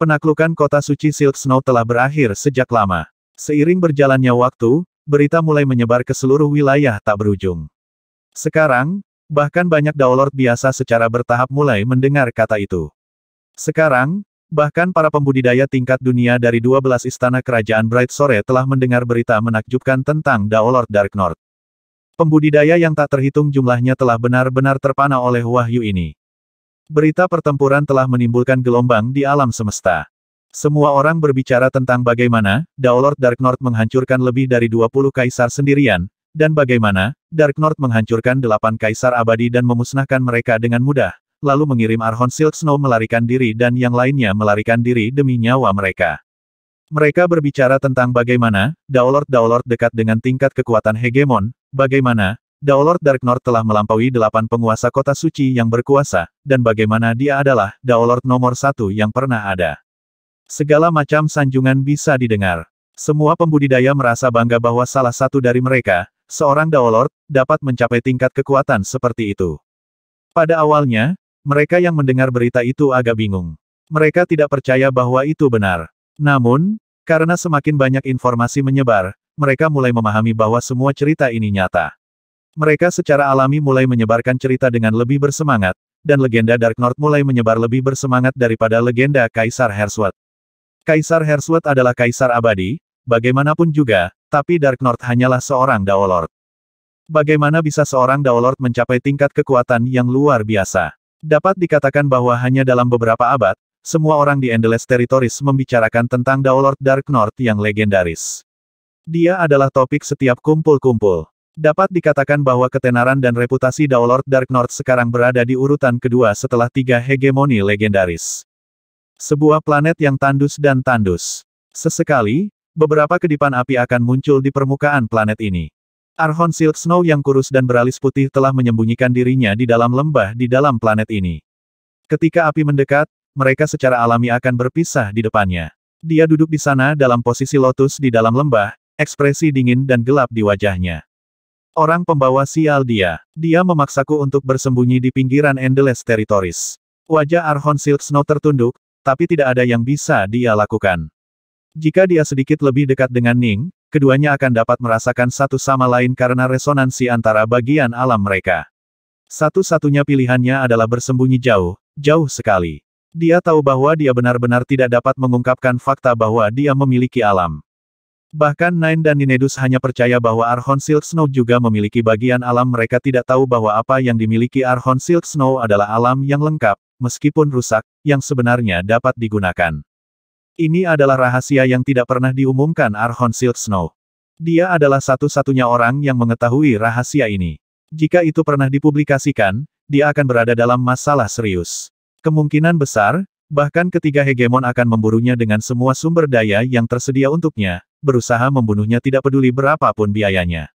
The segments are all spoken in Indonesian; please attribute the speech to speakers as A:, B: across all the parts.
A: Penaklukan kota suci Silk Snow telah berakhir sejak lama. Seiring berjalannya waktu, berita mulai menyebar ke seluruh wilayah tak berujung. Sekarang, bahkan banyak Daolord biasa secara bertahap mulai mendengar kata itu. Sekarang, bahkan para pembudidaya tingkat dunia dari 12 istana kerajaan Bright Sore telah mendengar berita menakjubkan tentang Daolord Dark North. Pembudidaya yang tak terhitung jumlahnya telah benar-benar terpana oleh wahyu ini. Berita pertempuran telah menimbulkan gelombang di alam semesta. Semua orang berbicara tentang bagaimana Daolord Dark North menghancurkan lebih dari 20 kaisar sendirian, dan bagaimana Dark North menghancurkan 8 kaisar abadi dan memusnahkan mereka dengan mudah, lalu mengirim Archon Silk Snow melarikan diri dan yang lainnya melarikan diri demi nyawa mereka. Mereka berbicara tentang bagaimana Daolord dekat dengan tingkat kekuatan hegemon, bagaimana Daolord Dark North telah melampaui 8 penguasa kota suci yang berkuasa, dan bagaimana dia adalah Daolord nomor 1 yang pernah ada. Segala macam sanjungan bisa didengar. Semua pembudidaya merasa bangga bahwa salah satu dari mereka, seorang Daolord, dapat mencapai tingkat kekuatan seperti itu. Pada awalnya, mereka yang mendengar berita itu agak bingung. Mereka tidak percaya bahwa itu benar. Namun, karena semakin banyak informasi menyebar, mereka mulai memahami bahwa semua cerita ini nyata. Mereka secara alami mulai menyebarkan cerita dengan lebih bersemangat, dan legenda Dark North mulai menyebar lebih bersemangat daripada legenda Kaisar Herswat. Kaisar Herswat adalah kaisar abadi, bagaimanapun juga, tapi Dark North hanyalah seorang Daolord. Bagaimana bisa seorang Daolord mencapai tingkat kekuatan yang luar biasa? Dapat dikatakan bahwa hanya dalam beberapa abad, semua orang di Endless Territories membicarakan tentang Daolord Dark North yang legendaris. Dia adalah topik setiap kumpul-kumpul. Dapat dikatakan bahwa ketenaran dan reputasi Daolord Dark North sekarang berada di urutan kedua setelah 3 hegemoni legendaris. Sebuah planet yang tandus dan tandus. Sesekali, beberapa kedipan api akan muncul di permukaan planet ini. Archon Silk Snow yang kurus dan beralis putih telah menyembunyikan dirinya di dalam lembah di dalam planet ini. Ketika api mendekat, mereka secara alami akan berpisah di depannya. Dia duduk di sana dalam posisi lotus di dalam lembah, ekspresi dingin dan gelap di wajahnya. Orang pembawa sial dia. Dia memaksaku untuk bersembunyi di pinggiran Endless Territories. Wajah Archon Silk Snow tertunduk, tapi tidak ada yang bisa dia lakukan. Jika dia sedikit lebih dekat dengan Ning, keduanya akan dapat merasakan satu sama lain karena resonansi antara bagian alam mereka. Satu-satunya pilihannya adalah bersembunyi jauh, jauh sekali. Dia tahu bahwa dia benar-benar tidak dapat mengungkapkan fakta bahwa dia memiliki alam. Bahkan Nine dan Ninedus hanya percaya bahwa Archon Silk Snow juga memiliki bagian alam. Mereka tidak tahu bahwa apa yang dimiliki Archon Silk Snow adalah alam yang lengkap, meskipun rusak, yang sebenarnya dapat digunakan. Ini adalah rahasia yang tidak pernah diumumkan Archon Silk Snow. Dia adalah satu-satunya orang yang mengetahui rahasia ini. Jika itu pernah dipublikasikan, dia akan berada dalam masalah serius. Kemungkinan besar, bahkan ketiga hegemon akan memburunya dengan semua sumber daya yang tersedia untuknya, berusaha membunuhnya tidak peduli berapapun biayanya.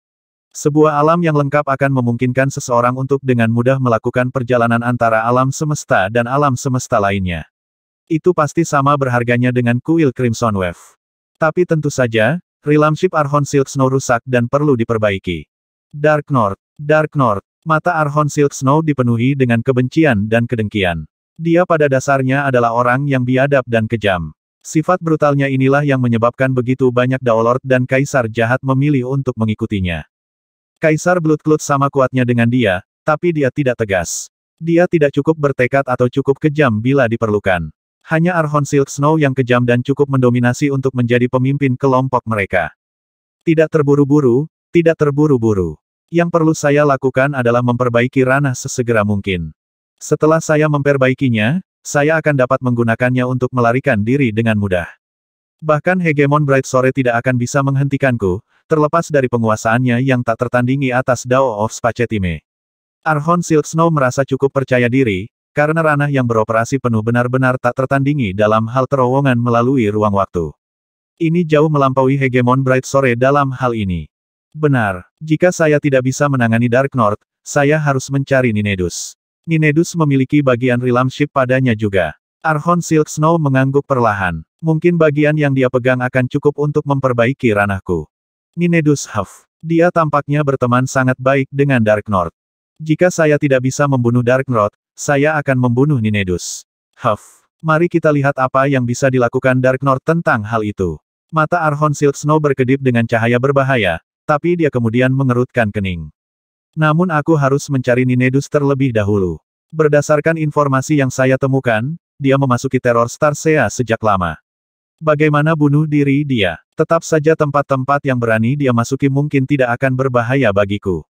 A: Sebuah alam yang lengkap akan memungkinkan seseorang untuk dengan mudah melakukan perjalanan antara alam semesta dan alam semesta lainnya. Itu pasti sama berharganya dengan kuil Crimson Wave. Tapi tentu saja, Realm Ship Archon Silk Snow rusak dan perlu diperbaiki. Dark North. Mata Archon Silk Snow dipenuhi dengan kebencian dan kedengkian. Dia pada dasarnya adalah orang yang biadab dan kejam. Sifat brutalnya inilah yang menyebabkan begitu banyak Daolord dan Kaisar jahat memilih untuk mengikutinya. Kaisar Bloodcloud sama kuatnya dengan dia, tapi dia tidak tegas. Dia tidak cukup bertekad atau cukup kejam bila diperlukan. Hanya Archon Silk Snow yang kejam dan cukup mendominasi untuk menjadi pemimpin kelompok mereka. Tidak terburu-buru. Yang perlu saya lakukan adalah memperbaiki ranah sesegera mungkin. Setelah saya memperbaikinya, saya akan dapat menggunakannya untuk melarikan diri dengan mudah. Bahkan Hegemon Bright Sore tidak akan bisa menghentikanku, terlepas dari penguasaannya yang tak tertandingi atas Dao of Spacetime. Archon Silk Snow merasa cukup percaya diri, karena ranah yang beroperasi penuh benar-benar tak tertandingi dalam hal terowongan melalui ruang waktu. Ini jauh melampaui Hegemon Bright Sore dalam hal ini. Benar, jika saya tidak bisa menangani Dark North, saya harus mencari Ninedus. Ninedus memiliki bagian Realm Ship padanya juga. Archon Silk Snow mengangguk perlahan. Mungkin bagian yang dia pegang akan cukup untuk memperbaiki ranahku. Ninedus Huff. Dia tampaknya berteman sangat baik dengan Dark North. Jika saya tidak bisa membunuh Dark North, saya akan membunuh Ninedus. Huff. Mari kita lihat apa yang bisa dilakukan Dark North tentang hal itu. Mata Archon Silk Snow berkedip dengan cahaya berbahaya, tapi dia kemudian mengerutkan kening. Namun aku harus mencari Ninedus terlebih dahulu. Berdasarkan informasi yang saya temukan, dia memasuki teror Starsea sejak lama. Bagaimana bunuh diri dia? Tetap saja tempat-tempat yang berani dia masuki mungkin tidak akan berbahaya bagiku.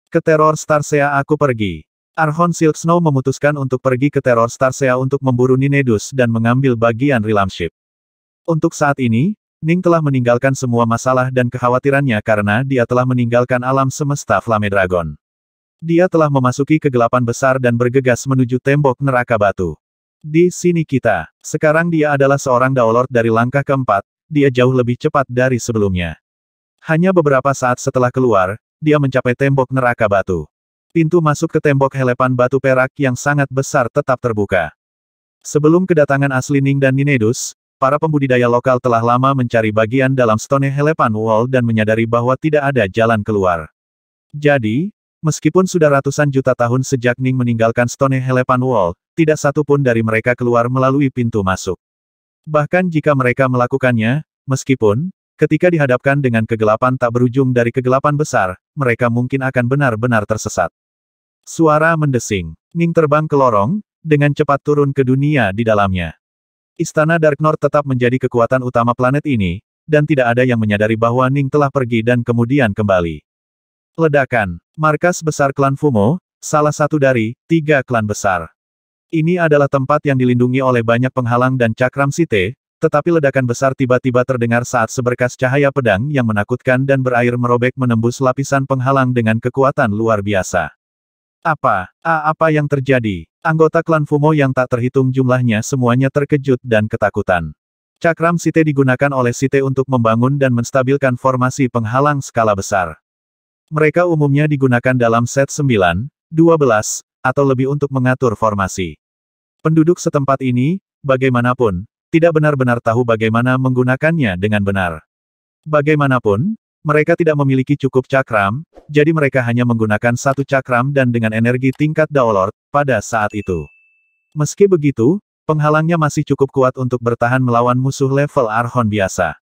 A: Ke teror Starsea aku pergi. Archon Silk Snow memutuskan untuk pergi ke teror Starsea untuk memburu Ninedus dan mengambil bagian Realm Ship. Untuk saat ini, Ning telah meninggalkan semua masalah dan kekhawatirannya karena dia telah meninggalkan alam semesta Flame Dragon. Dia telah memasuki kegelapan besar dan bergegas menuju tembok neraka batu. Di sini kita. Sekarang dia adalah seorang Daolord dari langkah keempat, dia jauh lebih cepat dari sebelumnya. Hanya beberapa saat setelah keluar, dia mencapai tembok neraka batu. Pintu masuk ke tembok helepan batu perak yang sangat besar tetap terbuka. Sebelum kedatangan asli Ning dan Ninedus, para pembudidaya lokal telah lama mencari bagian dalam Stone Helepan Wall dan menyadari bahwa tidak ada jalan keluar. Jadi, meskipun sudah ratusan juta tahun sejak Ning meninggalkan Stone Helepan Wall, tidak satu pun dari mereka keluar melalui pintu masuk. Bahkan jika mereka melakukannya, meskipun, ketika dihadapkan dengan kegelapan tak berujung dari kegelapan besar, mereka mungkin akan benar-benar tersesat. Suara mendesing. Ning terbang ke lorong, dengan cepat turun ke dunia di dalamnya. Istana Dark North tetap menjadi kekuatan utama planet ini, dan tidak ada yang menyadari bahwa Ning telah pergi dan kemudian kembali. Ledakan. Markas besar klan Fumo, salah satu dari 3 klan besar. Ini adalah tempat yang dilindungi oleh banyak penghalang dan cakram site, tetapi ledakan besar tiba-tiba terdengar saat seberkas cahaya pedang yang menakutkan dan berair merobek menembus lapisan penghalang dengan kekuatan luar biasa. Apa yang terjadi? Anggota klan Fumo yang tak terhitung jumlahnya semuanya terkejut dan ketakutan. Cakram site digunakan oleh site untuk membangun dan menstabilkan formasi penghalang skala besar. Mereka umumnya digunakan dalam set 9, 12, atau lebih untuk mengatur formasi. Penduduk setempat ini, bagaimanapun, tidak benar-benar tahu bagaimana menggunakannya dengan benar. Bagaimanapun, mereka tidak memiliki cukup cakram, jadi mereka hanya menggunakan satu cakram dan dengan energi tingkat Daolord, pada saat itu. Meski begitu, penghalangnya masih cukup kuat untuk bertahan melawan musuh level Archon biasa.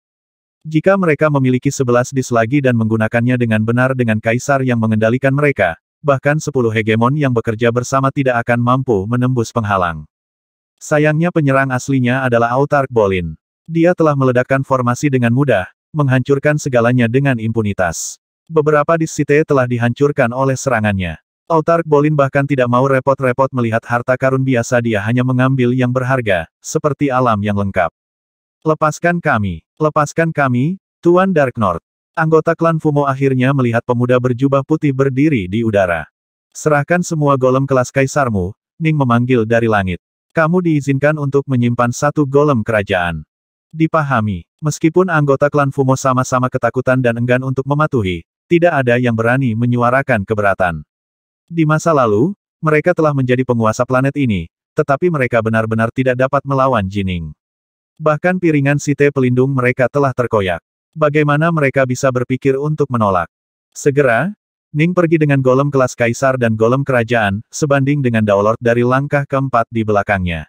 A: Jika mereka memiliki 11 dis lagi dan menggunakannya dengan benar dengan Kaisar yang mengendalikan mereka, bahkan 10 hegemon yang bekerja bersama tidak akan mampu menembus penghalang. Sayangnya penyerang aslinya adalah Autark Bolin. Dia telah meledakkan formasi dengan mudah, menghancurkan segalanya dengan impunitas. Beberapa dis site telah dihancurkan oleh serangannya. Autark Bolin bahkan tidak mau repot-repot melihat harta karun biasa, dia hanya mengambil yang berharga, seperti alam yang lengkap. Lepaskan kami, Tuan Dark North. Anggota klan Fumo akhirnya melihat pemuda berjubah putih berdiri di udara. Serahkan semua golem kelas kaisarmu, Ning memanggil dari langit. Kamu diizinkan untuk menyimpan satu golem kerajaan. Dipahami, meskipun anggota klan Fumo sama-sama ketakutan dan enggan untuk mematuhi, tidak ada yang berani menyuarakan keberatan. Di masa lalu, mereka telah menjadi penguasa planet ini, tetapi mereka benar-benar tidak dapat melawan Jining. Bahkan piringan site pelindung mereka telah terkoyak. Bagaimana mereka bisa berpikir untuk menolak? Segera, Ning pergi dengan golem kelas kaisar dan golem kerajaan, sebanding dengan Daolord dari langkah keempat di belakangnya.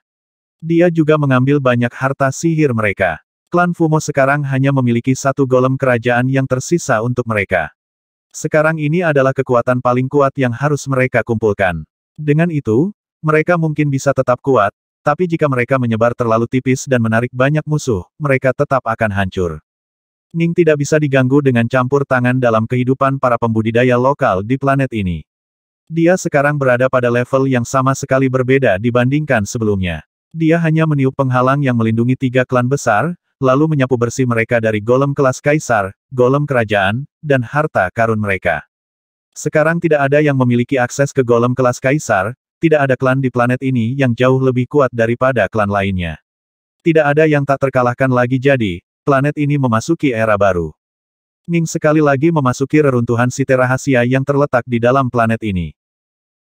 A: Dia juga mengambil banyak harta sihir mereka. Klan Fumo sekarang hanya memiliki satu golem kerajaan yang tersisa untuk mereka. Sekarang ini adalah kekuatan paling kuat yang harus mereka kumpulkan. Dengan itu, mereka mungkin bisa tetap kuat, tapi jika mereka menyebar terlalu tipis dan menarik banyak musuh, mereka tetap akan hancur. Ning tidak bisa diganggu dengan campur tangan dalam kehidupan para pembudidaya lokal di planet ini. Dia sekarang berada pada level yang sama sekali berbeda dibandingkan sebelumnya. Dia hanya meniup penghalang yang melindungi 3 klan besar, lalu menyapu bersih mereka dari golem kelas kaisar, golem kerajaan, dan harta karun mereka. Sekarang tidak ada yang memiliki akses ke golem kelas kaisar, tidak ada klan di planet ini yang jauh lebih kuat daripada klan lainnya. Tidak ada yang tak terkalahkan lagi, jadi planet ini memasuki era baru. Ning sekali lagi memasuki reruntuhan site rahasia yang terletak di dalam planet ini.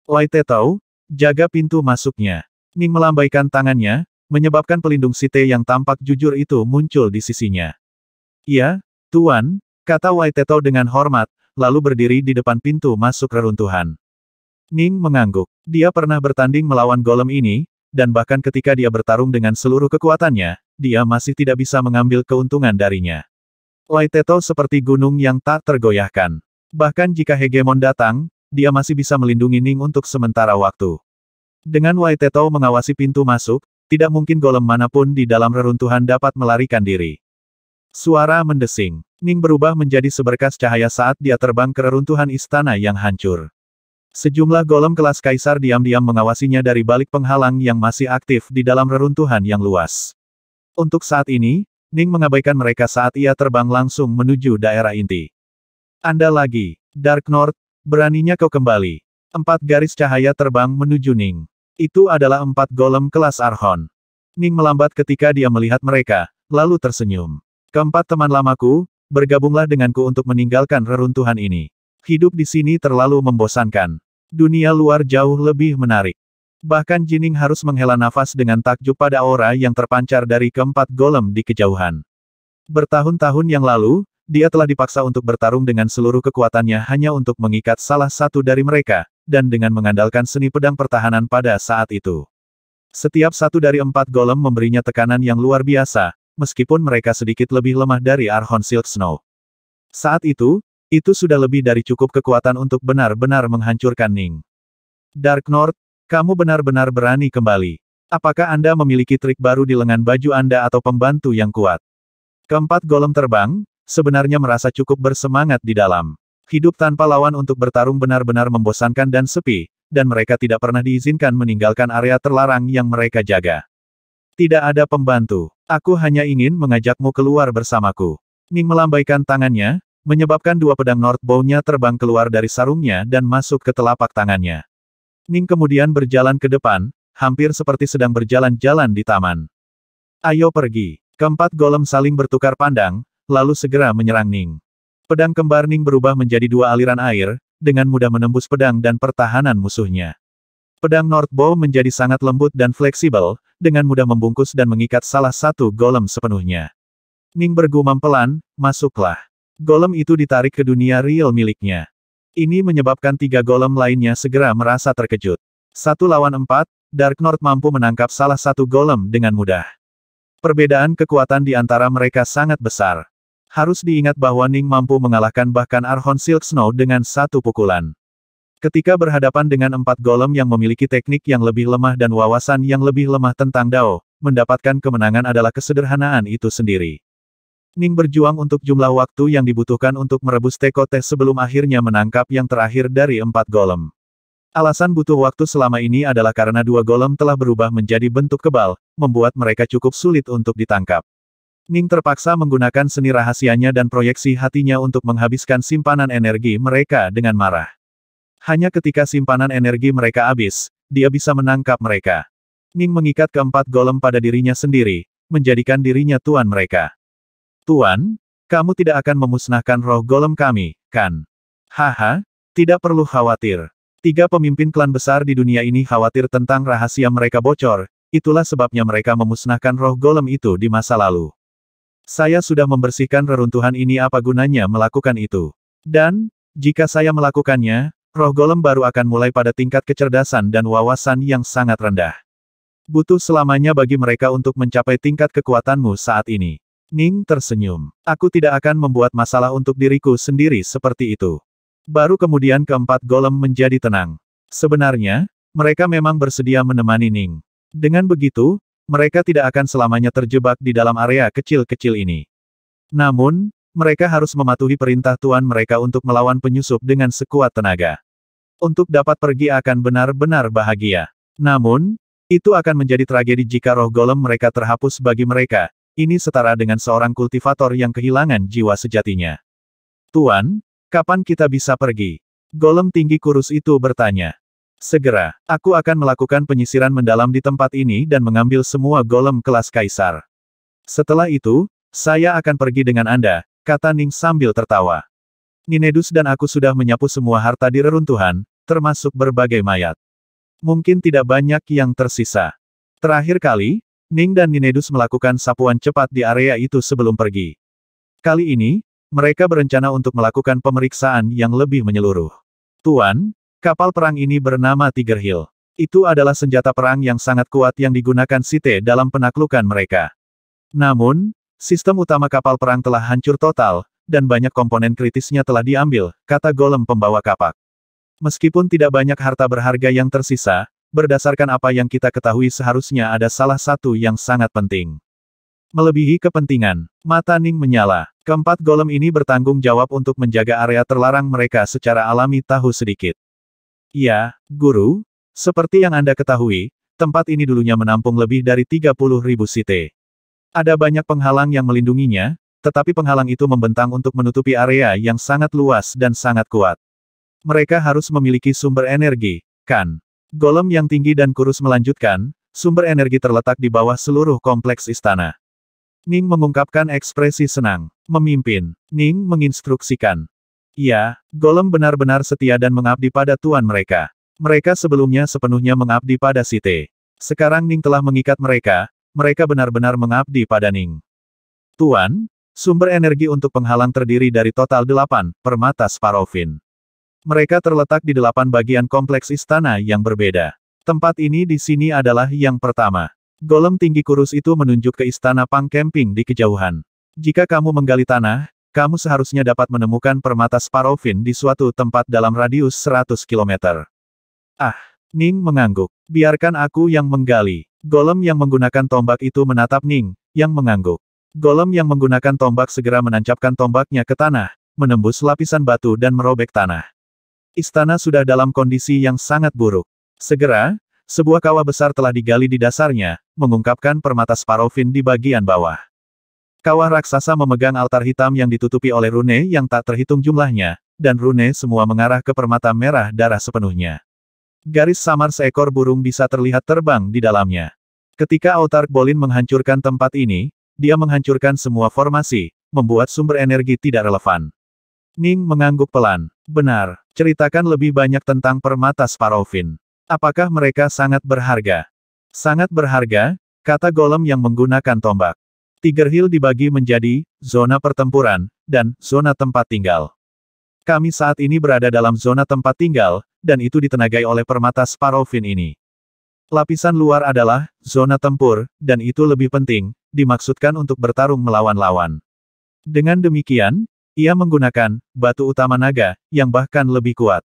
A: Wai Tetao, jaga pintu masuknya. Ning melambaikan tangannya, menyebabkan pelindung site yang tampak jujur itu muncul di sisinya. "Iya, Tuan," kata Wai Tetao dengan hormat, lalu berdiri di depan pintu masuk reruntuhan. Ning mengangguk. Dia pernah bertanding melawan golem ini, dan bahkan ketika dia bertarung dengan seluruh kekuatannya, dia masih tidak bisa mengambil keuntungan darinya. Waiteto seperti gunung yang tak tergoyahkan. Bahkan jika hegemon datang, dia masih bisa melindungi Ning untuk sementara waktu. Dengan Waiteto mengawasi pintu masuk, tidak mungkin golem manapun di dalam reruntuhan dapat melarikan diri. Suara mendesing. Ning berubah menjadi seberkas cahaya saat dia terbang ke reruntuhan istana yang hancur. Sejumlah golem kelas kaisar diam-diam mengawasinya dari balik penghalang yang masih aktif di dalam reruntuhan yang luas. Untuk saat ini, Ning mengabaikan mereka saat ia terbang langsung menuju daerah inti. Anda lagi, Dark North, beraninya kau kembali. 4 garis cahaya terbang menuju Ning. Itu adalah 4 golem kelas Archon. Ning melambat ketika dia melihat mereka, lalu tersenyum. Keempat teman lamaku, bergabunglah denganku untuk meninggalkan reruntuhan ini. Hidup di sini terlalu membosankan. Dunia luar jauh lebih menarik. Bahkan Jining harus menghela nafas dengan takjub pada aura yang terpancar dari keempat golem di kejauhan. Bertahun-tahun yang lalu, dia telah dipaksa untuk bertarung dengan seluruh kekuatannya hanya untuk mengikat salah satu dari mereka, dan dengan mengandalkan seni pedang pertahanan pada saat itu. Setiap satu dari 4 golem memberinya tekanan yang luar biasa, meskipun mereka sedikit lebih lemah dari Archon Silk Snow. Saat itu sudah lebih dari cukup kekuatan untuk benar-benar menghancurkan Ning. Dark North, kamu benar-benar berani kembali. Apakah Anda memiliki trik baru di lengan baju Anda atau pembantu yang kuat? Keempat golem terbang, sebenarnya merasa cukup bersemangat di dalam. Hidup tanpa lawan untuk bertarung benar-benar membosankan dan sepi, dan mereka tidak pernah diizinkan meninggalkan area terlarang yang mereka jaga. Tidak ada pembantu. Aku hanya ingin mengajakmu keluar bersamaku. Ning melambaikan tangannya, menyebabkan 2 pedang North Bow-nya terbang keluar dari sarungnya dan masuk ke telapak tangannya. Ning kemudian berjalan ke depan, hampir seperti sedang berjalan-jalan di taman. Ayo pergi. Keempat golem saling bertukar pandang, lalu segera menyerang Ning. Pedang kembar Ning berubah menjadi 2 aliran air, dengan mudah menembus pedang dan pertahanan musuhnya. Pedang North Bow menjadi sangat lembut dan fleksibel, dengan mudah membungkus dan mengikat salah satu golem sepenuhnya. Ning bergumam pelan, masuklah. Golem itu ditarik ke dunia real miliknya. Ini menyebabkan 3 golem lainnya segera merasa terkejut. 1 lawan 4, Dark North mampu menangkap salah satu golem dengan mudah. Perbedaan kekuatan di antara mereka sangat besar. Harus diingat bahwa Ning mampu mengalahkan bahkan Archon Silk Snow dengan 1 pukulan. Ketika berhadapan dengan 4 golem yang memiliki teknik yang lebih lemah dan wawasan yang lebih lemah tentang Dao, mendapatkan kemenangan adalah kesederhanaan itu sendiri. Ning berjuang untuk jumlah waktu yang dibutuhkan untuk merebus teko teh sebelum akhirnya menangkap yang terakhir dari 4 golem. Alasan butuh waktu selama ini adalah karena 2 golem telah berubah menjadi bentuk kebal, membuat mereka cukup sulit untuk ditangkap. Ning terpaksa menggunakan seni rahasianya dan proyeksi hatinya untuk menghabiskan simpanan energi mereka dengan marah. Hanya ketika simpanan energi mereka habis, dia bisa menangkap mereka. Ning mengikat keempat golem pada dirinya sendiri, menjadikan dirinya tuan mereka. Tuan, kamu tidak akan memusnahkan roh golem kami, kan? Haha, tidak perlu khawatir. 3 pemimpin klan besar di dunia ini khawatir tentang rahasia mereka bocor, itulah sebabnya mereka memusnahkan roh golem itu di masa lalu. Saya sudah membersihkan reruntuhan ini, apa gunanya melakukan itu? Dan, jika saya melakukannya, roh golem baru akan mulai pada tingkat kecerdasan dan wawasan yang sangat rendah. Butuh selamanya bagi mereka untuk mencapai tingkat kekuatanmu saat ini. Ning tersenyum. Aku tidak akan membuat masalah untuk diriku sendiri seperti itu. Baru kemudian keempat golem menjadi tenang. Sebenarnya, mereka memang bersedia menemani Ning. Dengan begitu, mereka tidak akan selamanya terjebak di dalam area kecil-kecil ini. Namun, mereka harus mematuhi perintah tuan mereka untuk melawan penyusup dengan sekuat tenaga. Untuk dapat pergi akan benar-benar bahagia. Namun, itu akan menjadi tragedi jika roh golem mereka terhapus bagi mereka. Ini setara dengan seorang kultivator yang kehilangan jiwa sejatinya. Tuan, kapan kita bisa pergi? Golem tinggi kurus itu bertanya. Segera, aku akan melakukan penyisiran mendalam di tempat ini dan mengambil semua golem kelas kaisar. Setelah itu, saya akan pergi dengan Anda, kata Ning sambil tertawa. Ninedus dan aku sudah menyapu semua harta di reruntuhan, termasuk berbagai mayat. Mungkin tidak banyak yang tersisa. Terakhir kali, Ning dan Ninedus melakukan sapuan cepat di area itu sebelum pergi. Kali ini, mereka berencana untuk melakukan pemeriksaan yang lebih menyeluruh. Tuan, kapal perang ini bernama Tiger Hill. Itu adalah senjata perang yang sangat kuat yang digunakan Sith dalam penaklukan mereka. Namun, sistem utama kapal perang telah hancur total, dan banyak komponen kritisnya telah diambil, kata golem pembawa kapak. Meskipun tidak banyak harta berharga yang tersisa, berdasarkan apa yang kita ketahui seharusnya ada salah satu yang sangat penting. Melebihi kepentingan, mata Ning menyala. Keempat golem ini bertanggung jawab untuk menjaga area terlarang mereka secara alami tahu sedikit. Ya, Guru, seperti yang Anda ketahui, tempat ini dulunya menampung lebih dari 30.000 Sith. Ada banyak penghalang yang melindunginya, tetapi penghalang itu membentang untuk menutupi area yang sangat luas dan sangat kuat. Mereka harus memiliki sumber energi, kan? Golem yang tinggi dan kurus melanjutkan, sumber energi terletak di bawah seluruh kompleks istana. Ning mengungkapkan ekspresi senang. Memimpin. Ning menginstruksikan. Ya, golem benar-benar setia dan mengabdi pada tuan mereka. Mereka sebelumnya sepenuhnya mengabdi pada Sith. Sekarang Ning telah mengikat mereka, mereka benar-benar mengabdi pada Ning. Tuan, sumber energi untuk penghalang terdiri dari total 8 permata Sparovin. Mereka terletak di 8 bagian kompleks istana yang berbeda. Tempat ini di sini adalah yang pertama. Golem tinggi kurus itu menunjuk ke istana Pang Camping di kejauhan. Jika kamu menggali tanah, kamu seharusnya dapat menemukan permata Sparovin di suatu tempat dalam radius 100 km. Ah, Ning mengangguk. Biarkan aku yang menggali. Golem yang menggunakan tombak itu menatap Ning, yang mengangguk. Golem yang menggunakan tombak segera menancapkan tombaknya ke tanah, menembus lapisan batu dan merobek tanah. Istana sudah dalam kondisi yang sangat buruk. Segera, sebuah kawah besar telah digali di dasarnya, mengungkapkan permata Sparovin di bagian bawah. Kawah raksasa memegang altar hitam yang ditutupi oleh rune yang tak terhitung jumlahnya, dan rune semua mengarah ke permata merah darah sepenuhnya. Garis samar seekor burung bisa terlihat terbang di dalamnya. Ketika Autark Bolin menghancurkan tempat ini, dia menghancurkan semua formasi, membuat sumber energi tidak relevan. Ning mengangguk pelan. Benar, ceritakan lebih banyak tentang permata Sparovin. Apakah mereka sangat berharga? Sangat berharga, kata golem yang menggunakan tombak. Tiger Hill dibagi menjadi zona pertempuran dan zona tempat tinggal. Kami saat ini berada dalam zona tempat tinggal, dan itu ditenagai oleh permata Sparovin ini. Lapisan luar adalah zona tempur, dan itu lebih penting, dimaksudkan untuk bertarung melawan lawan. Dengan demikian, ia menggunakan batu utama naga, yang bahkan lebih kuat.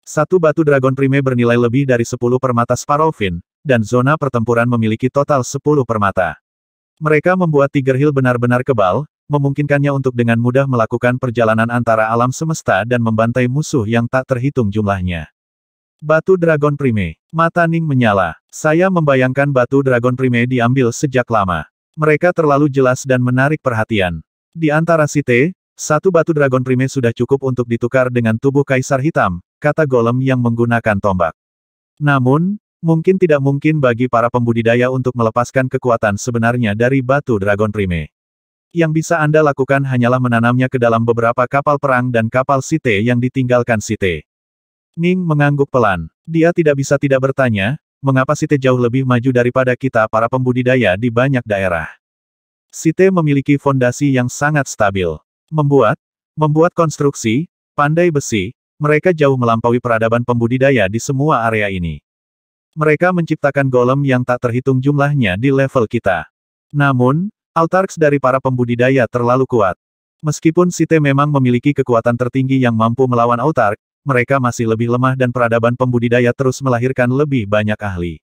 A: Satu batu Dragon Prime bernilai lebih dari 10 permata Sparovin, dan zona pertempuran memiliki total 10 permata. Mereka membuat Tiger Hill benar-benar kebal, memungkinkannya untuk dengan mudah melakukan perjalanan antara alam semesta dan membantai musuh yang tak terhitung jumlahnya. Batu Dragon Prime. Mata Ning menyala. Saya membayangkan batu Dragon Prime diambil sejak lama. Mereka terlalu jelas dan menarik perhatian. Di antara Sith, satu batu Dragon Prime sudah cukup untuk ditukar dengan tubuh Kaisar Hitam, kata golem yang menggunakan tombak. Namun, mungkin tidak mungkin bagi para pembudidaya untuk melepaskan kekuatan sebenarnya dari batu Dragon Prime. Yang bisa Anda lakukan hanyalah menanamnya ke dalam beberapa kapal perang dan kapal Sith yang ditinggalkan Sith. Ning mengangguk pelan. Dia tidak bisa tidak bertanya, mengapa Sith jauh lebih maju daripada kita para pembudidaya di banyak daerah. Sith memiliki fondasi yang sangat stabil. Membuat konstruksi, pandai besi, mereka jauh melampaui peradaban pembudidaya di semua area ini. Mereka menciptakan golem yang tak terhitung jumlahnya di level kita. Namun, Autarks dari para pembudidaya terlalu kuat. Meskipun Sith memang memiliki kekuatan tertinggi yang mampu melawan Autark, mereka masih lebih lemah dan peradaban pembudidaya terus melahirkan lebih banyak ahli.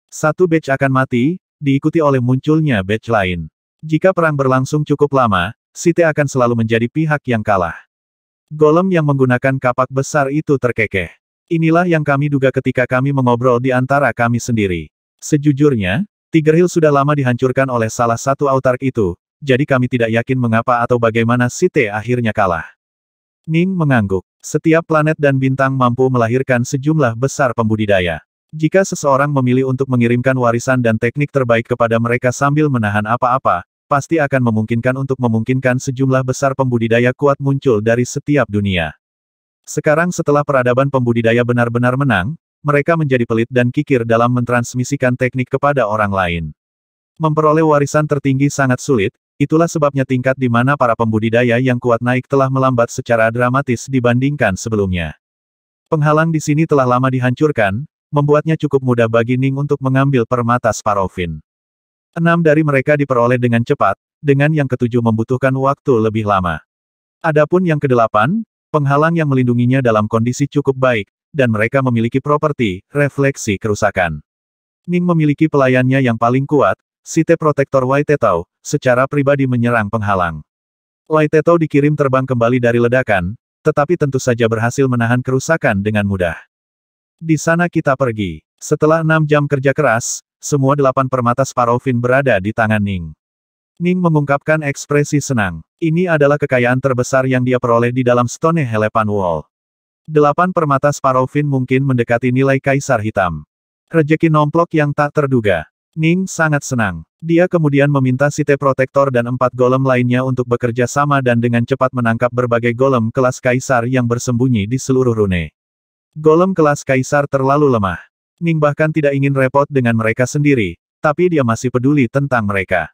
A: Satu batch akan mati, diikuti oleh munculnya batch lain. Jika perang berlangsung cukup lama, Sith akan selalu menjadi pihak yang kalah. Golem yang menggunakan kapak besar itu terkekeh. Inilah yang kami duga ketika kami mengobrol di antara kami sendiri. Sejujurnya, Tiger Hill sudah lama dihancurkan oleh salah satu Autark itu, jadi kami tidak yakin mengapa atau bagaimana Sith akhirnya kalah. Ning mengangguk. Setiap planet dan bintang mampu melahirkan sejumlah besar pembudidaya. Jika seseorang memilih untuk mengirimkan warisan dan teknik terbaik kepada mereka sambil menahan apa-apa, pasti akan memungkinkan sejumlah besar pembudidaya kuat muncul dari setiap dunia. Sekarang setelah peradaban pembudidaya benar-benar menang, mereka menjadi pelit dan kikir dalam mentransmisikan teknik kepada orang lain. Memperoleh warisan tertinggi sangat sulit, itulah sebabnya tingkat di mana para pembudidaya yang kuat naik telah melambat secara dramatis dibandingkan sebelumnya. Penghalang di sini telah lama dihancurkan, membuatnya cukup mudah bagi Ning untuk mengambil permata Sparovin. 6 dari mereka diperoleh dengan cepat, dengan yang ketujuh membutuhkan waktu lebih lama. Adapun yang kedelapan, penghalang yang melindunginya dalam kondisi cukup baik, dan mereka memiliki properti, refleksi kerusakan. Ning memiliki pelayannya yang paling kuat, Site Protektor Waitetau, secara pribadi menyerang penghalang. Waitetau dikirim terbang kembali dari ledakan, tetapi tentu saja berhasil menahan kerusakan dengan mudah. Di sana kita pergi. Setelah 6 jam kerja keras, semua 8 permata Sparovin berada di tangan Ning. Ning mengungkapkan ekspresi senang. Ini adalah kekayaan terbesar yang dia peroleh di dalam Stone Helepan Wall. 8 permata Sparovin mungkin mendekati nilai Kaisar Hitam. Rejeki nomplok yang tak terduga. Ning sangat senang. Dia kemudian meminta Site Protektor dan 4 golem lainnya untuk bekerja sama dan dengan cepat menangkap berbagai golem kelas Kaisar yang bersembunyi di seluruh rune. Golem kelas Kaisar terlalu lemah. Ning bahkan tidak ingin repot dengan mereka sendiri, tapi dia masih peduli tentang mereka.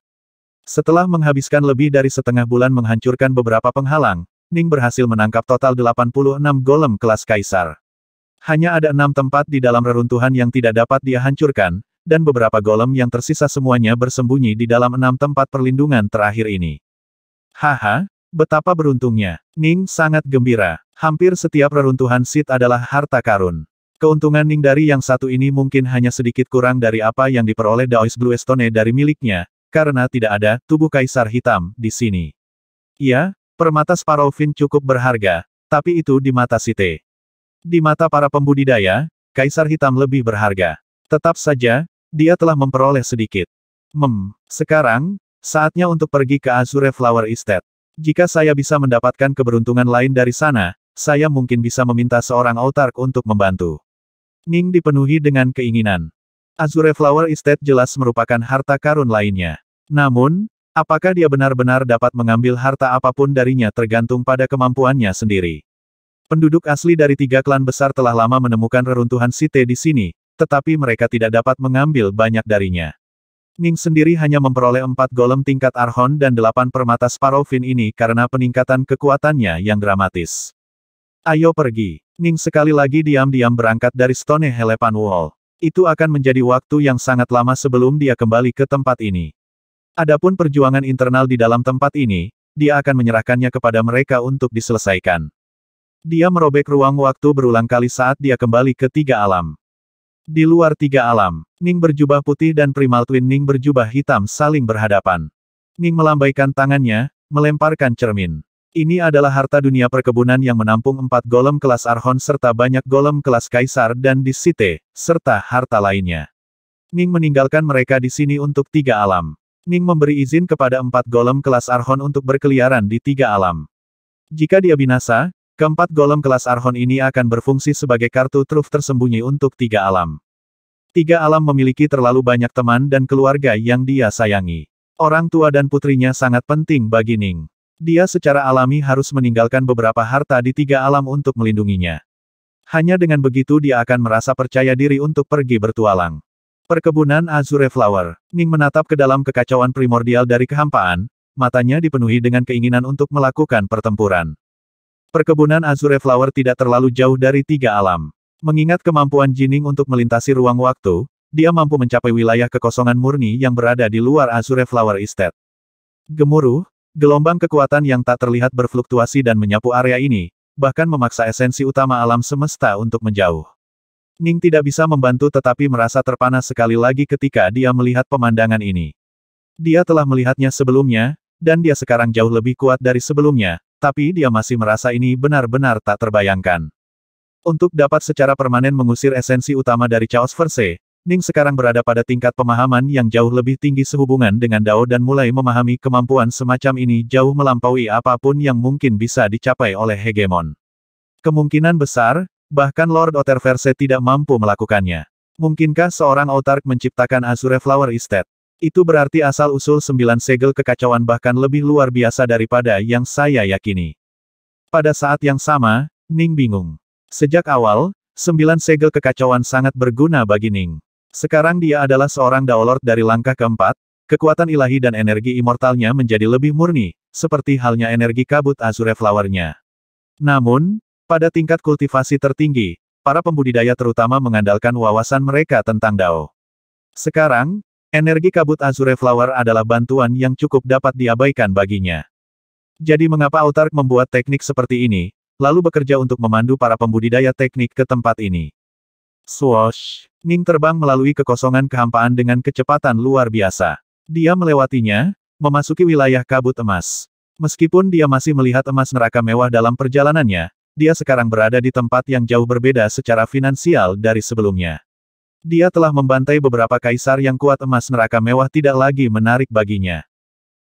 A: Setelah menghabiskan lebih dari setengah bulan menghancurkan beberapa penghalang, Ning berhasil menangkap total 86 golem kelas Kaisar. Hanya ada 6 tempat di dalam reruntuhan yang tidak dapat dia hancurkan, dan beberapa golem yang tersisa semuanya bersembunyi di dalam 6 tempat perlindungan terakhir ini. Haha, betapa beruntungnya. Ning sangat gembira. Hampir setiap reruntuhan Sith adalah harta karun. Keuntungan Ning dari yang satu ini mungkin hanya sedikit kurang dari apa yang diperoleh Daoist Blue Stone dari miliknya, karena tidak ada tubuh Kaisar Hitam di sini. Ya, permata Sparovin cukup berharga, tapi itu di mata Site. Di mata para pembudidaya, Kaisar Hitam lebih berharga. Tetap saja, dia telah memperoleh sedikit. Sekarang, saatnya untuk pergi ke Azure Flower Estate. Jika saya bisa mendapatkan keberuntungan lain dari sana, saya mungkin bisa meminta seorang autark untuk membantu. Ning dipenuhi dengan keinginan. Azure Flower Estate jelas merupakan harta karun lainnya. Namun, apakah dia benar-benar dapat mengambil harta apapun darinya tergantung pada kemampuannya sendiri. Penduduk asli dari 3 klan besar telah lama menemukan reruntuhan Site di sini, tetapi mereka tidak dapat mengambil banyak darinya. Ning sendiri hanya memperoleh 4 golem tingkat Archon dan 8 permata Sparovin ini karena peningkatan kekuatannya yang dramatis. Ayo pergi. Ning sekali lagi diam-diam berangkat dari Stone Helepan Wall. Itu akan menjadi waktu yang sangat lama sebelum dia kembali ke tempat ini. Adapun perjuangan internal di dalam tempat ini, dia akan menyerahkannya kepada mereka untuk diselesaikan. Dia merobek ruang waktu berulang kali saat dia kembali ke 3 alam. Di luar 3 alam, Ning berjubah putih dan Primal Twin Ning berjubah hitam saling berhadapan. Ning melambaikan tangannya, melemparkan cermin. Ini adalah harta dunia perkebunan yang menampung 4 golem kelas Archon serta banyak golem kelas Kaisar dan di Site, serta harta lainnya. Ning meninggalkan mereka di sini untuk 3 alam. Ning memberi izin kepada 4 golem kelas Archon untuk berkeliaran di 3 alam. Jika dia binasa, keempat golem kelas Archon ini akan berfungsi sebagai kartu truf tersembunyi untuk 3 alam. 3 alam memiliki terlalu banyak teman dan keluarga yang dia sayangi. Orang tua dan putrinya sangat penting bagi Ning. Dia secara alami harus meninggalkan beberapa harta di 3 alam untuk melindunginya. Hanya dengan begitu dia akan merasa percaya diri untuk pergi bertualang. Perkebunan Azure Flower. Ning menatap ke dalam kekacauan primordial dari kehampaan, matanya dipenuhi dengan keinginan untuk melakukan pertempuran. Perkebunan Azure Flower tidak terlalu jauh dari 3 alam. Mengingat kemampuan Jining untuk melintasi ruang waktu, dia mampu mencapai wilayah kekosongan murni yang berada di luar Azure Flower Estate. Gemuruh, gelombang kekuatan yang tak terlihat berfluktuasi dan menyapu area ini, bahkan memaksa esensi utama alam semesta untuk menjauh. Ning tidak bisa membantu tetapi merasa terpana sekali lagi ketika dia melihat pemandangan ini. Dia telah melihatnya sebelumnya, dan dia sekarang jauh lebih kuat dari sebelumnya, tapi dia masih merasa ini benar-benar tak terbayangkan. Untuk dapat secara permanen mengusir esensi utama dari Chaos Verse, Ning sekarang berada pada tingkat pemahaman yang jauh lebih tinggi sehubungan dengan Dao dan mulai memahami kemampuan semacam ini jauh melampaui apapun yang mungkin bisa dicapai oleh hegemon. Kemungkinan besar, bahkan Lord Otterverse tidak mampu melakukannya. Mungkinkah seorang autark menciptakan Azure Flower Estate? Itu berarti asal-usul 9 segel kekacauan bahkan lebih luar biasa daripada yang saya yakini. Pada saat yang sama, Ning bingung. Sejak awal, 9 segel kekacauan sangat berguna bagi Ning. Sekarang dia adalah seorang Daolord dari langkah keempat, kekuatan ilahi dan energi immortalnya menjadi lebih murni, seperti halnya energi kabut Azure Flower-nya. Namun, pada tingkat kultivasi tertinggi, para pembudidaya terutama mengandalkan wawasan mereka tentang Dao. Sekarang, energi kabut Azure Flower adalah bantuan yang cukup dapat diabaikan baginya. Jadi mengapa Autark membuat teknik seperti ini, lalu bekerja untuk memandu para pembudidaya teknik ke tempat ini? Swoosh! Ning terbang melalui kekosongan kehampaan dengan kecepatan luar biasa. Dia melewatinya, memasuki wilayah kabut emas. Meskipun dia masih melihat emas neraka mewah dalam perjalanannya, dia sekarang berada di tempat yang jauh berbeda secara finansial dari sebelumnya. Dia telah membantai beberapa kaisar yang kuat, emas neraka mewah tidak lagi menarik baginya.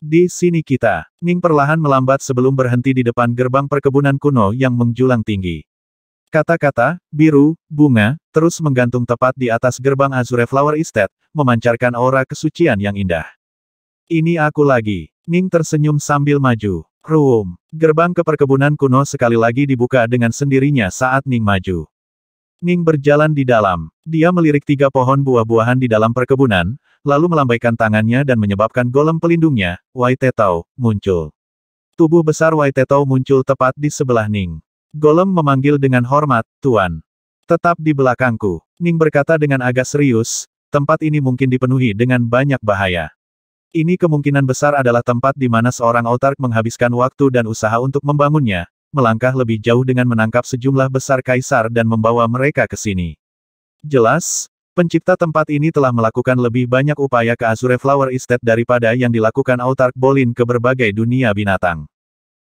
A: Di sini kita, Ning perlahan melambat sebelum berhenti di depan gerbang perkebunan kuno yang menjulang tinggi. Kata-kata, biru, bunga, terus menggantung tepat di atas gerbang Azure Flower Estate, memancarkan aura kesucian yang indah. Ini aku lagi. Ning tersenyum sambil maju. Ruum. Gerbang ke perkebunan kuno sekali lagi dibuka dengan sendirinya saat Ning maju. Ning berjalan di dalam. Dia melirik 3 pohon buah-buahan di dalam perkebunan, lalu melambaikan tangannya dan menyebabkan golem pelindungnya, Wai Tetao, muncul. Tubuh besar Wai Tetao muncul tepat di sebelah Ning. Golem memanggil dengan hormat, Tuan. Tetap di belakangku. Ning berkata dengan agak serius, tempat ini mungkin dipenuhi dengan banyak bahaya. Ini kemungkinan besar adalah tempat di mana seorang Autark menghabiskan waktu dan usaha untuk membangunnya, melangkah lebih jauh dengan menangkap sejumlah besar kaisar dan membawa mereka ke sini. Jelas, pencipta tempat ini telah melakukan lebih banyak upaya ke Azure Flower Estate daripada yang dilakukan Autark Bolin ke berbagai dunia binatang.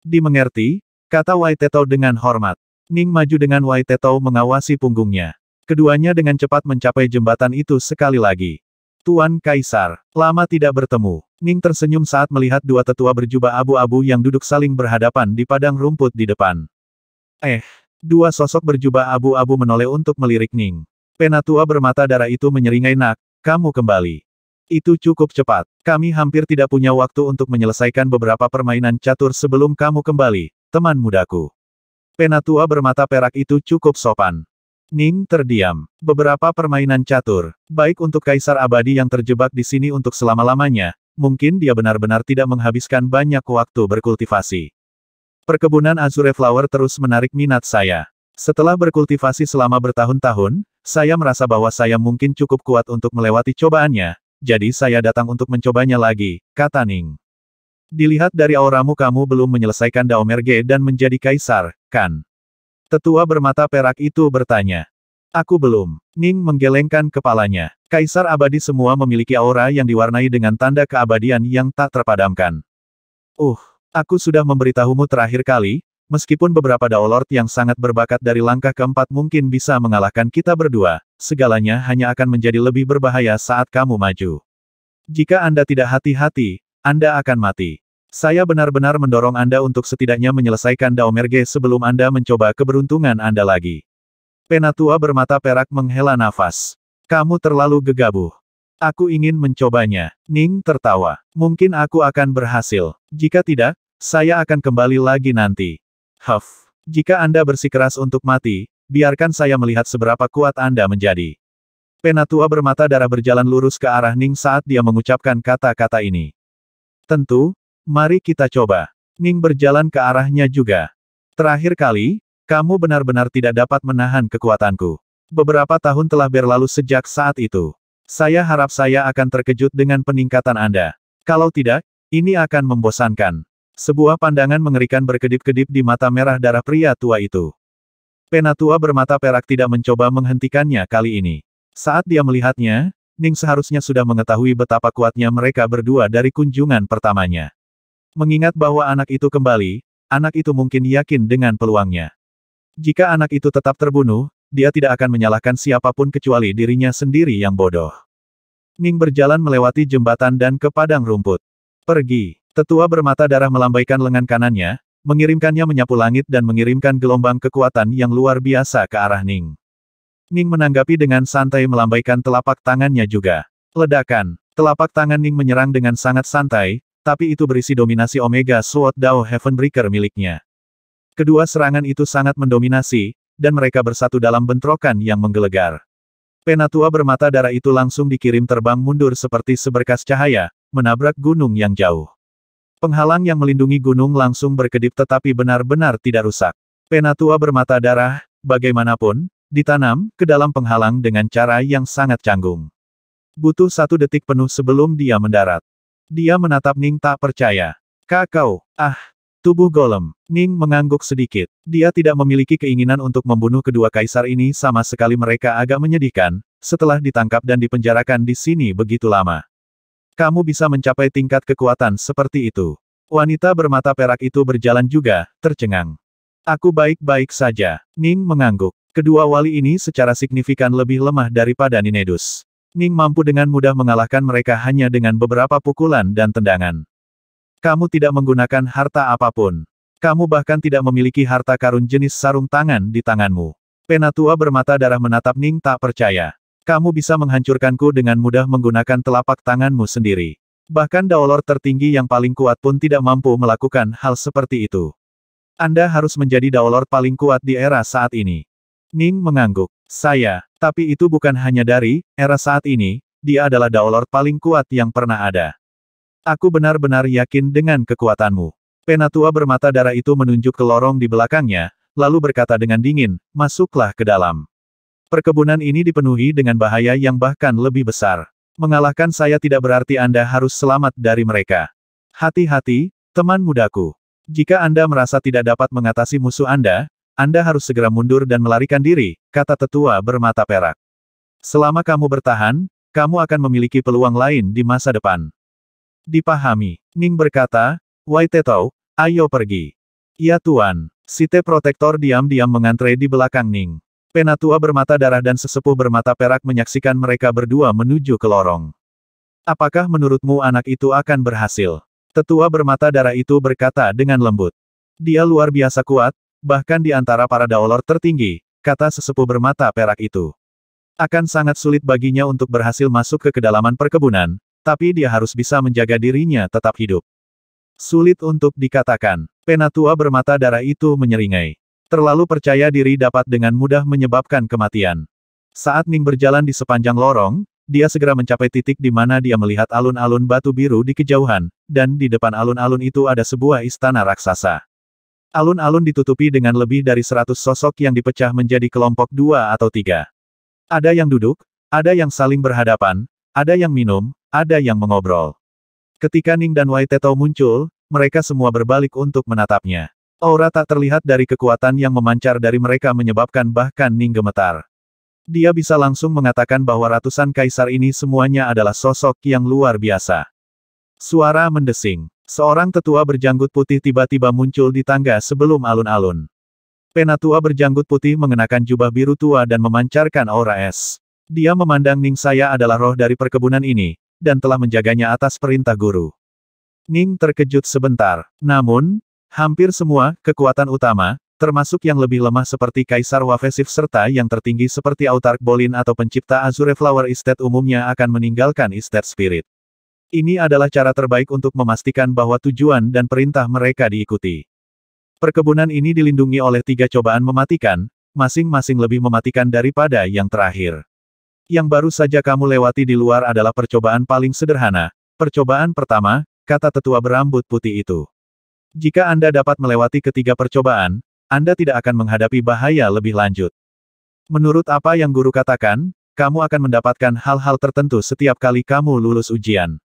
A: Dimengerti, kata Wai Tetao dengan hormat. Ning maju dengan Wai Tetao mengawasi punggungnya. Keduanya dengan cepat mencapai jembatan itu sekali lagi. Tuan Kaisar, lama tidak bertemu. Ning tersenyum saat melihat 2 tetua berjubah abu-abu yang duduk saling berhadapan di padang rumput di depan. 2 sosok berjubah abu-abu menoleh untuk melirik Ning. Penatua bermata darah itu menyeringai, nak, kamu kembali. Itu cukup cepat. Kami hampir tidak punya waktu untuk menyelesaikan beberapa permainan catur sebelum kamu kembali, teman mudaku. Penatua bermata perak itu cukup sopan. Ning terdiam. Beberapa permainan catur, baik untuk Kaisar Abadi yang terjebak di sini untuk selama-lamanya, mungkin dia benar-benar tidak menghabiskan banyak waktu berkultivasi. Perkebunan Azure Flower terus menarik minat saya. Setelah berkultivasi selama bertahun-tahun, saya merasa bahwa saya mungkin cukup kuat untuk melewati cobaannya, jadi saya datang untuk mencobanya lagi, kata Ning. Dilihat dari auramu kamu belum menyelesaikan Daomerge dan menjadi kaisar, kan? Tetua bermata perak itu bertanya. Aku belum. Ning menggelengkan kepalanya. Kaisar abadi semua memiliki aura yang diwarnai dengan tanda keabadian yang tak terpadamkan. Aku sudah memberitahumu terakhir kali, meskipun beberapa Daolord yang sangat berbakat dari langkah keempat mungkin bisa mengalahkan kita berdua, segalanya hanya akan menjadi lebih berbahaya saat kamu maju. Jika Anda tidak hati-hati, Anda akan mati. Saya benar-benar mendorong Anda untuk setidaknya menyelesaikan Daomerge sebelum Anda mencoba keberuntungan Anda lagi. Penatua bermata perak menghela nafas. Kamu terlalu gegabah. Aku ingin mencobanya. Ning tertawa. Mungkin aku akan berhasil. Jika tidak, saya akan kembali lagi nanti. Jika Anda bersikeras untuk mati, biarkan saya melihat seberapa kuat Anda menjadi. Penatua bermata darah berjalan lurus ke arah Ning saat dia mengucapkan kata-kata ini. Tentu. Mari kita coba. Ning berjalan ke arahnya juga. Terakhir kali, kamu benar-benar tidak dapat menahan kekuatanku. Beberapa tahun telah berlalu sejak saat itu. Saya harap saya akan terkejut dengan peningkatan Anda. Kalau tidak, ini akan membosankan. Sebuah pandangan mengerikan berkedip-kedip di mata merah darah pria tua itu. Penatua bermata perak tidak mencoba menghentikannya kali ini. Saat dia melihatnya, Ning seharusnya sudah mengetahui betapa kuatnya mereka berdua dari kunjungan pertamanya. Mengingat bahwa anak itu kembali, anak itu mungkin yakin dengan peluangnya. Jika anak itu tetap terbunuh, dia tidak akan menyalahkan siapapun kecuali dirinya sendiri yang bodoh. Ning berjalan melewati jembatan dan ke padang rumput. Pergi. Tetua bermata darah melambaikan lengan kanannya, mengirimkannya menyapu langit dan mengirimkan gelombang kekuatan yang luar biasa ke arah Ning. Ning menanggapi dengan santai melambaikan telapak tangannya juga. Ledakan. Telapak tangan Ning menyerang dengan sangat santai, tapi itu berisi dominasi Omega Sword Dao Heavenbreaker miliknya. Kedua serangan itu sangat mendominasi, dan mereka bersatu dalam bentrokan yang menggelegar. Penatua bermata darah itu langsung dikirim terbang mundur seperti seberkas cahaya, menabrak gunung yang jauh. Penghalang yang melindungi gunung langsung berkedip tetapi benar-benar tidak rusak. Penatua bermata darah, bagaimanapun, ditanam ke dalam penghalang dengan cara yang sangat canggung. Butuh 1 detik penuh sebelum dia mendarat. Dia menatap Ning tak percaya. Kakao, tubuh golem. Ning mengangguk sedikit. Dia tidak memiliki keinginan untuk membunuh kedua kaisar ini sama sekali, mereka agak menyedihkan, setelah ditangkap dan dipenjarakan di sini begitu lama. Kamu bisa mencapai tingkat kekuatan seperti itu. Wanita bermata perak itu berjalan juga, tercengang. Aku baik-baik saja. Ning mengangguk. Kedua wali ini secara signifikan lebih lemah daripada Ninedus. Ning mampu dengan mudah mengalahkan mereka hanya dengan beberapa pukulan dan tendangan. Kamu tidak menggunakan harta apapun. Kamu bahkan tidak memiliki harta karun jenis sarung tangan di tanganmu. Penatua bermata darah menatap Ning tak percaya. Kamu bisa menghancurkanku dengan mudah menggunakan telapak tanganmu sendiri. Bahkan Daolor tertinggi yang paling kuat pun tidak mampu melakukan hal seperti itu. Anda harus menjadi Daolor paling kuat di era saat ini. Ning mengangguk. Tapi itu bukan hanya dari era saat ini, dia adalah Daolor paling kuat yang pernah ada. Aku benar-benar yakin dengan kekuatanmu. Penatua bermata darah itu menunjuk ke lorong di belakangnya, lalu berkata dengan dingin, masuklah ke dalam. Perkebunan ini dipenuhi dengan bahaya yang bahkan lebih besar. Mengalahkan saya tidak berarti Anda harus selamat dari mereka. Hati-hati, teman mudaku. Jika Anda merasa tidak dapat mengatasi musuh Anda harus segera mundur dan melarikan diri, kata tetua bermata perak. Selama kamu bertahan, kamu akan memiliki peluang lain di masa depan. Dipahami. Ning berkata, Wai Tetau, ayo pergi. Ya Tuan. Site Protektor diam-diam mengantre di belakang Ning. Penatua bermata darah dan sesepuh bermata perak menyaksikan mereka berdua menuju ke lorong. Apakah menurutmu anak itu akan berhasil? Tetua bermata darah itu berkata dengan lembut. Dia luar biasa kuat, bahkan di antara para Daolor tertinggi, kata sesepuh bermata perak itu. Akan sangat sulit baginya untuk berhasil masuk ke kedalaman perkebunan, tapi dia harus bisa menjaga dirinya tetap hidup. Sulit untuk dikatakan. Penatua bermata darah itu menyeringai. Terlalu percaya diri dapat dengan mudah menyebabkan kematian. Saat Ning berjalan di sepanjang lorong, dia segera mencapai titik di mana dia melihat alun-alun batu biru di kejauhan, dan di depan alun-alun itu ada sebuah istana raksasa. Alun-alun ditutupi dengan lebih dari 100 sosok yang dipecah menjadi kelompok 2 atau 3. Ada yang duduk, ada yang saling berhadapan, ada yang minum, ada yang mengobrol. Ketika Ning dan Wai Tetau muncul, mereka semua berbalik untuk menatapnya. Aura tak terlihat dari kekuatan yang memancar dari mereka menyebabkan bahkan Ning gemetar. Dia bisa langsung mengatakan bahwa ratusan kaisar ini semuanya adalah sosok yang luar biasa. Suara mendesing. Seorang tetua berjanggut putih tiba-tiba muncul di tangga sebelum alun-alun. Penatua berjanggut putih mengenakan jubah biru tua dan memancarkan aura es. Dia memandang Ning, saya adalah roh dari perkebunan ini, dan telah menjaganya atas perintah guru. Ning terkejut sebentar. Namun, hampir semua kekuatan utama, termasuk yang lebih lemah seperti Kaisar Wafesif serta yang tertinggi seperti Autark Bolin atau pencipta Azure Flower Estate umumnya akan meninggalkan Estate Spirit. Ini adalah cara terbaik untuk memastikan bahwa tujuan dan perintah mereka diikuti. Perkebunan ini dilindungi oleh 3 cobaan mematikan, masing-masing lebih mematikan daripada yang terakhir. Yang baru saja kamu lewati di luar adalah percobaan paling sederhana. Percobaan pertama, kata tetua berambut putih itu. Jika Anda dapat melewati ketiga percobaan, Anda tidak akan menghadapi bahaya lebih lanjut. Menurut apa yang guru katakan, kamu akan mendapatkan hal-hal tertentu setiap kali kamu lulus ujian.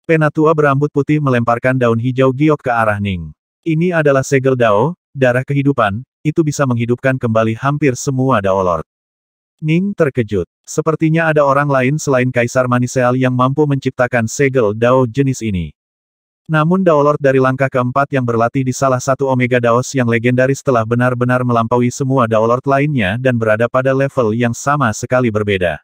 A: Penatua berambut putih melemparkan daun hijau giok ke arah Ning. Ini adalah segel Dao, darah kehidupan, itu bisa menghidupkan kembali hampir semua Daolord. Ning terkejut. Sepertinya ada orang lain selain Kaisar Maniseal yang mampu menciptakan segel Dao jenis ini. Namun Daolord dari langkah keempat yang berlatih di salah satu Omega Daos yang legendaris telah benar-benar melampaui semua Daolord lainnya dan berada pada level yang sama sekali berbeda.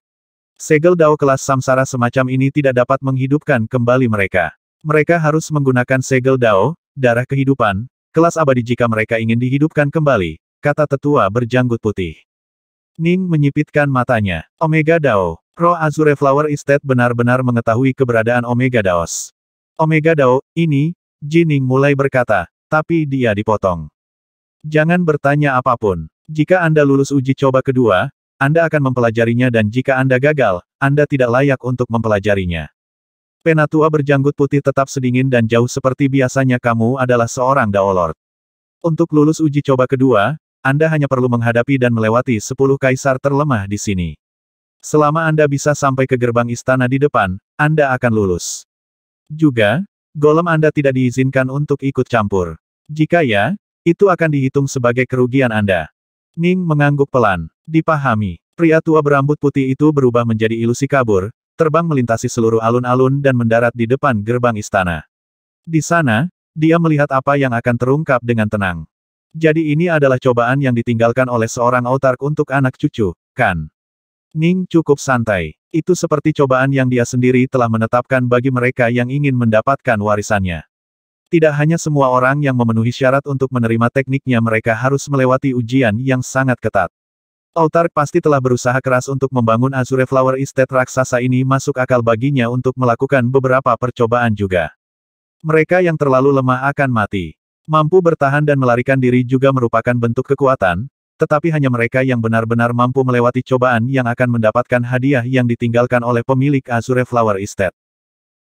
A: Segel Dao kelas Samsara semacam ini tidak dapat menghidupkan kembali mereka. Mereka harus menggunakan segel Dao, darah kehidupan, kelas abadi jika mereka ingin dihidupkan kembali, kata tetua berjanggut putih. Ning menyipitkan matanya. Omega Dao. Roh Azure Flower Estate benar-benar mengetahui keberadaan Omega Daos. Omega Dao, ini, Jining mulai berkata, tapi dia dipotong. Jangan bertanya apapun. Jika Anda lulus uji coba kedua, Anda akan mempelajarinya dan jika Anda gagal, Anda tidak layak untuk mempelajarinya. Penatua berjanggut putih tetap sedingin dan jauh seperti biasanya, kamu adalah seorang Daolord. Untuk lulus uji coba kedua, Anda hanya perlu menghadapi dan melewati 10 kaisar terlemah di sini. Selama Anda bisa sampai ke gerbang istana di depan, Anda akan lulus. Juga, golem Anda tidak diizinkan untuk ikut campur. Jika ya, itu akan dihitung sebagai kerugian Anda. Ning mengangguk pelan. Dipahami. Pria tua berambut putih itu berubah menjadi ilusi kabur, terbang melintasi seluruh alun-alun dan mendarat di depan gerbang istana. Di sana, dia melihat apa yang akan terungkap dengan tenang. Jadi ini adalah cobaan yang ditinggalkan oleh seorang autark untuk anak cucu, kan? Ning cukup santai. Itu seperti cobaan yang dia sendiri telah menetapkan bagi mereka yang ingin mendapatkan warisannya. Tidak hanya semua orang yang memenuhi syarat untuk menerima tekniknya mereka harus melewati ujian yang sangat ketat. Autark pasti telah berusaha keras untuk membangun Azure Flower Estate raksasa ini masuk akal baginya untuk melakukan beberapa percobaan juga. Mereka yang terlalu lemah akan mati. Mampu bertahan dan melarikan diri juga merupakan bentuk kekuatan, tetapi hanya mereka yang benar-benar mampu melewati cobaan yang akan mendapatkan hadiah yang ditinggalkan oleh pemilik Azure Flower Estate.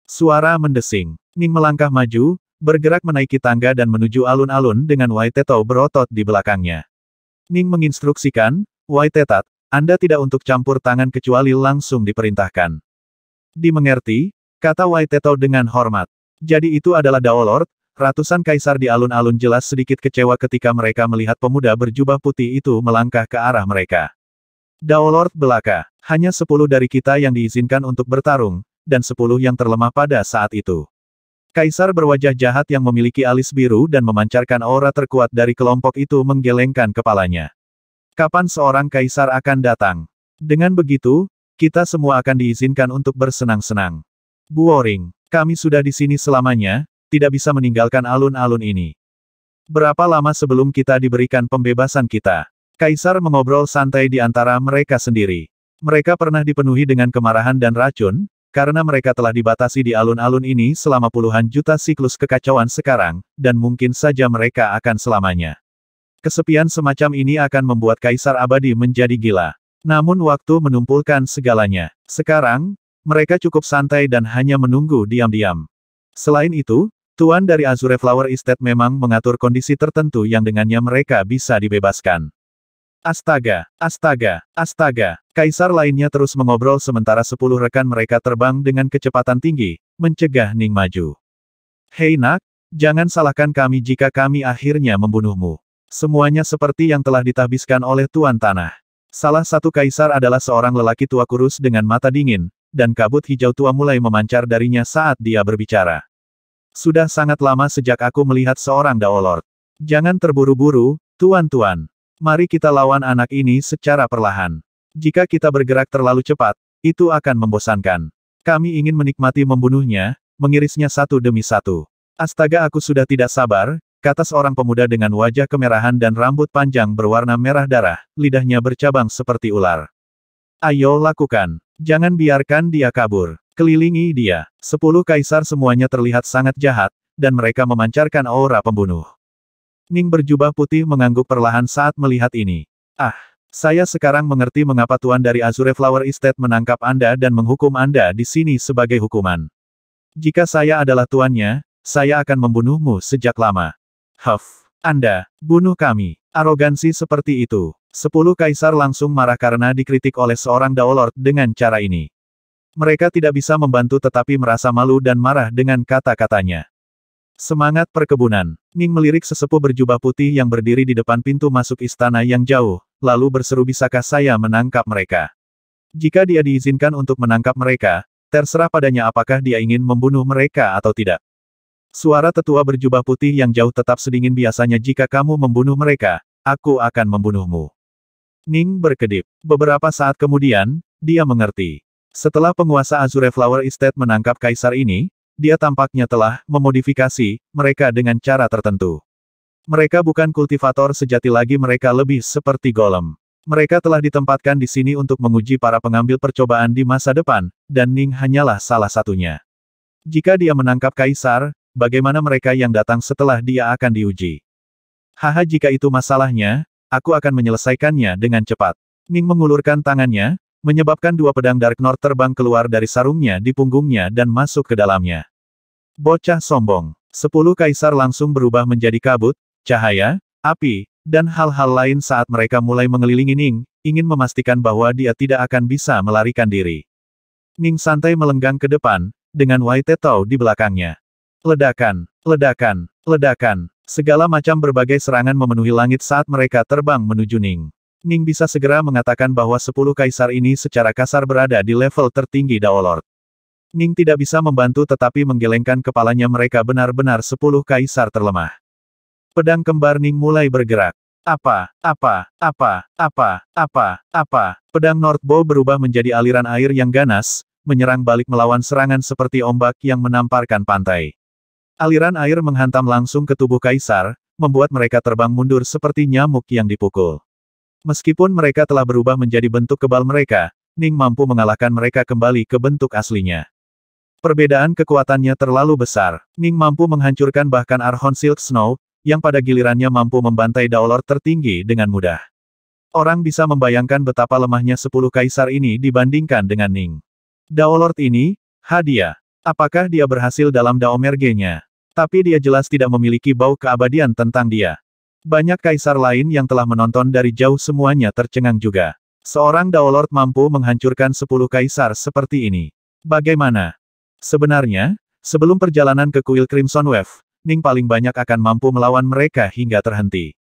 A: Suara mendesing. Ning melangkah maju, bergerak menaiki tangga dan menuju alun-alun dengan Waiteto berotot di belakangnya. Ning menginstruksikan, Waitetat, Anda tidak untuk campur tangan kecuali langsung diperintahkan. Dimengerti, kata Waiteto dengan hormat. Jadi itu adalah Daolord. Ratusan kaisar di alun-alun jelas sedikit kecewa ketika mereka melihat pemuda berjubah putih itu melangkah ke arah mereka. Daolord belaka, hanya 10 dari kita yang diizinkan untuk bertarung, dan 10 yang terlemah pada saat itu. Kaisar berwajah jahat yang memiliki alis biru dan memancarkan aura terkuat dari kelompok itu menggelengkan kepalanya. Kapan seorang kaisar akan datang? Dengan begitu, kita semua akan diizinkan untuk bersenang-senang. Buoring, kami sudah di sini selamanya, tidak bisa meninggalkan alun-alun ini. Berapa lama sebelum kita diberikan pembebasan kita? Kaisar mengobrol santai di antara mereka sendiri. Mereka pernah dipenuhi dengan kemarahan dan racun, karena mereka telah dibatasi di alun-alun ini selama puluhan juta siklus kekacauan sekarang, dan mungkin saja mereka akan selamanya. Kesepian semacam ini akan membuat Kaisar Abadi menjadi gila. Namun waktu menumpulkan segalanya. Sekarang, mereka cukup santai dan hanya menunggu diam-diam. Selain itu, Tuan dari Azure Flower Estate memang mengatur kondisi tertentu yang dengannya mereka bisa dibebaskan. Astaga, astaga, astaga. Kaisar lainnya terus mengobrol sementara 10 rekan mereka terbang dengan kecepatan tinggi, mencegah Ning maju. Hei nak, jangan salahkan kami jika kami akhirnya membunuhmu. Semuanya seperti yang telah ditahbiskan oleh Tuan Tanah. Salah satu kaisar adalah seorang lelaki tua kurus dengan mata dingin, dan kabut hijau tua mulai memancar darinya saat dia berbicara. Sudah sangat lama sejak aku melihat seorang Daolord. Jangan terburu-buru, tuan-tuan. Mari kita lawan anak ini secara perlahan. Jika kita bergerak terlalu cepat, itu akan membosankan. Kami ingin menikmati membunuhnya, mengirisnya satu demi satu. Astaga aku sudah tidak sabar, kata seorang pemuda dengan wajah kemerahan dan rambut panjang berwarna merah darah, lidahnya bercabang seperti ular. Ayo lakukan. Jangan biarkan dia kabur. Kelilingi dia. 10 kaisar semuanya terlihat sangat jahat, dan mereka memancarkan aura pembunuh. Ning berjubah putih mengangguk perlahan saat melihat ini. Ah, saya sekarang mengerti mengapa Tuan dari Azure Flower Estate menangkap Anda dan menghukum Anda di sini sebagai hukuman. Jika saya adalah tuannya, saya akan membunuhmu sejak lama. Huff, Anda, bunuh kami. Arogansi seperti itu. 10 kaisar langsung marah karena dikritik oleh seorang Daolord dengan cara ini. Mereka tidak bisa membantu tetapi merasa malu dan marah dengan kata-katanya. Semangat perkebunan. Ning melirik sesepuh berjubah putih yang berdiri di depan pintu masuk istana yang jauh, lalu berseru bisakah saya menangkap mereka. Jika dia diizinkan untuk menangkap mereka, terserah padanya apakah dia ingin membunuh mereka atau tidak. Suara tetua berjubah putih yang jauh tetap sedingin biasanya jika kamu membunuh mereka, aku akan membunuhmu. Ning berkedip. Beberapa saat kemudian, dia mengerti. Setelah penguasa Azure Flower Estate menangkap kaisar ini, dia tampaknya telah memodifikasi mereka dengan cara tertentu. Mereka bukan kultivator sejati lagi mereka lebih seperti golem. Mereka telah ditempatkan di sini untuk menguji para pengambil percobaan di masa depan, dan Ning hanyalah salah satunya. Jika dia menangkap kaisar, bagaimana mereka yang datang setelah dia akan diuji? Haha jika itu masalahnya, aku akan menyelesaikannya dengan cepat. Ning mengulurkan tangannya, menyebabkan 2 pedang Dark North terbang keluar dari sarungnya di punggungnya dan masuk ke dalamnya. Bocah sombong. 10 kaisar langsung berubah menjadi kabut, cahaya, api, Dan hal-hal lain saat mereka mulai mengelilingi Ning, ingin memastikan bahwa dia tidak akan bisa melarikan diri. Ning santai melenggang ke depan, dengan Wai Tetao di belakangnya. Ledakan, ledakan, ledakan. Segala macam berbagai serangan memenuhi langit saat mereka terbang menuju Ning. Ning bisa segera mengatakan bahwa 10 kaisar ini secara kasar berada di level tertinggi Dao Lord. Ning tidak bisa membantu tetapi menggelengkan kepalanya, mereka benar-benar 10 kaisar terlemah. Pedang kembar Ning mulai bergerak. Apa. Pedang Northbow berubah menjadi aliran air yang ganas, menyerang balik melawan serangan seperti ombak yang menamparkan pantai. Aliran air menghantam langsung ke tubuh kaisar, membuat mereka terbang mundur seperti nyamuk yang dipukul. Meskipun mereka telah berubah menjadi bentuk kebal mereka, Ning mampu mengalahkan mereka kembali ke bentuk aslinya. Perbedaan kekuatannya terlalu besar. Ning mampu menghancurkan bahkan Archon Silk Snow, yang pada gilirannya mampu membantai Dao Lord tertinggi dengan mudah. Orang bisa membayangkan betapa lemahnya 10 kaisar ini dibandingkan dengan Ning. Dao Lord ini, hadiah. Apakah dia berhasil dalam Dao Merge-nya? Tapi dia jelas tidak memiliki bau keabadian tentang dia. Banyak kaisar lain yang telah menonton dari jauh semuanya tercengang juga. Seorang Dao Lord mampu menghancurkan 10 kaisar seperti ini. Bagaimana? Sebenarnya, sebelum perjalanan ke kuil Crimson Wave, Ning paling banyak akan mampu melawan mereka hingga terhenti.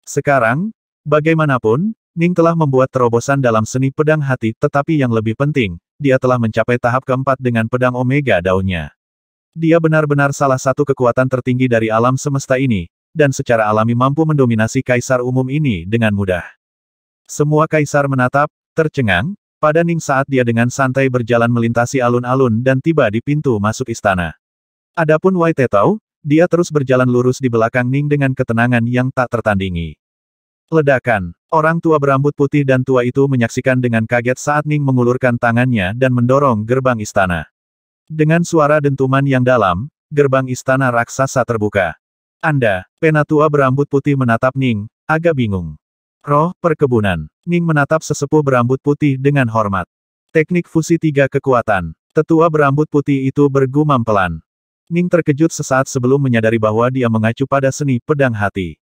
A: Sekarang, bagaimanapun, Ning telah membuat terobosan dalam seni pedang hati, tetapi yang lebih penting, dia telah mencapai tahap keempat dengan pedang Omega Dao-nya. Dia benar-benar salah satu kekuatan tertinggi dari alam semesta ini, dan secara alami mampu mendominasi kaisar umum ini dengan mudah. Semua kaisar menatap, tercengang, pada Ning saat dia dengan santai berjalan melintasi alun-alun dan tiba di pintu masuk istana. Adapun Wai Tetao, dia terus berjalan lurus di belakang Ning dengan ketenangan yang tak tertandingi. Ledakan. Orang tua berambut putih dan tua itu menyaksikan dengan kaget saat Ning mengulurkan tangannya dan mendorong gerbang istana. Dengan suara dentuman yang dalam, gerbang istana raksasa terbuka. Anda, penatua berambut putih menatap Ning, agak bingung. Roh perkebunan. Ning menatap sesepuh berambut putih dengan hormat. Teknik fusi 3 kekuatan. Tetua berambut putih itu bergumam pelan. Ning terkejut sesaat sebelum menyadari bahwa dia mengacu pada seni pedang hati.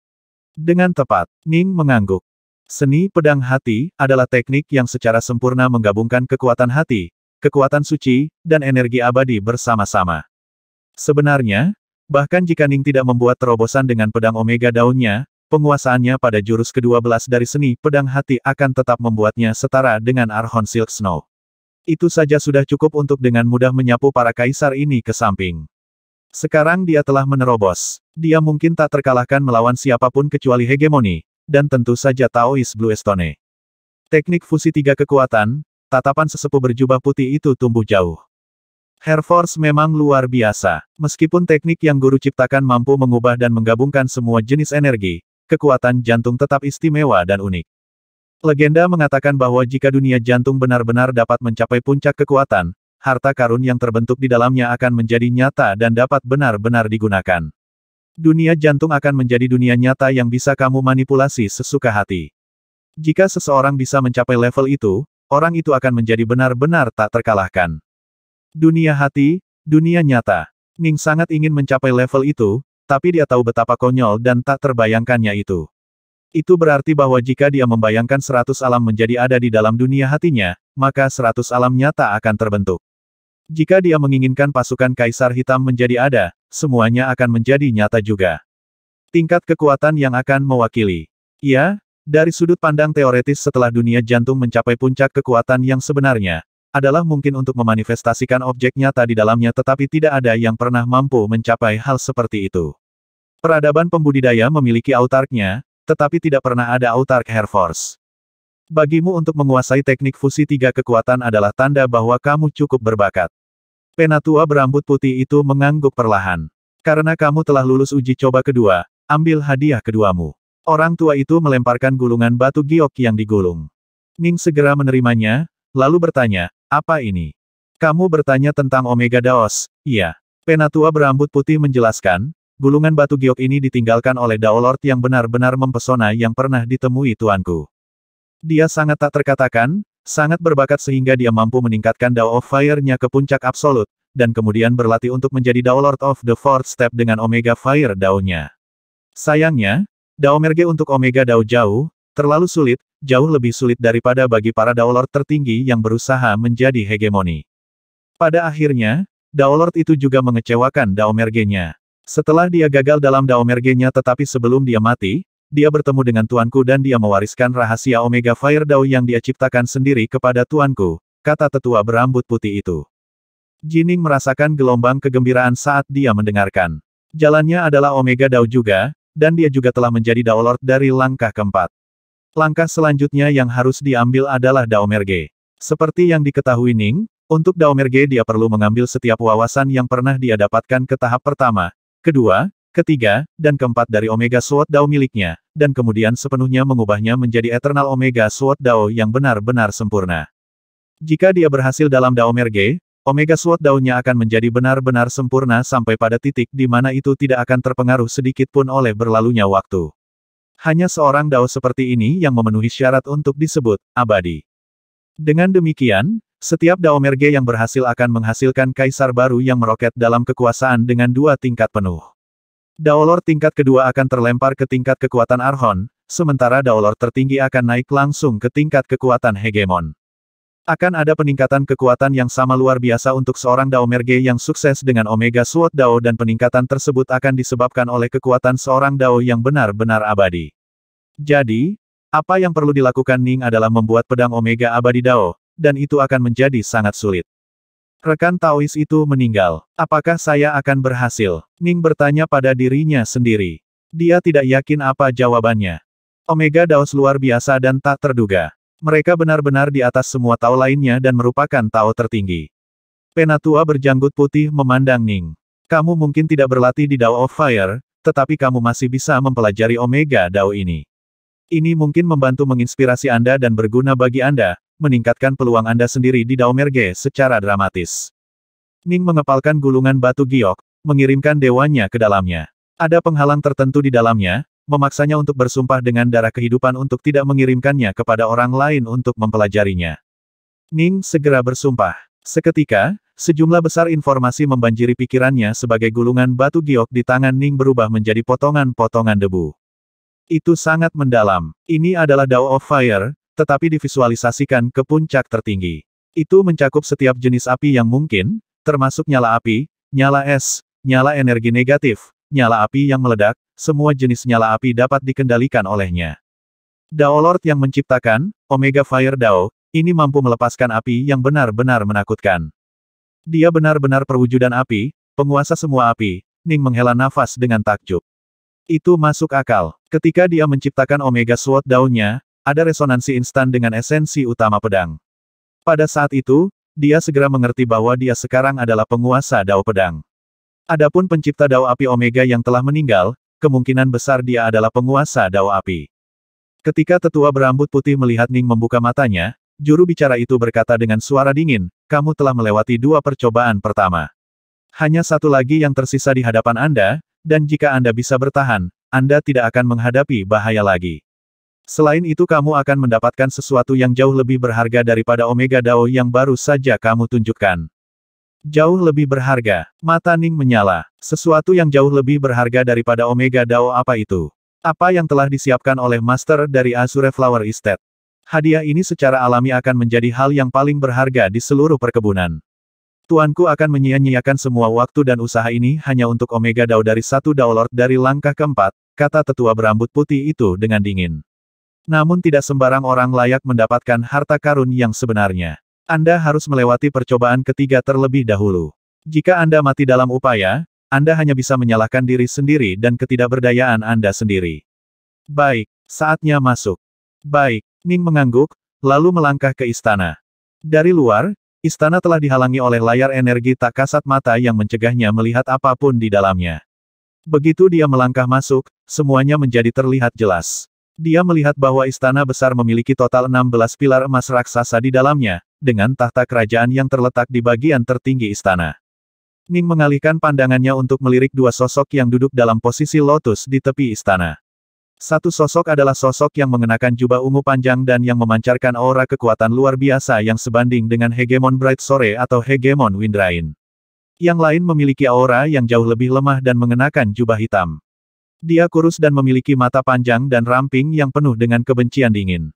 A: Dengan tepat, Ning mengangguk. Seni pedang hati adalah teknik yang secara sempurna menggabungkan kekuatan hati, kekuatan suci, dan energi abadi bersama-sama. Sebenarnya, bahkan jika Ning tidak membuat terobosan dengan pedang Omega Dao-nya, penguasaannya pada jurus ke-12 dari seni pedang hati akan tetap membuatnya setara dengan Archon Silk Snow. Itu saja sudah cukup untuk dengan mudah menyapu para kaisar ini ke samping. Sekarang dia telah menerobos. Dia mungkin tak terkalahkan melawan siapapun kecuali hegemoni, dan tentu saja Taoist Blue Stone. Teknik fusi 3 kekuatan, tatapan sesepuh berjubah putih itu tumbuh jauh. Hair Force memang luar biasa. Meskipun teknik yang guru ciptakan mampu mengubah dan menggabungkan semua jenis energi, kekuatan jantung tetap istimewa dan unik. Legenda mengatakan bahwa jika dunia jantung benar-benar dapat mencapai puncak kekuatan, harta karun yang terbentuk di dalamnya akan menjadi nyata dan dapat benar-benar digunakan. Dunia jantung akan menjadi dunia nyata yang bisa kamu manipulasi sesuka hati. Jika seseorang bisa mencapai level itu, orang itu akan menjadi benar-benar tak terkalahkan. Dunia hati, dunia nyata. Ning sangat ingin mencapai level itu, tapi dia tahu betapa konyol dan tak terbayangkannya itu. Itu berarti bahwa jika dia membayangkan 100 alam menjadi ada di dalam dunia hatinya, maka 100 alam nyata akan terbentuk. Jika dia menginginkan pasukan Kaisar Hitam menjadi ada, semuanya akan menjadi nyata juga. Tingkat kekuatan yang akan mewakili. Ya, dari sudut pandang teoretis setelah dunia jantung mencapai puncak kekuatan yang sebenarnya, adalah mungkin untuk memanifestasikan objek nyata di dalamnya, tetapi tidak ada yang pernah mampu mencapai hal seperti itu. Peradaban pembudidaya memiliki autarknya, tetapi tidak pernah ada autark Hair Force. Bagimu untuk menguasai teknik fusi 3 kekuatan adalah tanda bahwa kamu cukup berbakat. Penatua berambut putih itu mengangguk perlahan. Karena kamu telah lulus uji coba kedua, ambil hadiah keduamu. Orang tua itu melemparkan gulungan batu giok yang digulung. Ning segera menerimanya, lalu bertanya, apa ini? Kamu bertanya tentang Omega Daos? Iya. Penatua berambut putih menjelaskan, gulungan batu giok ini ditinggalkan oleh Dao Lord yang benar-benar mempesona yang pernah ditemui tuanku. Dia sangat tak terkatakan, sangat berbakat sehingga dia mampu meningkatkan Dao of Fire-nya ke puncak absolut, dan kemudian berlatih untuk menjadi Dao Lord of the Fourth Step dengan Omega Fire Dao-nya. Sayangnya, Daomerge untuk Omega Dao jauh, terlalu sulit, jauh lebih sulit daripada bagi para Daolord tertinggi yang berusaha menjadi hegemoni. Pada akhirnya, Daolord itu juga mengecewakan Daomerge-nya. Setelah dia gagal dalam Daomerge-nya tetapi sebelum dia mati, dia bertemu dengan tuanku dan dia mewariskan rahasia Omega Fire Dao yang dia ciptakan sendiri kepada tuanku, kata tetua berambut putih itu. Jining merasakan gelombang kegembiraan saat dia mendengarkan. Jalannya adalah Omega Dao juga, dan dia juga telah menjadi Daolord dari langkah keempat. Langkah selanjutnya yang harus diambil adalah Daomerge. Seperti yang diketahui Ning, untuk Daomerge dia perlu mengambil setiap wawasan yang pernah dia dapatkan ke tahap pertama, kedua, ketiga, dan keempat dari Omega Sword Dao miliknya, dan kemudian sepenuhnya mengubahnya menjadi Eternal Omega Sword Dao yang benar-benar sempurna. Jika dia berhasil dalam Daomerge, Omega Sword Dao-nya akan menjadi benar-benar sempurna sampai pada titik di mana itu tidak akan terpengaruh sedikit pun oleh berlalunya waktu. Hanya seorang Dao seperti ini yang memenuhi syarat untuk disebut abadi. Dengan demikian, setiap Daomerge yang berhasil akan menghasilkan kaisar baru yang meroket dalam kekuasaan dengan 2 tingkat penuh. Daolord tingkat kedua akan terlempar ke tingkat kekuatan Archon, sementara Daolord tertinggi akan naik langsung ke tingkat kekuatan Hegemon. Akan ada peningkatan kekuatan yang sama luar biasa untuk seorang Daomerge yang sukses dengan Omega Sword Dao dan peningkatan tersebut akan disebabkan oleh kekuatan seorang Dao yang benar-benar abadi. Jadi, apa yang perlu dilakukan Ning adalah membuat pedang Omega Abadi Dao, dan itu akan menjadi sangat sulit. Rekan Taois itu meninggal. Apakah saya akan berhasil? Ning bertanya pada dirinya sendiri. Dia tidak yakin apa jawabannya. Omega Daos luar biasa dan tak terduga. Mereka benar-benar di atas semua Tao lainnya dan merupakan Tao tertinggi. Penatua berjanggut putih memandang Ning. Kamu mungkin tidak berlatih di Dao of Fire, tetapi kamu masih bisa mempelajari Omega Dao ini. Ini mungkin membantu menginspirasi Anda dan berguna bagi Anda, meningkatkan peluang Anda sendiri di Daomerge secara dramatis. Ning mengepalkan gulungan batu giok, mengirimkan dewanya ke dalamnya. Ada penghalang tertentu di dalamnya, memaksanya untuk bersumpah dengan darah kehidupan untuk tidak mengirimkannya kepada orang lain untuk mempelajarinya. Ning segera bersumpah. Seketika, sejumlah besar informasi membanjiri pikirannya sebagai gulungan batu giok di tangan Ning berubah menjadi potongan-potongan debu. Itu sangat mendalam. Ini adalah Dao of Fire, tetapi divisualisasikan ke puncak tertinggi. Itu mencakup setiap jenis api yang mungkin, termasuk nyala api, nyala es, nyala energi negatif, nyala api yang meledak, semua jenis nyala api dapat dikendalikan olehnya. Daolord yang menciptakan Omega Fire Dao, ini mampu melepaskan api yang benar-benar menakutkan. Dia benar-benar perwujudan api, penguasa semua api. Ning menghela nafas dengan takjub. Itu masuk akal. Ketika dia menciptakan Omega Sword Dao-nya, ada resonansi instan dengan esensi utama pedang. Pada saat itu, dia segera mengerti bahwa dia sekarang adalah penguasa Dao pedang. Adapun pencipta Dao api Omega yang telah meninggal, kemungkinan besar dia adalah penguasa Dao api. Ketika tetua berambut putih melihat Ning membuka matanya, juru bicara itu berkata dengan suara dingin, kamu telah melewati 2 percobaan pertama. Hanya satu lagi yang tersisa di hadapan Anda, dan jika Anda bisa bertahan, Anda tidak akan menghadapi bahaya lagi. Selain itu kamu akan mendapatkan sesuatu yang jauh lebih berharga daripada Omega Dao yang baru saja kamu tunjukkan. Jauh lebih berharga. Mata Ning menyala. Sesuatu yang jauh lebih berharga daripada Omega Dao apa itu? Apa yang telah disiapkan oleh Master dari Azure Flower Estate? Hadiah ini secara alami akan menjadi hal yang paling berharga di seluruh perkebunan. Tuanku akan menyia-nyiakan semua waktu dan usaha ini hanya untuk Omega Dao dari satu Daolord dari langkah keempat, kata tetua berambut putih itu dengan dingin. Namun tidak sembarang orang layak mendapatkan harta karun yang sebenarnya. Anda harus melewati percobaan ketiga terlebih dahulu. Jika Anda mati dalam upaya, Anda hanya bisa menyalahkan diri sendiri dan ketidakberdayaan Anda sendiri. Baik, saatnya masuk. Baik, Ning mengangguk, lalu melangkah ke istana. Dari luar, istana telah dihalangi oleh layar energi tak kasat mata yang mencegahnya melihat apapun di dalamnya. Begitu dia melangkah masuk, semuanya menjadi terlihat jelas. Dia melihat bahwa istana besar memiliki total 16 pilar emas raksasa di dalamnya, dengan tahta kerajaan yang terletak di bagian tertinggi istana. Ning mengalihkan pandangannya untuk melirik 2 sosok yang duduk dalam posisi lotus di tepi istana. Satu sosok adalah sosok yang mengenakan jubah ungu panjang dan yang memancarkan aura kekuatan luar biasa yang sebanding dengan Hegemon Bright Sore atau Hegemon Windrain. Yang lain memiliki aura yang jauh lebih lemah dan mengenakan jubah hitam. Dia kurus dan memiliki mata panjang dan ramping yang penuh dengan kebencian dingin.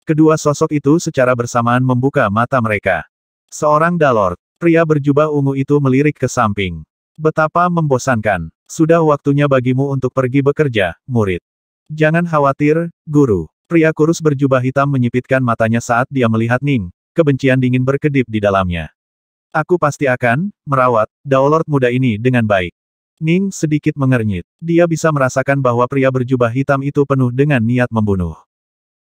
A: Kedua sosok itu secara bersamaan membuka mata mereka. Seorang Dalord, pria berjubah ungu itu melirik ke samping. Betapa membosankan. Sudah waktunya bagimu untuk pergi bekerja, murid. Jangan khawatir, guru. Pria kurus berjubah hitam menyipitkan matanya saat dia melihat Ning. Kebencian dingin berkedip di dalamnya. Aku pasti akan merawat Daolord muda ini dengan baik. Ning sedikit mengernyit. Dia bisa merasakan bahwa pria berjubah hitam itu penuh dengan niat membunuh.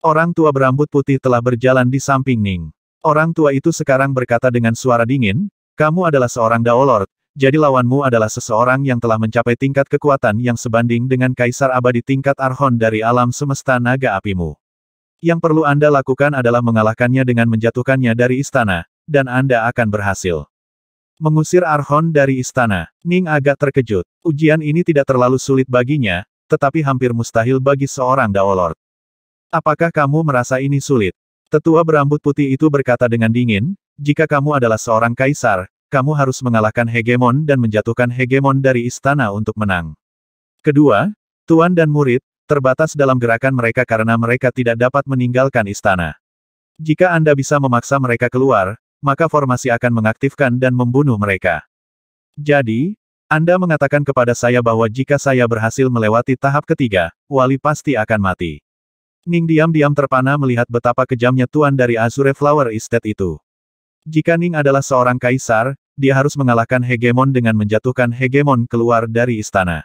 A: Orang tua berambut putih telah berjalan di samping Ning. Orang tua itu sekarang berkata dengan suara dingin, kamu adalah seorang Daolord, jadi lawanmu adalah seseorang yang telah mencapai tingkat kekuatan yang sebanding dengan Kaisar Abadi tingkat Archon dari alam semesta naga apimu. Yang perlu Anda lakukan adalah mengalahkannya dengan menjatuhkannya dari istana, dan Anda akan berhasil. Mengusir Archon dari istana. Ning agak terkejut. Ujian ini tidak terlalu sulit baginya, tetapi hampir mustahil bagi seorang Daolord. Apakah kamu merasa ini sulit? Tetua berambut putih itu berkata dengan dingin, jika kamu adalah seorang kaisar, kamu harus mengalahkan hegemon dan menjatuhkan hegemon dari istana untuk menang. Kedua, tuan dan murid, terbatas dalam gerakan mereka karena mereka tidak dapat meninggalkan istana. Jika Anda bisa memaksa mereka keluar, maka formasi akan mengaktifkan dan membunuh mereka. Jadi, Anda mengatakan kepada saya bahwa jika saya berhasil melewati tahap ketiga, Wali pasti akan mati. Ning diam-diam terpana melihat betapa kejamnya tuan dari Azure Flower Estate itu. Jika Ning adalah seorang kaisar, dia harus mengalahkan hegemon dengan menjatuhkan hegemon keluar dari istana.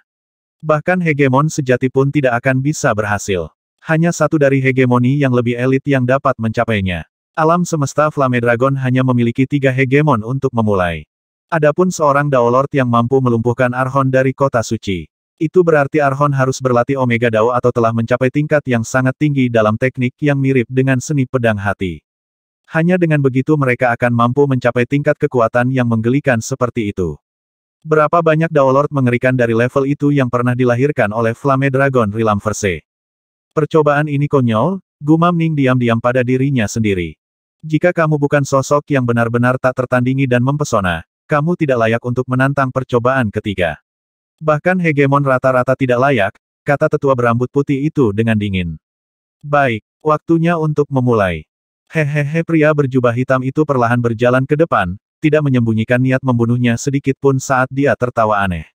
A: Bahkan hegemon sejati pun tidak akan bisa berhasil. Hanya satu dari hegemoni yang lebih elit yang dapat mencapainya. Alam semesta Flame Dragon hanya memiliki 3 hegemon untuk memulai. Adapun seorang Daolord yang mampu melumpuhkan Archon dari kota suci. Itu berarti Archon harus berlatih Omega Dao atau telah mencapai tingkat yang sangat tinggi dalam teknik yang mirip dengan seni pedang hati. Hanya dengan begitu mereka akan mampu mencapai tingkat kekuatan yang menggelikan seperti itu. Berapa banyak Daolord mengerikan dari level itu yang pernah dilahirkan oleh Flame Dragon Relamverse. Percobaan ini konyol, gumam Ning diam-diam pada dirinya sendiri. Jika kamu bukan sosok yang benar-benar tak tertandingi dan mempesona, kamu tidak layak untuk menantang percobaan ketiga. Bahkan hegemon rata-rata tidak layak, kata tetua berambut putih itu dengan dingin. Baik, waktunya untuk memulai. Hehehe, pria berjubah hitam itu perlahan berjalan ke depan, tidak menyembunyikan niat membunuhnya sedikit pun saat dia tertawa aneh.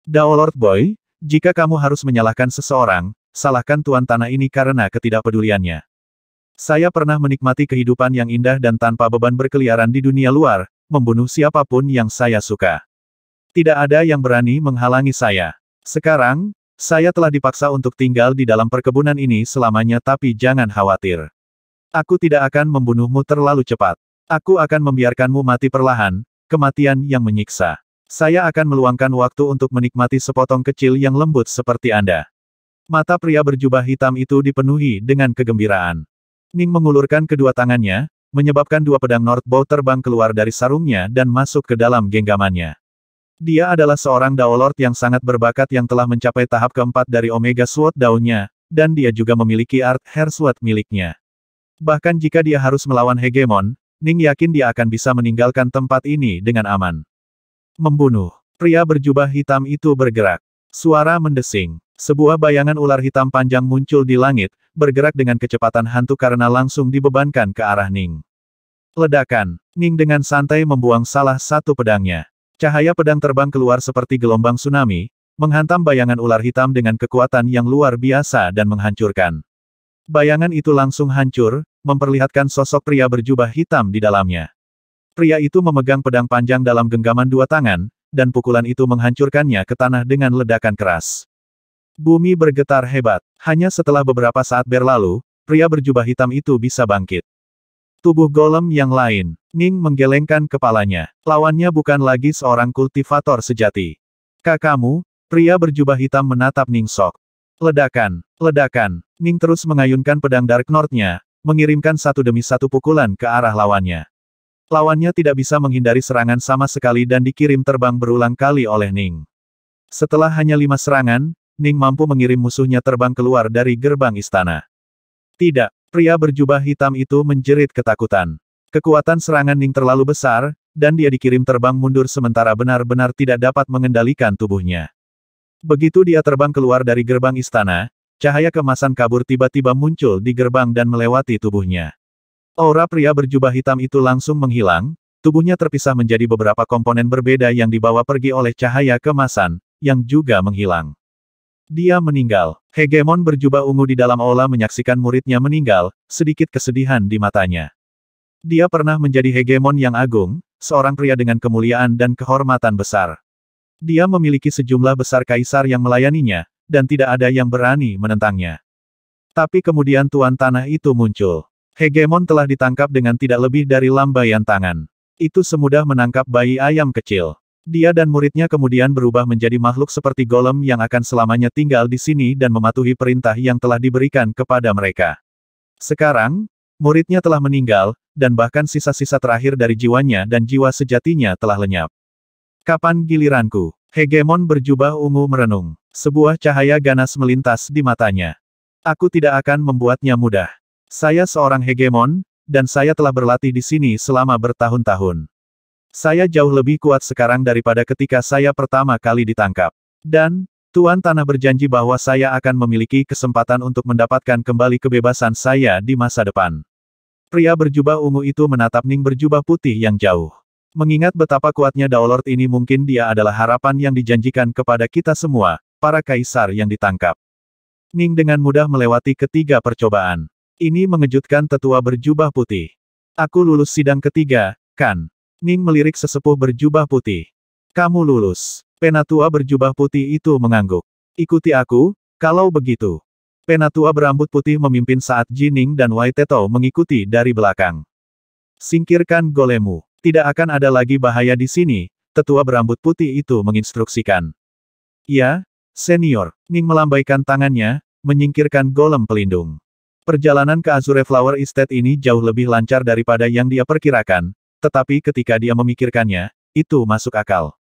A: Daolord Boy, jika kamu harus menyalahkan seseorang, salahkan tuan tanah ini karena ketidakpeduliannya. Saya pernah menikmati kehidupan yang indah dan tanpa beban berkeliaran di dunia luar, membunuh siapapun yang saya suka. Tidak ada yang berani menghalangi saya. Sekarang, saya telah dipaksa untuk tinggal di dalam perkebunan ini selamanya tapi jangan khawatir. Aku tidak akan membunuhmu terlalu cepat. Aku akan membiarkanmu mati perlahan, kematian yang menyiksa. Saya akan meluangkan waktu untuk menikmati sepotong kecil yang lembut seperti Anda. Mata pria berjubah hitam itu dipenuhi dengan kegembiraan. Ning mengulurkan kedua tangannya, menyebabkan 2 pedang Northbow terbang keluar dari sarungnya dan masuk ke dalam genggamannya. Dia adalah seorang Daolord yang sangat berbakat yang telah mencapai tahap keempat dari Omega Sword Dawn-nya, dan dia juga memiliki Art Hair Sword miliknya. Bahkan jika dia harus melawan hegemon, Ning yakin dia akan bisa meninggalkan tempat ini dengan aman. Membunuh. Pria berjubah hitam itu bergerak. Suara mendesing. Sebuah bayangan ular hitam panjang muncul di langit, bergerak dengan kecepatan hantu karena langsung dibebankan ke arah Ning. Ledakan. Ning dengan santai membuang salah satu pedangnya. Cahaya pedang terbang keluar seperti gelombang tsunami, menghantam bayangan ular hitam dengan kekuatan yang luar biasa dan menghancurkan. Bayangan itu langsung hancur, memperlihatkan sosok pria berjubah hitam di dalamnya. Pria itu memegang pedang panjang dalam genggaman 2 tangan, dan pukulan itu menghancurkannya ke tanah dengan ledakan keras. Bumi bergetar hebat. Hanya setelah beberapa saat berlalu, pria berjubah hitam itu bisa bangkit. Tubuh golem yang lain. Ning menggelengkan kepalanya. Lawannya bukan lagi seorang kultivator sejati. Kakakmu, pria berjubah hitam menatap Ning Sok. Ledakan, ledakan. Ning terus mengayunkan pedang Dark North-nya, mengirimkan satu demi satu pukulan ke arah lawannya. Lawannya tidak bisa menghindari serangan sama sekali dan dikirim terbang berulang kali oleh Ning. Setelah hanya 5 serangan, Ning mampu mengirim musuhnya terbang keluar dari gerbang istana. Tidak, pria berjubah hitam itu menjerit ketakutan. Kekuatan serangan Ning terlalu besar, dan dia dikirim terbang mundur sementara benar-benar tidak dapat mengendalikan tubuhnya. Begitu dia terbang keluar dari gerbang istana, cahaya keemasan kabur tiba-tiba muncul di gerbang dan melewati tubuhnya. Aura pria berjubah hitam itu langsung menghilang, tubuhnya terpisah menjadi beberapa komponen berbeda yang dibawa pergi oleh cahaya keemasan, yang juga menghilang. Dia meninggal. Hegemon berjubah ungu di dalam aula menyaksikan muridnya meninggal, sedikit kesedihan di matanya. Dia pernah menjadi hegemon yang agung, seorang pria dengan kemuliaan dan kehormatan besar. Dia memiliki sejumlah besar kaisar yang melayaninya, dan tidak ada yang berani menentangnya. Tapi kemudian Tuan Tanah itu muncul. Hegemon telah ditangkap dengan tidak lebih dari lambaian tangan. Itu semudah menangkap bayi ayam kecil. Dia dan muridnya kemudian berubah menjadi makhluk seperti golem yang akan selamanya tinggal di sini dan mematuhi perintah yang telah diberikan kepada mereka. Sekarang, muridnya telah meninggal, dan bahkan sisa-sisa terakhir dari jiwanya dan jiwa sejatinya telah lenyap. Kapan giliranku? Hegemon berjubah ungu merenung. Sebuah cahaya ganas melintas di matanya. Aku tidak akan membuatnya mudah. Saya seorang hegemon, dan saya telah berlatih di sini selama bertahun-tahun. Saya jauh lebih kuat sekarang daripada ketika saya pertama kali ditangkap. Dan, Tuan Tanah berjanji bahwa saya akan memiliki kesempatan untuk mendapatkan kembali kebebasan saya di masa depan. Pria berjubah ungu itu menatap Ning berjubah putih yang jauh. Mengingat betapa kuatnya Daolord ini, mungkin dia adalah harapan yang dijanjikan kepada kita semua, para kaisar yang ditangkap. Ning dengan mudah melewati ketiga percobaan. Ini mengejutkan tetua berjubah putih. Aku lulus sidang ketiga, kan? Ning melirik sesepuh berjubah putih. Kamu lulus. Penatua berjubah putih itu mengangguk. Ikuti aku, kalau begitu. Penatua berambut putih memimpin saat Jining dan Wai Teto mengikuti dari belakang. Singkirkan golemmu. Tidak akan ada lagi bahaya di sini, tetua berambut putih itu menginstruksikan. Ya, senior. Ning melambaikan tangannya, menyingkirkan golem pelindung. Perjalanan ke Azure Flower Estate ini jauh lebih lancar daripada yang dia perkirakan, tetapi ketika dia memikirkannya, itu masuk akal.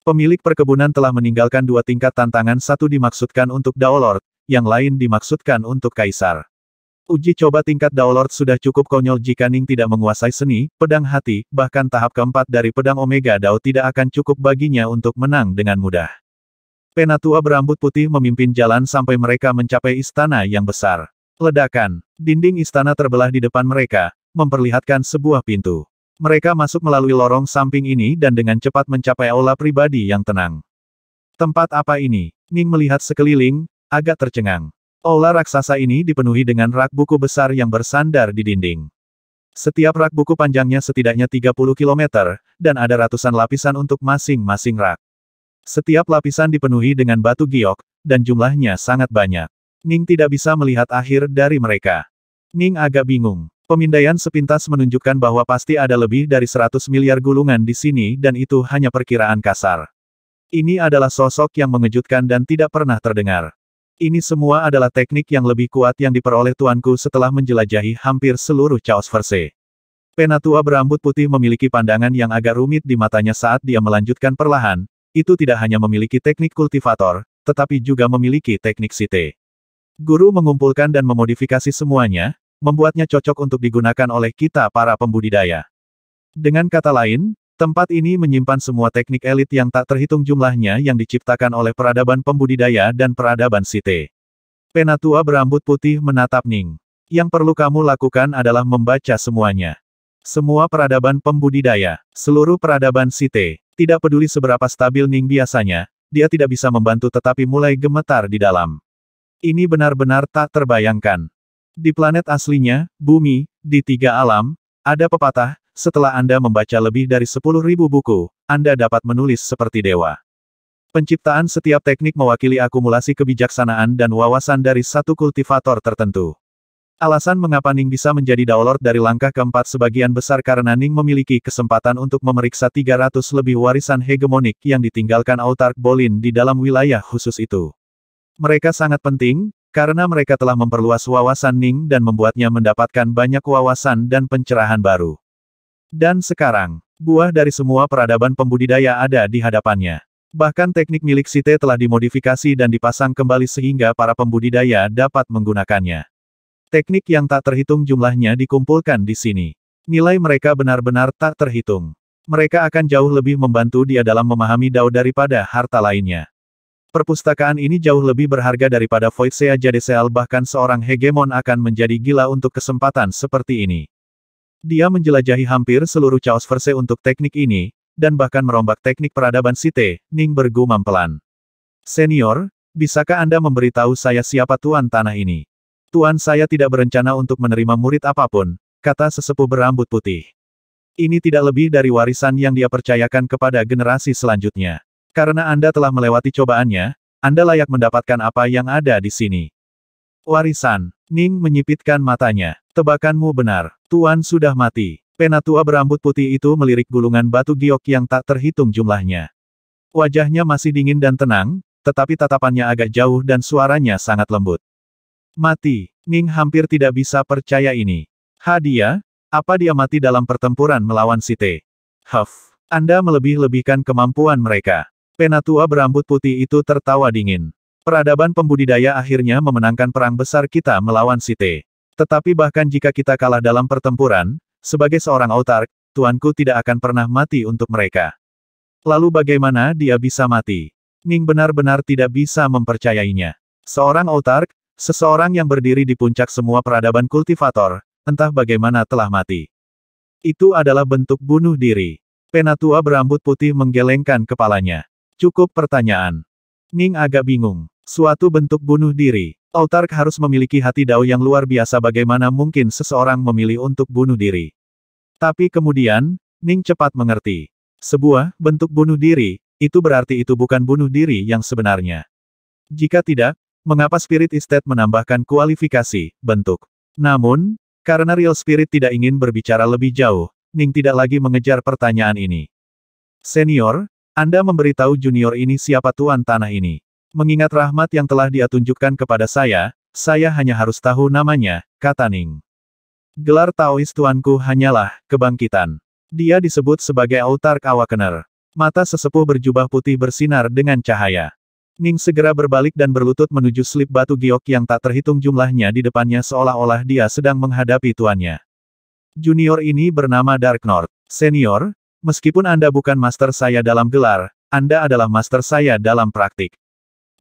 A: Pemilik perkebunan telah meninggalkan dua tingkat tantangan, satu dimaksudkan untuk Daolord, yang lain dimaksudkan untuk kaisar. Uji coba tingkat Daolord sudah cukup konyol jika Ning tidak menguasai seni, pedang hati, bahkan tahap keempat dari pedang Omega Dao tidak akan cukup baginya untuk menang dengan mudah. Penatua berambut putih memimpin jalan sampai mereka mencapai istana yang besar. Ledakan. Dinding istana terbelah di depan mereka, memperlihatkan sebuah pintu. Mereka masuk melalui lorong samping ini dan dengan cepat mencapai aula pribadi yang tenang. Tempat apa ini? Ning melihat sekeliling, agak tercengang. Aula raksasa ini dipenuhi dengan rak buku besar yang bersandar di dinding. Setiap rak buku panjangnya setidaknya 30 km, dan ada ratusan lapisan untuk masing-masing rak. Setiap lapisan dipenuhi dengan batu giok, dan jumlahnya sangat banyak. Ning tidak bisa melihat akhir dari mereka. Ning agak bingung. Pemindaian sepintas menunjukkan bahwa pasti ada lebih dari 100 miliar gulungan di sini dan itu hanya perkiraan kasar. Ini adalah sosok yang mengejutkan dan tidak pernah terdengar. Ini semua adalah teknik yang lebih kuat yang diperoleh tuanku setelah menjelajahi hampir seluruh Chaos Verse. Penatua berambut putih memiliki pandangan yang agak rumit di matanya saat dia melanjutkan perlahan, itu tidak hanya memiliki teknik kultivator, tetapi juga memiliki teknik site. Guru mengumpulkan dan memodifikasi semuanya, membuatnya cocok untuk digunakan oleh kita para pembudidaya. Dengan kata lain, tempat ini menyimpan semua teknik elit yang tak terhitung jumlahnya yang diciptakan oleh peradaban pembudidaya dan peradaban site. Penatua berambut putih menatap Ning. Yang perlu kamu lakukan adalah membaca semuanya. Semua peradaban pembudidaya, seluruh peradaban site, tidak peduli seberapa stabil Ning biasanya, dia tidak bisa membantu tetapi mulai gemetar di dalam. Ini benar-benar tak terbayangkan. Di planet aslinya, bumi, di tiga alam, ada pepatah, setelah Anda membaca lebih dari 10.000 buku, Anda dapat menulis seperti dewa. Penciptaan setiap teknik mewakili akumulasi kebijaksanaan dan wawasan dari satu kultivator tertentu. Alasan mengapa Ning bisa menjadi Daolord dari langkah keempat sebagian besar karena Ning memiliki kesempatan untuk memeriksa 300 lebih warisan hegemonik yang ditinggalkan Autark Bolin di dalam wilayah khusus itu. Mereka sangat penting, karena mereka telah memperluas wawasan Ning dan membuatnya mendapatkan banyak wawasan dan pencerahan baru. Dan sekarang, buah dari semua peradaban pembudidaya ada di hadapannya. Bahkan teknik milik site telah dimodifikasi dan dipasang kembali sehingga para pembudidaya dapat menggunakannya. Teknik yang tak terhitung jumlahnya dikumpulkan di sini. Nilai mereka benar-benar tak terhitung. Mereka akan jauh lebih membantu dia dalam memahami Dao daripada harta lainnya. Perpustakaan ini jauh lebih berharga daripada Void Sea Jadesel, bahkan seorang hegemon akan menjadi gila untuk kesempatan seperti ini. Dia menjelajahi hampir seluruh Chaos Verse untuk teknik ini, dan bahkan merombak teknik peradaban Sith. Ning bergumam pelan. Senior, bisakah Anda memberitahu saya siapa Tuan Tanah ini? Tuan, saya tidak berencana untuk menerima murid apapun, kata sesepuh berambut putih. Ini tidak lebih dari warisan yang dia percayakan kepada generasi selanjutnya. Karena Anda telah melewati cobaannya, Anda layak mendapatkan apa yang ada di sini. Warisan. Ning menyipitkan matanya. Tebakanmu benar. Tuan sudah mati. Penatua berambut putih itu melirik gulungan batu giok yang tak terhitung jumlahnya. Wajahnya masih dingin dan tenang, tetapi tatapannya agak jauh dan suaranya sangat lembut. Mati. Ning hampir tidak bisa percaya ini. Dia? Apa dia mati dalam pertempuran melawan Sith? Huff. Anda melebih-lebihkan kemampuan mereka. Penatua berambut putih itu tertawa dingin. Peradaban pembudidaya akhirnya memenangkan perang besar kita melawan Sith. Tetapi bahkan jika kita kalah dalam pertempuran, sebagai seorang autark, tuanku tidak akan pernah mati untuk mereka. Lalu bagaimana dia bisa mati? Ning benar-benar tidak bisa mempercayainya. Seorang autark, seseorang yang berdiri di puncak semua peradaban kultivator, entah bagaimana telah mati. Itu adalah bentuk bunuh diri. Penatua berambut putih menggelengkan kepalanya. Cukup pertanyaan. Ning agak bingung. Suatu bentuk bunuh diri. Autark harus memiliki hati dao yang luar biasa, bagaimana mungkin seseorang memilih untuk bunuh diri. Tapi kemudian, Ning cepat mengerti. Sebuah bentuk bunuh diri, itu berarti itu bukan bunuh diri yang sebenarnya. Jika tidak, mengapa Spirit Estate menambahkan kualifikasi, bentuk? Namun, karena Real Spirit tidak ingin berbicara lebih jauh, Ning tidak lagi mengejar pertanyaan ini. Senior, Anda memberitahu junior ini siapa Tuan Tanah ini. Mengingat rahmat yang telah dia tunjukkan kepada saya hanya harus tahu namanya, kata Ning. Gelar Taois tuanku hanyalah kebangkitan. Dia disebut sebagai Autark Awakener. Mata sesepuh berjubah putih bersinar dengan cahaya. Ning segera berbalik dan berlutut menuju slip batu giok yang tak terhitung jumlahnya di depannya, seolah-olah dia sedang menghadapi tuannya. Junior ini bernama Dark North. Senior, meskipun Anda bukan master saya dalam gelar, Anda adalah master saya dalam praktik.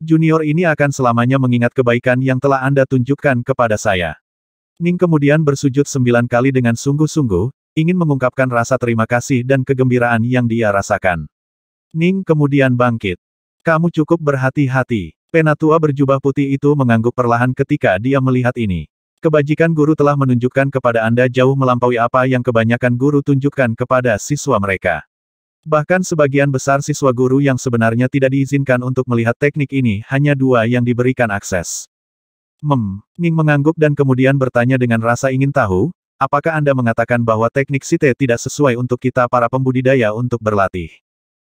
A: Junior ini akan selamanya mengingat kebaikan yang telah Anda tunjukkan kepada saya. Ning kemudian bersujud 9 kali dengan sungguh-sungguh, ingin mengungkapkan rasa terima kasih dan kegembiraan yang dia rasakan. Ning kemudian bangkit. Kamu cukup berhati-hati. Penatua berjubah putih itu mengangguk perlahan ketika dia melihat ini. Kebajikan guru telah menunjukkan kepada Anda jauh melampaui apa yang kebanyakan guru tunjukkan kepada siswa mereka. Bahkan sebagian besar siswa guru yang sebenarnya tidak diizinkan untuk melihat teknik ini, hanya 2 yang diberikan akses. Ning mengangguk dan kemudian bertanya dengan rasa ingin tahu, apakah Anda mengatakan bahwa teknik Sith tidak sesuai untuk kita para pembudidaya untuk berlatih?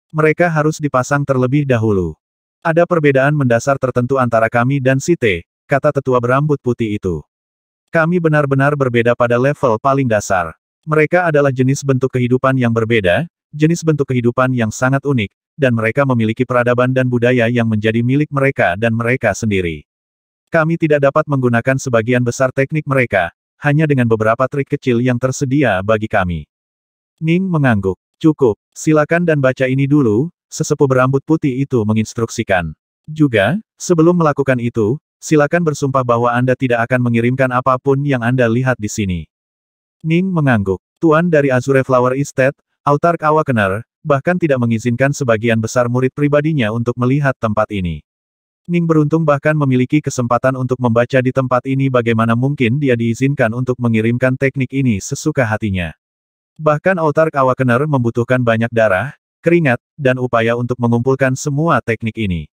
A: Mereka harus dipasang terlebih dahulu. Ada perbedaan mendasar tertentu antara kami dan Sith, kata tetua berambut putih itu. Kami benar-benar berbeda pada level paling dasar. Mereka adalah jenis bentuk kehidupan yang berbeda, jenis bentuk kehidupan yang sangat unik, dan mereka memiliki peradaban dan budaya yang menjadi milik mereka dan mereka sendiri. Kami tidak dapat menggunakan sebagian besar teknik mereka, hanya dengan beberapa trik kecil yang tersedia bagi kami. Ning mengangguk. Cukup, silakan dan baca ini dulu, sesepuh berambut putih itu menginstruksikan. Juga, sebelum melakukan itu, silakan bersumpah bahwa Anda tidak akan mengirimkan apapun yang Anda lihat di sini. Ning mengangguk. Tuan dari Azure Flower Estate, Autark Awakener, bahkan tidak mengizinkan sebagian besar murid pribadinya untuk melihat tempat ini. Ning beruntung bahkan memiliki kesempatan untuk membaca di tempat ini, bagaimana mungkin dia diizinkan untuk mengirimkan teknik ini sesuka hatinya. Bahkan Autark Awakener membutuhkan banyak darah, keringat, dan upaya untuk mengumpulkan semua teknik ini.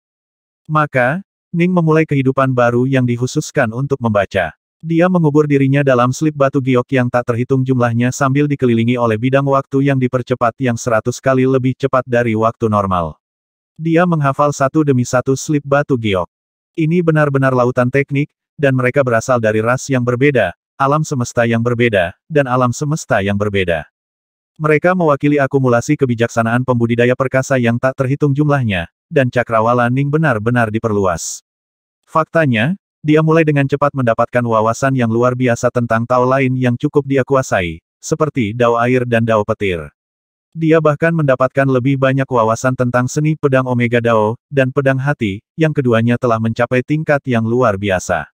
A: Maka, Ning memulai kehidupan baru yang dikhususkan untuk membaca. Dia mengubur dirinya dalam slip batu giok yang tak terhitung jumlahnya sambil dikelilingi oleh bidang waktu yang dipercepat yang 100 kali lebih cepat dari waktu normal. Dia menghafal satu demi satu slip batu giok. Ini benar-benar lautan teknik, dan mereka berasal dari ras yang berbeda, alam semesta yang berbeda, dan alam semesta yang berbeda. Mereka mewakili akumulasi kebijaksanaan pembudidaya perkasa yang tak terhitung jumlahnya, dan cakrawala Ning benar-benar diperluas. Faktanya, dia mulai dengan cepat mendapatkan wawasan yang luar biasa tentang Tao lain yang cukup dia kuasai, seperti Dao air dan Dao petir. Dia bahkan mendapatkan lebih banyak wawasan tentang seni pedang Omega Dao, dan pedang hati, yang keduanya telah mencapai tingkat yang luar biasa.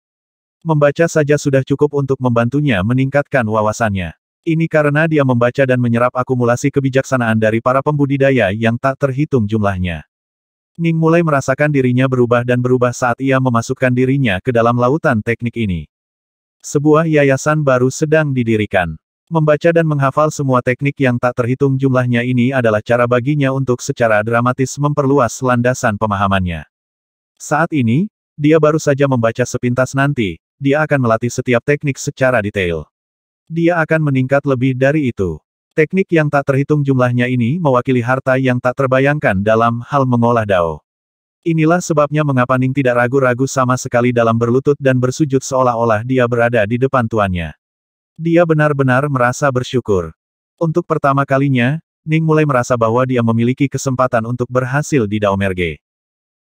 A: Membaca saja sudah cukup untuk membantunya meningkatkan wawasannya. Ini karena dia membaca dan menyerap akumulasi kebijaksanaan dari para pembudidaya yang tak terhitung jumlahnya. Ning mulai merasakan dirinya berubah dan berubah saat ia memasukkan dirinya ke dalam lautan teknik ini. Sebuah yayasan baru sedang didirikan. Membaca dan menghafal semua teknik yang tak terhitung jumlahnya ini adalah cara baginya untuk secara dramatis memperluas landasan pemahamannya. Saat ini, dia baru saja membaca sepintas nanti, dia akan melatih setiap teknik secara detail. Dia akan meningkat lebih dari itu. Teknik yang tak terhitung jumlahnya ini mewakili harta yang tak terbayangkan dalam hal mengolah Dao. Inilah sebabnya mengapa Ning tidak ragu-ragu sama sekali dalam berlutut dan bersujud seolah-olah dia berada di depan tuannya. Dia benar-benar merasa bersyukur. Untuk pertama kalinya, Ning mulai merasa bahwa dia memiliki kesempatan untuk berhasil di Daomerge.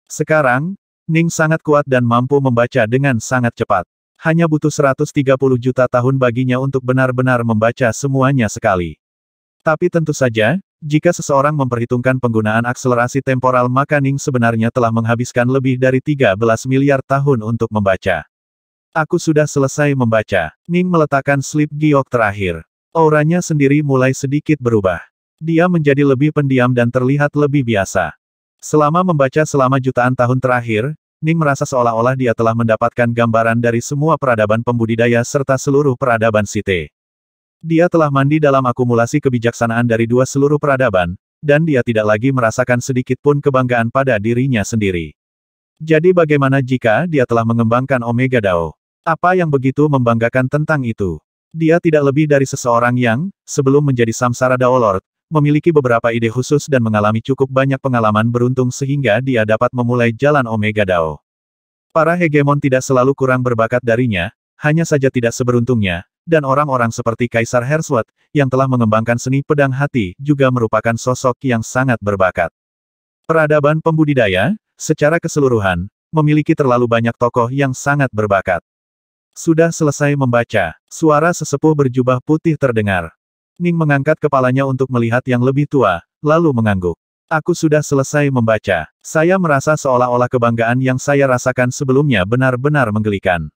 A: Sekarang, Ning sangat kuat dan mampu membaca dengan sangat cepat. Hanya butuh 130 juta tahun baginya untuk benar-benar membaca semuanya sekali. Tapi tentu saja, jika seseorang memperhitungkan penggunaan akselerasi temporal maka Ning sebenarnya telah menghabiskan lebih dari 13 miliar tahun untuk membaca. Aku sudah selesai membaca. Ning meletakkan slip giok terakhir. Auranya sendiri mulai sedikit berubah. Dia menjadi lebih pendiam dan terlihat lebih biasa. Selama membaca selama jutaan tahun terakhir, Ning merasa seolah-olah dia telah mendapatkan gambaran dari semua peradaban pembudidaya serta seluruh peradaban Sith. Dia telah mandi dalam akumulasi kebijaksanaan dari dua seluruh peradaban, dan dia tidak lagi merasakan sedikit pun kebanggaan pada dirinya sendiri. Jadi bagaimana jika dia telah mengembangkan Omega Dao? Apa yang begitu membanggakan tentang itu? Dia tidak lebih dari seseorang yang, sebelum menjadi Samsara Dao Lord, memiliki beberapa ide khusus dan mengalami cukup banyak pengalaman beruntung sehingga dia dapat memulai jalan Omega Dao. Para hegemon tidak selalu kurang berbakat darinya, hanya saja tidak seberuntungnya, dan orang-orang seperti Kaisar Herswat, yang telah mengembangkan seni pedang hati, juga merupakan sosok yang sangat berbakat. Peradaban pembudidaya, secara keseluruhan, memiliki terlalu banyak tokoh yang sangat berbakat. Sudah selesai membaca, suara sesepuh berjubah putih terdengar. Ning mengangkat kepalanya untuk melihat yang lebih tua, lalu mengangguk. Aku sudah selesai membaca. Saya merasa seolah-olah kebanggaan yang saya rasakan sebelumnya benar-benar menggelikan.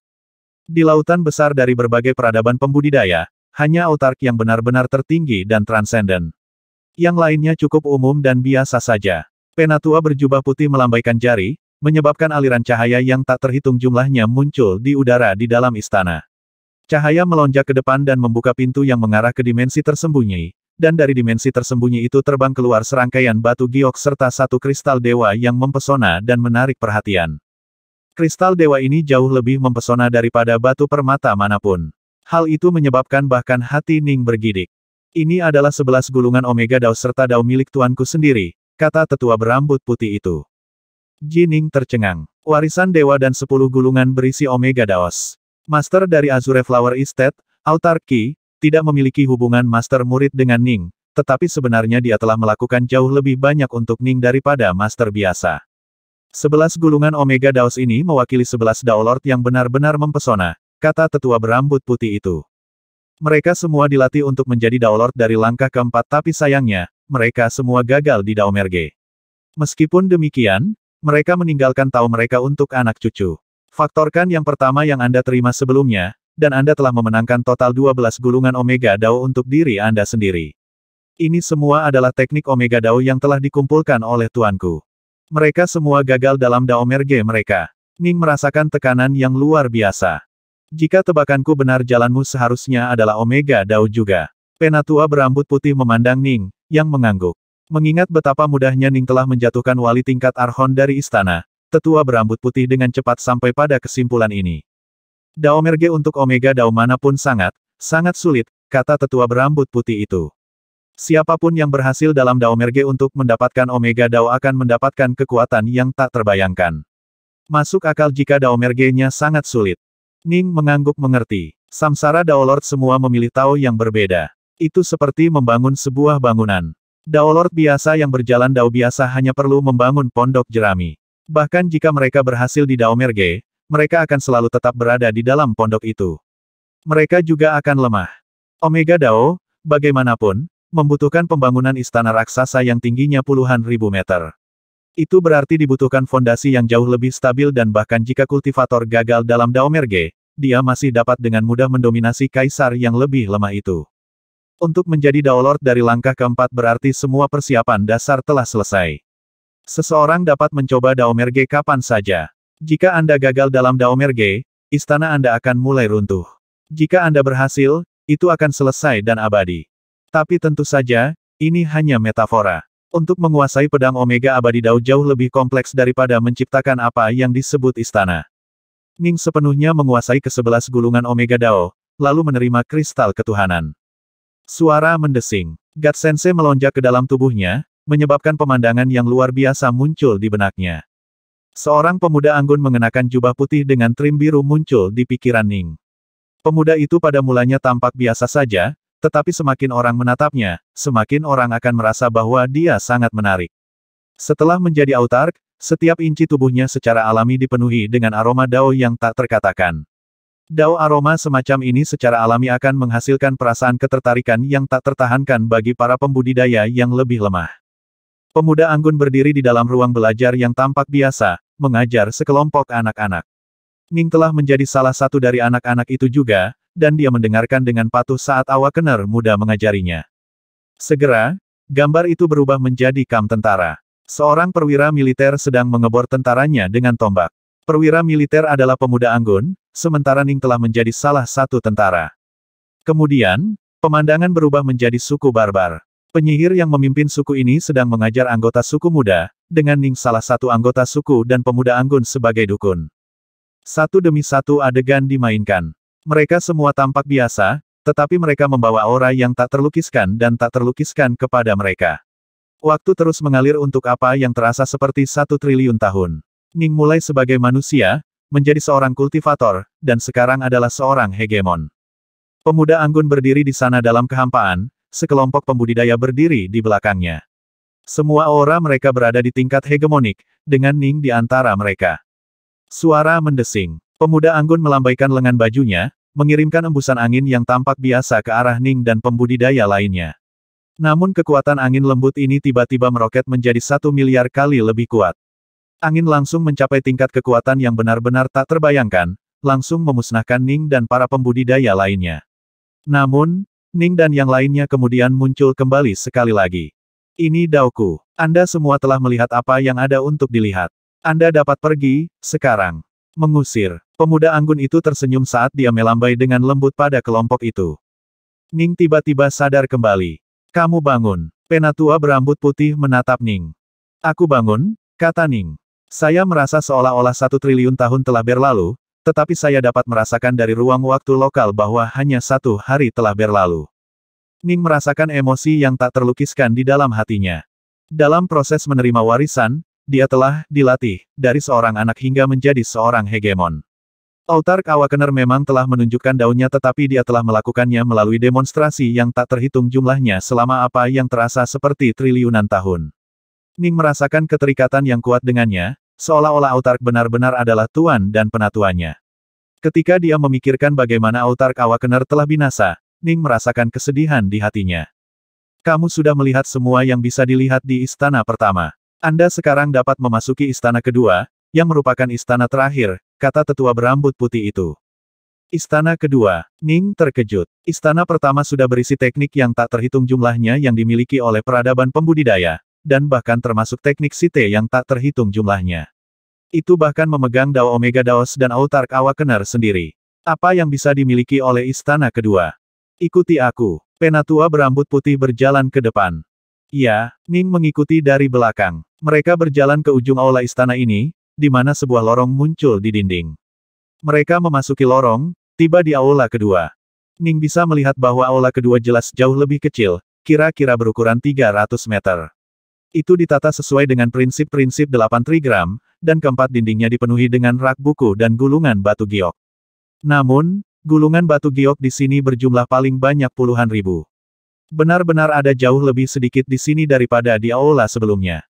A: Di lautan besar dari berbagai peradaban pembudidaya, hanya autark yang benar-benar tertinggi dan transenden. Yang lainnya cukup umum dan biasa saja. Penatua berjubah putih melambaikan jari, menyebabkan aliran cahaya yang tak terhitung jumlahnya muncul di udara di dalam istana. Cahaya melonjak ke depan dan membuka pintu yang mengarah ke dimensi tersembunyi, dan dari dimensi tersembunyi itu terbang keluar serangkaian batu giok serta satu kristal dewa yang mempesona dan menarik perhatian. Kristal dewa ini jauh lebih mempesona daripada batu permata manapun. Hal itu menyebabkan bahkan hati Ning bergidik. Ini adalah 11 gulungan Omega Dao serta Dao milik tuanku sendiri, kata tetua berambut putih itu. Jining tercengang. Warisan dewa dan 10 gulungan berisi Omega Daos. Master dari Azure Flower Estate, Autarki, tidak memiliki hubungan master-murid dengan Ning, tetapi sebenarnya dia telah melakukan jauh lebih banyak untuk Ning daripada master biasa. 11 gulungan Omega Daos ini mewakili 11 Dao Lord yang benar-benar mempesona, kata tetua berambut putih itu. Mereka semua dilatih untuk menjadi Dao Lord dari langkah keempat tapi sayangnya, mereka semua gagal di Daomerge. Meskipun demikian, mereka meninggalkan Tao mereka untuk anak cucu. Faktorkan yang pertama yang Anda terima sebelumnya, dan Anda telah memenangkan total 12 gulungan Omega Dao untuk diri Anda sendiri. Ini semua adalah teknik Omega Dao yang telah dikumpulkan oleh tuanku. Mereka semua gagal dalam Daomerge mereka. Ning merasakan tekanan yang luar biasa. Jika tebakanku benar jalanmu seharusnya adalah Omega Dao juga. Penatua berambut putih memandang Ning, yang mengangguk. Mengingat betapa mudahnya Ning telah menjatuhkan wali tingkat Archon dari istana, tetua berambut putih dengan cepat sampai pada kesimpulan ini. Daomerge untuk Omega Dao manapun sangat sulit, kata tetua berambut putih itu. Siapapun yang berhasil dalam Daomerge untuk mendapatkan Omega Dao akan mendapatkan kekuatan yang tak terbayangkan. Masuk akal jika Daomerge-nya sangat sulit. Ning mengangguk mengerti. Samsara Dao Lord semua memilih Tao yang berbeda. Itu seperti membangun sebuah bangunan. Dao Lord biasa yang berjalan Dao biasa hanya perlu membangun pondok jerami. Bahkan jika mereka berhasil di Daomerge, mereka akan selalu tetap berada di dalam pondok itu. Mereka juga akan lemah. Omega Dao, bagaimanapun, membutuhkan pembangunan istana raksasa yang tingginya puluhan ribu meter. Itu berarti dibutuhkan fondasi yang jauh lebih stabil dan bahkan jika kultivator gagal dalam Daomerge, dia masih dapat dengan mudah mendominasi kaisar yang lebih lemah itu. Untuk menjadi Daolord dari langkah keempat berarti semua persiapan dasar telah selesai. Seseorang dapat mencoba Daomerge kapan saja. Jika Anda gagal dalam Daomerge, istana Anda akan mulai runtuh. Jika Anda berhasil, itu akan selesai dan abadi. Tapi tentu saja, ini hanya metafora. Untuk menguasai pedang Omega Abadi Dao jauh lebih kompleks daripada menciptakan apa yang disebut istana. Ning sepenuhnya menguasai ke-11 gulungan Omega Dao, lalu menerima kristal ketuhanan. Suara mendesing. God Sensei melonjak ke dalam tubuhnya, menyebabkan pemandangan yang luar biasa muncul di benaknya. Seorang pemuda anggun mengenakan jubah putih dengan trim biru muncul di pikiran Ning. Pemuda itu pada mulanya tampak biasa saja, tetapi semakin orang menatapnya, semakin orang akan merasa bahwa dia sangat menarik. Setelah menjadi autark, setiap inci tubuhnya secara alami dipenuhi dengan aroma Dao yang tak terkatakan. Dao aroma semacam ini secara alami akan menghasilkan perasaan ketertarikan yang tak tertahankan bagi para pembudidaya yang lebih lemah. Pemuda anggun berdiri di dalam ruang belajar yang tampak biasa, mengajar sekelompok anak-anak. Ning telah menjadi salah satu dari anak-anak itu juga, dan dia mendengarkan dengan patuh saat Awakener muda mengajarinya. Segera, gambar itu berubah menjadi kam tentara. Seorang perwira militer sedang mengebor tentaranya dengan tombak. Perwira militer adalah pemuda anggun, sementara Ning telah menjadi salah satu tentara. Kemudian, pemandangan berubah menjadi suku barbar. Penyihir yang memimpin suku ini sedang mengajar anggota suku muda, dengan Ning salah satu anggota suku dan pemuda anggun sebagai dukun. Satu demi satu adegan dimainkan. Mereka semua tampak biasa, tetapi mereka membawa aura yang tak terlukiskan dan tak terlukiskan kepada mereka. Waktu terus mengalir untuk apa yang terasa seperti 1 triliun tahun. Ning mulai sebagai manusia, menjadi seorang kultivator, dan sekarang adalah seorang hegemon. Pemuda anggun berdiri di sana dalam kehampaan, sekelompok pembudidaya berdiri di belakangnya. Semua aura mereka berada di tingkat hegemonik, dengan Ning di antara mereka. Suara mendesing. Pemuda anggun melambaikan lengan bajunya, mengirimkan embusan angin yang tampak biasa ke arah Ning dan pembudidaya lainnya. Namun kekuatan angin lembut ini tiba-tiba meroket menjadi 1 miliar kali lebih kuat. Angin langsung mencapai tingkat kekuatan yang benar-benar tak terbayangkan, langsung memusnahkan Ning dan para pembudidaya lainnya. Namun, Ning dan yang lainnya kemudian muncul kembali sekali lagi. Ini Daoku. Anda semua telah melihat apa yang ada untuk dilihat. Anda dapat pergi, sekarang. Mengusir. Pemuda anggun itu tersenyum saat dia melambai dengan lembut pada kelompok itu. Ning tiba-tiba sadar kembali. Kamu bangun. Penatua berambut putih menatap Ning. Aku bangun, kata Ning. Saya merasa seolah-olah 1 triliun tahun telah berlalu, tetapi saya dapat merasakan dari ruang waktu lokal bahwa hanya 1 hari telah berlalu. Ning merasakan emosi yang tak terlukiskan di dalam hatinya. Dalam proses menerima warisan, dia telah dilatih dari seorang anak hingga menjadi seorang hegemon. Autark Awakener memang telah menunjukkan daunnya tetapi dia telah melakukannya melalui demonstrasi yang tak terhitung jumlahnya selama apa yang terasa seperti triliunan tahun. Ning merasakan keterikatan yang kuat dengannya, seolah-olah Autark benar-benar adalah tuan dan penatuannya. Ketika dia memikirkan bagaimana Autark Awakener telah binasa, Ning merasakan kesedihan di hatinya. Kamu sudah melihat semua yang bisa dilihat di istana pertama. Anda sekarang dapat memasuki istana kedua, yang merupakan istana terakhir, kata tetua berambut putih itu. Istana kedua. Ning terkejut. Istana pertama sudah berisi teknik yang tak terhitung jumlahnya yang dimiliki oleh peradaban pembudidaya, dan bahkan termasuk teknik Site yang tak terhitung jumlahnya. Itu bahkan memegang Dao Omega Daos dan Autark Awakener sendiri. Apa yang bisa dimiliki oleh istana kedua? Ikuti aku. Penatua berambut putih berjalan ke depan. Ya, Ning mengikuti dari belakang. Mereka berjalan ke ujung aula istana ini, di mana sebuah lorong muncul di dinding. Mereka memasuki lorong, tiba di aula kedua. Ning bisa melihat bahwa aula kedua jelas jauh lebih kecil, kira-kira berukuran 300 meter. Itu ditata sesuai dengan prinsip-prinsip 8 trigram, dan keempat dindingnya dipenuhi dengan rak buku dan gulungan batu giok. Namun, gulungan batu giok di sini berjumlah paling banyak puluhan ribu. Benar-benar ada jauh lebih sedikit di sini daripada di aula sebelumnya.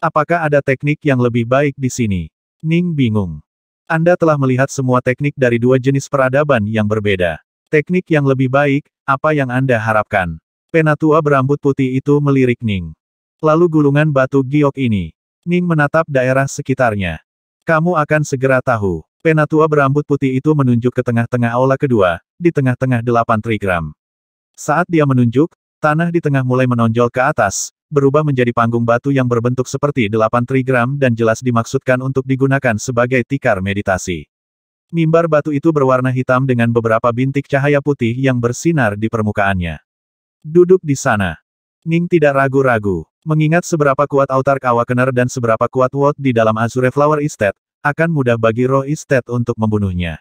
A: Apakah ada teknik yang lebih baik di sini? Ning bingung. Anda telah melihat semua teknik dari 2 jenis peradaban yang berbeda. Teknik yang lebih baik, apa yang Anda harapkan? Penatua berambut putih itu melirik Ning. Lalu gulungan batu giok ini. Ning menatap daerah sekitarnya. Kamu akan segera tahu. Penatua berambut putih itu menunjuk ke tengah-tengah aula kedua, di tengah-tengah 8 trigram. Saat dia menunjuk, tanah di tengah mulai menonjol ke atas, berubah menjadi panggung batu yang berbentuk seperti 8 trigram dan jelas dimaksudkan untuk digunakan sebagai tikar meditasi. Mimbar batu itu berwarna hitam dengan beberapa bintik cahaya putih yang bersinar di permukaannya. Duduk di sana. Ning tidak ragu-ragu. Mengingat seberapa kuat Autark Awakener dan seberapa kuat Wot di dalam Azure Flower Estate, akan mudah bagi Roh Estate untuk membunuhnya.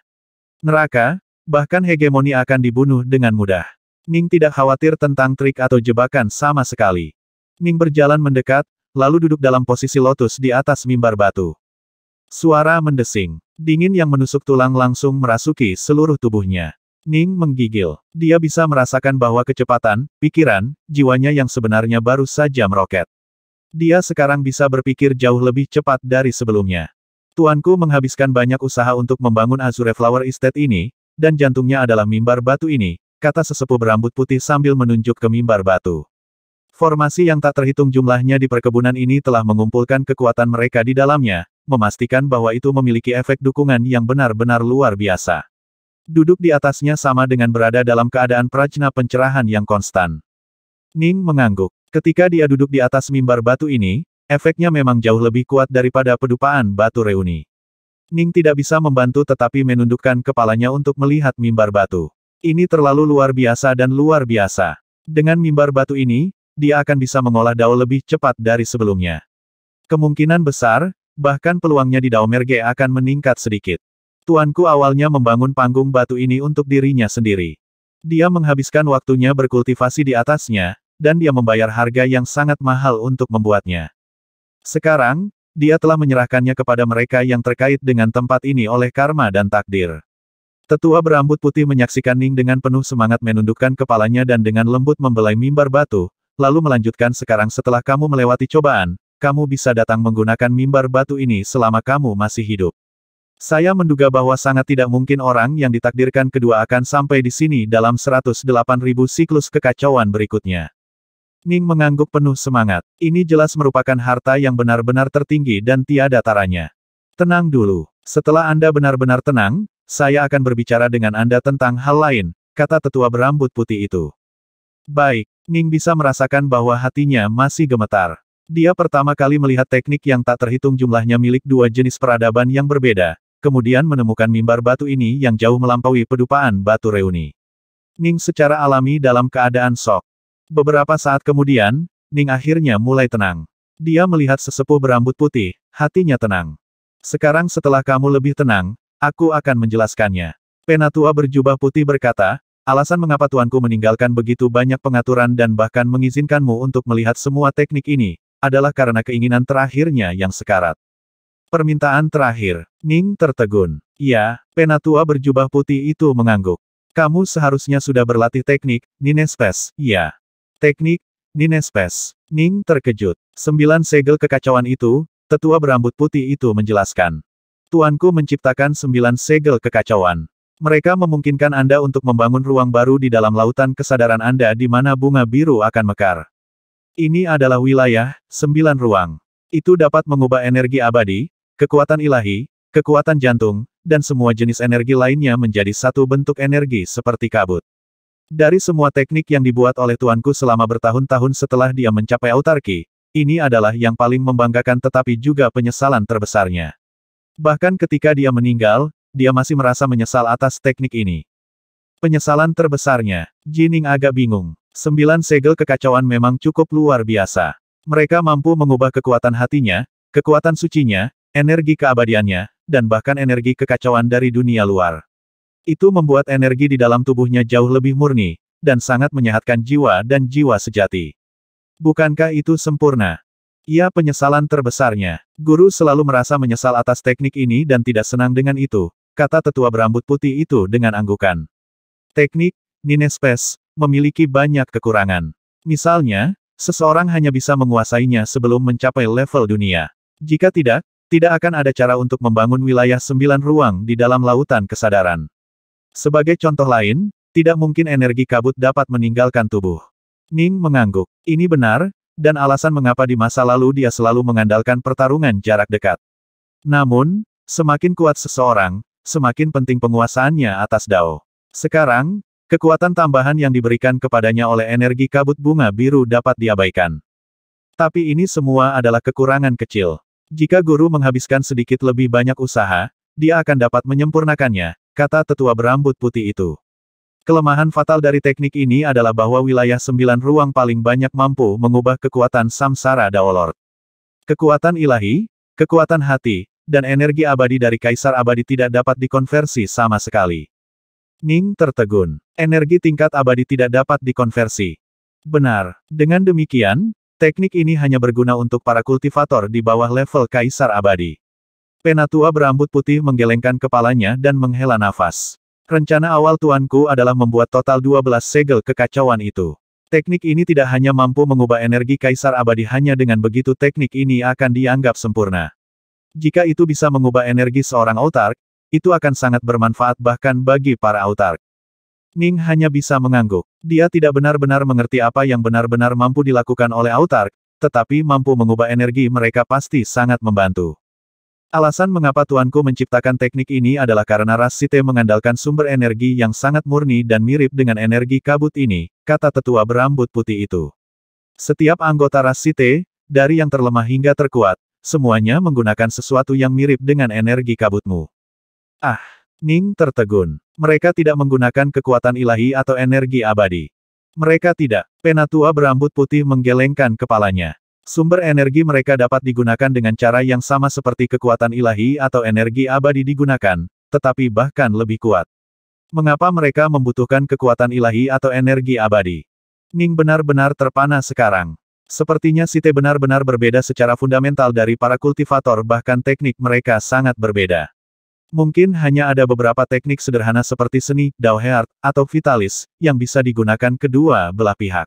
A: Neraka, bahkan hegemoni akan dibunuh dengan mudah. Ning tidak khawatir tentang trik atau jebakan sama sekali. Ning berjalan mendekat, lalu duduk dalam posisi lotus di atas mimbar batu. Suara mendesing, dingin yang menusuk tulang langsung merasuki seluruh tubuhnya. Ning menggigil. Dia bisa merasakan bahwa kecepatan, pikiran, jiwanya yang sebenarnya baru saja meroket. Dia sekarang bisa berpikir jauh lebih cepat dari sebelumnya. Tuanku menghabiskan banyak usaha untuk membangun Azure Flower Estate ini, dan jantungnya adalah mimbar batu ini, kata sesepuh berambut putih sambil menunjuk ke mimbar batu. Formasi yang tak terhitung jumlahnya di perkebunan ini telah mengumpulkan kekuatan mereka di dalamnya, memastikan bahwa itu memiliki efek dukungan yang benar-benar luar biasa. Duduk di atasnya sama dengan berada dalam keadaan prajna pencerahan yang konstan. Ning mengangguk. Ketika dia duduk di atas mimbar batu ini, efeknya memang jauh lebih kuat daripada pedupaan batu reuni. Ning tidak bisa membantu tetapi menundukkan kepalanya untuk melihat mimbar batu. Ini terlalu luar biasa dan luar biasa. Dengan mimbar batu ini, dia akan bisa mengolah dao lebih cepat dari sebelumnya. Kemungkinan besar, bahkan peluangnya di Daomerge akan meningkat sedikit. Tuanku awalnya membangun panggung batu ini untuk dirinya sendiri. Dia menghabiskan waktunya berkultivasi di atasnya, dan dia membayar harga yang sangat mahal untuk membuatnya. Sekarang, dia telah menyerahkannya kepada mereka yang terkait dengan tempat ini oleh karma dan takdir. Tetua berambut putih menyaksikan Ning dengan penuh semangat menundukkan kepalanya dan dengan lembut membelai mimbar batu, lalu melanjutkan sekarang setelah kamu melewati cobaan, kamu bisa datang menggunakan mimbar batu ini selama kamu masih hidup. Saya menduga bahwa sangat tidak mungkin orang yang ditakdirkan kedua akan sampai di sini dalam 108.000 siklus kekacauan berikutnya. Ning mengangguk penuh semangat. Ini jelas merupakan harta yang benar-benar tertinggi dan tiada taranya. Tenang dulu. Setelah Anda benar-benar tenang, saya akan berbicara dengan Anda tentang hal lain, kata tetua berambut putih itu. Baik, Ning bisa merasakan bahwa hatinya masih gemetar. Dia pertama kali melihat teknik yang tak terhitung jumlahnya milik dua jenis peradaban yang berbeda, kemudian menemukan mimbar batu ini yang jauh melampaui pedupaan batu reuni. Ning secara alami dalam keadaan shock. Beberapa saat kemudian, Ning akhirnya mulai tenang. Dia melihat sesepuh berambut putih, hatinya tenang. Sekarang setelah kamu lebih tenang, aku akan menjelaskannya. Penatua berjubah putih berkata, alasan mengapa tuanku meninggalkan begitu banyak pengaturan dan bahkan mengizinkanmu untuk melihat semua teknik ini, adalah karena keinginan terakhirnya yang sekarat. Permintaan terakhir. Ning tertegun. Ya, penatua berjubah putih itu mengangguk. Kamu seharusnya sudah berlatih teknik, Ninespes, ya. Teknik, Ninespes. Ning terkejut. 9 segel kekacauan itu, tetua berambut putih itu menjelaskan. Tuanku menciptakan 9 segel kekacauan. Mereka memungkinkan Anda untuk membangun ruang baru di dalam lautan kesadaran Anda di mana bunga biru akan mekar. Ini adalah wilayah, 9 ruang. Itu dapat mengubah energi abadi, kekuatan ilahi, kekuatan jantung, dan semua jenis energi lainnya menjadi satu bentuk energi seperti kabut. Dari semua teknik yang dibuat oleh tuanku selama bertahun-tahun setelah dia mencapai autarki, ini adalah yang paling membanggakan tetapi juga penyesalan terbesarnya. Bahkan ketika dia meninggal, dia masih merasa menyesal atas teknik ini. Penyesalan terbesarnya, Jining agak bingung. 9 segel kekacauan memang cukup luar biasa. Mereka mampu mengubah kekuatan hatinya, kekuatan sucinya, energi keabadiannya, dan bahkan energi kekacauan dari dunia luar. Itu membuat energi di dalam tubuhnya jauh lebih murni, dan sangat menyehatkan jiwa dan jiwa sejati. Bukankah itu sempurna? Ia penyesalan terbesarnya. Guru selalu merasa menyesal atas teknik ini dan tidak senang dengan itu, kata tetua berambut putih itu dengan anggukan. Teknik, Ninespes, memiliki banyak kekurangan. Misalnya, seseorang hanya bisa menguasainya sebelum mencapai level dunia. Jika tidak, tidak akan ada cara untuk membangun wilayah 9 ruang di dalam lautan kesadaran. Sebagai contoh lain, tidak mungkin energi kabut dapat meninggalkan tubuh. Ning mengangguk. Ini benar, dan alasan mengapa di masa lalu dia selalu mengandalkan pertarungan jarak dekat. Namun, semakin kuat seseorang, semakin penting penguasaannya atas Dao. Sekarang, kekuatan tambahan yang diberikan kepadanya oleh energi kabut bunga biru dapat diabaikan. Tapi ini semua adalah kekurangan kecil. Jika guru menghabiskan sedikit lebih banyak usaha, dia akan dapat menyempurnakannya, kata tetua berambut putih itu. Kelemahan fatal dari teknik ini adalah bahwa wilayah 9 ruang paling banyak mampu mengubah kekuatan samsara Daolord. Kekuatan ilahi, kekuatan hati, dan energi abadi dari Kaisar Abadi tidak dapat dikonversi sama sekali. Ning tertegun. Energi tingkat abadi tidak dapat dikonversi. Benar. Dengan demikian, teknik ini hanya berguna untuk para kultivator di bawah level Kaisar Abadi. Penatua berambut putih menggelengkan kepalanya dan menghela nafas. Rencana awal tuanku adalah membuat total 12 segel kekacauan itu. Teknik ini tidak hanya mampu mengubah energi Kaisar Abadi, hanya dengan begitu teknik ini akan dianggap sempurna. Jika itu bisa mengubah energi seorang autark, itu akan sangat bermanfaat bahkan bagi para autark. Ning hanya bisa mengangguk. Dia tidak benar-benar mengerti apa yang benar-benar mampu dilakukan oleh autark, tetapi mampu mengubah energi mereka pasti sangat membantu. Alasan mengapa tuanku menciptakan teknik ini adalah karena ras Site mengandalkan sumber energi yang sangat murni dan mirip dengan energi kabut ini, kata tetua berambut putih itu. Setiap anggota ras Site, dari yang terlemah hingga terkuat, semuanya menggunakan sesuatu yang mirip dengan energi kabutmu. Ah, Ning tertegun. Mereka tidak menggunakan kekuatan ilahi atau energi abadi. Mereka tidak. Penatua berambut putih menggelengkan kepalanya. Sumber energi mereka dapat digunakan dengan cara yang sama seperti kekuatan ilahi atau energi abadi digunakan, tetapi bahkan lebih kuat. Mengapa mereka membutuhkan kekuatan ilahi atau energi abadi? Ning benar-benar terpana sekarang. Sepertinya Site benar-benar berbeda secara fundamental dari para kultivator, bahkan teknik mereka sangat berbeda. Mungkin hanya ada beberapa teknik sederhana seperti seni, Dao Heart, atau Vitalis, yang bisa digunakan kedua belah pihak.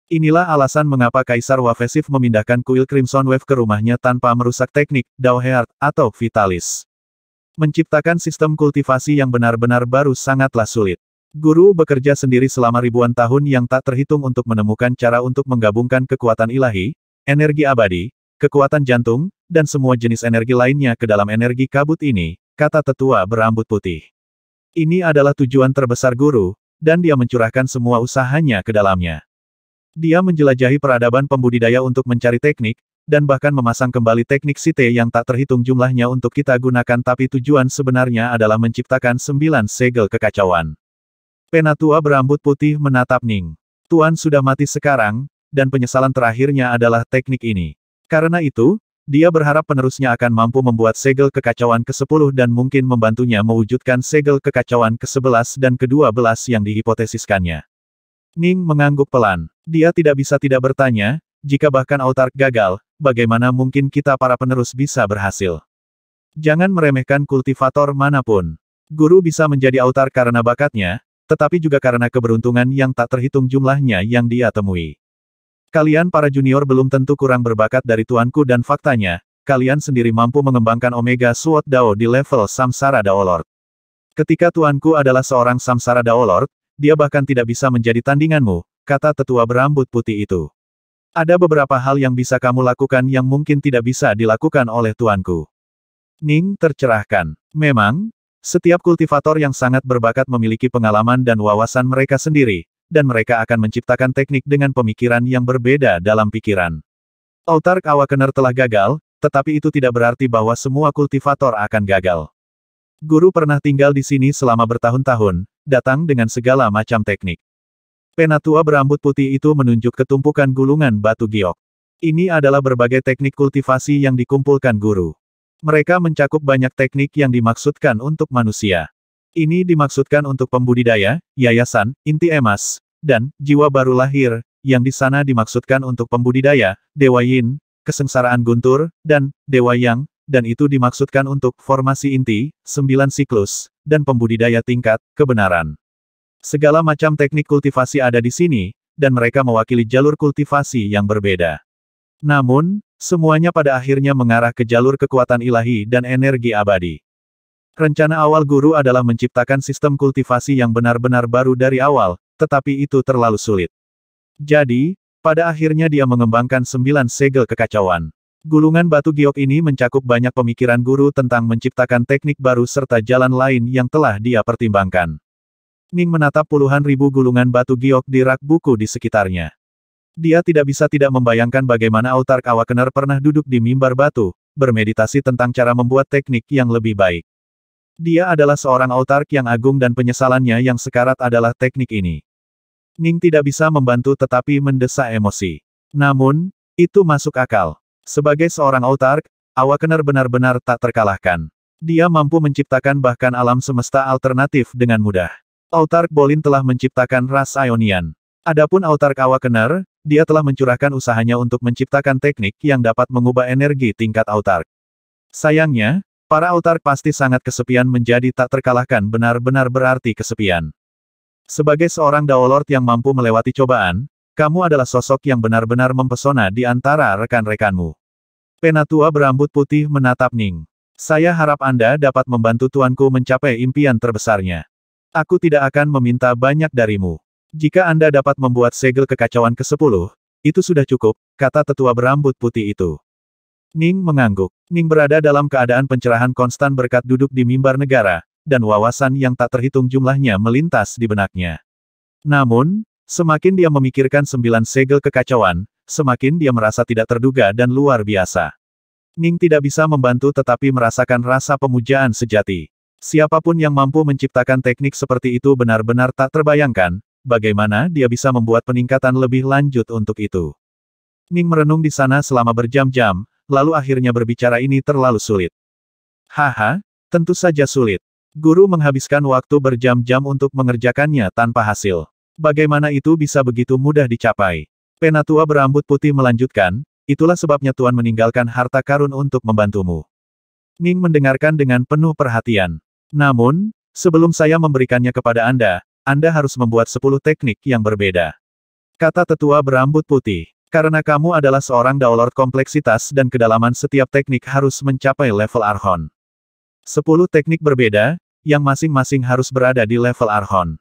A: Inilah alasan mengapa Kaisar Wafesif memindahkan kuil Crimson Wave ke rumahnya tanpa merusak teknik, Dao Heart, atau Vitalis. Menciptakan sistem kultivasi yang benar-benar baru sangatlah sulit. Guru bekerja sendiri selama ribuan tahun yang tak terhitung untuk menemukan cara untuk menggabungkan kekuatan ilahi, energi abadi, kekuatan jantung, dan semua jenis energi lainnya ke dalam energi kabut ini, kata tetua berambut putih. Ini adalah tujuan terbesar guru, dan dia mencurahkan semua usahanya ke dalamnya. Dia menjelajahi peradaban pembudidaya untuk mencari teknik, dan bahkan memasang kembali teknik Site yang tak terhitung jumlahnya untuk kita gunakan, tapi tujuan sebenarnya adalah menciptakan 9 segel kekacauan. Penatua berambut putih menatap Ning. Tuan sudah mati sekarang, dan penyesalan terakhirnya adalah teknik ini. Karena itu, dia berharap penerusnya akan mampu membuat segel kekacauan ke-10 dan mungkin membantunya mewujudkan segel kekacauan ke-11 dan ke-12 yang dihipotesiskannya. Ning mengangguk pelan. Dia tidak bisa tidak bertanya, jika bahkan autark gagal, bagaimana mungkin kita para penerus bisa berhasil? Jangan meremehkan kultivator manapun. Guru bisa menjadi autark karena bakatnya, tetapi juga karena keberuntungan yang tak terhitung jumlahnya yang dia temui. Kalian para junior belum tentu kurang berbakat dari tuanku, dan faktanya, kalian sendiri mampu mengembangkan Omega Sword Dao di level Samsara Daolord. Ketika tuanku adalah seorang Samsara Daolord, dia bahkan tidak bisa menjadi tandinganmu, kata tetua berambut putih itu. Ada beberapa hal yang bisa kamu lakukan yang mungkin tidak bisa dilakukan oleh tuanku. Ning tercerahkan. Memang, setiap kultivator yang sangat berbakat memiliki pengalaman dan wawasan mereka sendiri, dan mereka akan menciptakan teknik dengan pemikiran yang berbeda dalam pikiran. Autark Awakener telah gagal, tetapi itu tidak berarti bahwa semua kultivator akan gagal. Guru pernah tinggal di sini selama bertahun-tahun, datang dengan segala macam teknik. Penatua berambut putih itu menunjuk ke tumpukan gulungan batu giok. Ini adalah berbagai teknik kultivasi yang dikumpulkan guru. Mereka mencakup banyak teknik yang dimaksudkan untuk manusia. Ini dimaksudkan untuk pembudidaya, yayasan, inti emas, dan jiwa baru lahir, yang di sana dimaksudkan untuk pembudidaya, Dewa Yin, kesengsaraan guntur, dan Dewa Yang, dan itu dimaksudkan untuk formasi inti, 9 siklus, dan pembudidaya tingkat kebenaran. Segala macam teknik kultivasi ada di sini, dan mereka mewakili jalur kultivasi yang berbeda. Namun, semuanya pada akhirnya mengarah ke jalur kekuatan ilahi dan energi abadi. Rencana awal guru adalah menciptakan sistem kultivasi yang benar-benar baru dari awal, tetapi itu terlalu sulit. Jadi, pada akhirnya dia mengembangkan 9 segel kekacauan. Gulungan batu giok ini mencakup banyak pemikiran guru tentang menciptakan teknik baru serta jalan lain yang telah dia pertimbangkan. Ning menatap puluhan ribu gulungan batu giok di rak buku di sekitarnya. Dia tidak bisa tidak membayangkan bagaimana Autark Awakener pernah duduk di mimbar batu, bermeditasi tentang cara membuat teknik yang lebih baik. Dia adalah seorang Autark yang agung dan penyesalannya yang sekarat adalah teknik ini. Ning tidak bisa membantu tetapi mendesak emosi. Namun, itu masuk akal. Sebagai seorang Autark, Awakener benar-benar tak terkalahkan. Dia mampu menciptakan bahkan alam semesta alternatif dengan mudah. Autark Bolin telah menciptakan ras Ionian. Adapun Autark Awakener, dia telah mencurahkan usahanya untuk menciptakan teknik yang dapat mengubah energi tingkat Autark. Sayangnya, para Autark pasti sangat kesepian menjadi tak terkalahkan benar-benar berarti kesepian. Sebagai seorang Daolord yang mampu melewati cobaan, kamu adalah sosok yang benar-benar mempesona di antara rekan-rekanmu. Penatua berambut putih menatap Ning. Saya harap Anda dapat membantu tuanku mencapai impian terbesarnya. Aku tidak akan meminta banyak darimu. Jika Anda dapat membuat segel kekacauan ke-10, itu sudah cukup, kata tetua berambut putih itu. Ning mengangguk. Ning berada dalam keadaan pencerahan konstan berkat duduk di mimbar negara, dan wawasan yang tak terhitung jumlahnya melintas di benaknya. Namun, semakin dia memikirkan 9 segel kekacauan, semakin dia merasa tidak terduga dan luar biasa. Ning tidak bisa membantu tetapi merasakan rasa pemujaan sejati. Siapapun yang mampu menciptakan teknik seperti itu benar-benar tak terbayangkan, bagaimana dia bisa membuat peningkatan lebih lanjut untuk itu. Ning merenung di sana selama berjam-jam, lalu akhirnya berbicara ini terlalu sulit. Haha, tentu saja sulit. Guru menghabiskan waktu berjam-jam untuk mengerjakannya tanpa hasil. Bagaimana itu bisa begitu mudah dicapai? Penatua berambut putih melanjutkan, itulah sebabnya Tuan meninggalkan harta karun untuk membantumu. Ning mendengarkan dengan penuh perhatian. Namun, sebelum saya memberikannya kepada Anda harus membuat 10 teknik yang berbeda. Kata tetua berambut putih, karena kamu adalah seorang Daolord kompleksitas dan kedalaman setiap teknik harus mencapai level Archon. 10 teknik berbeda, yang masing-masing harus berada di level Archon.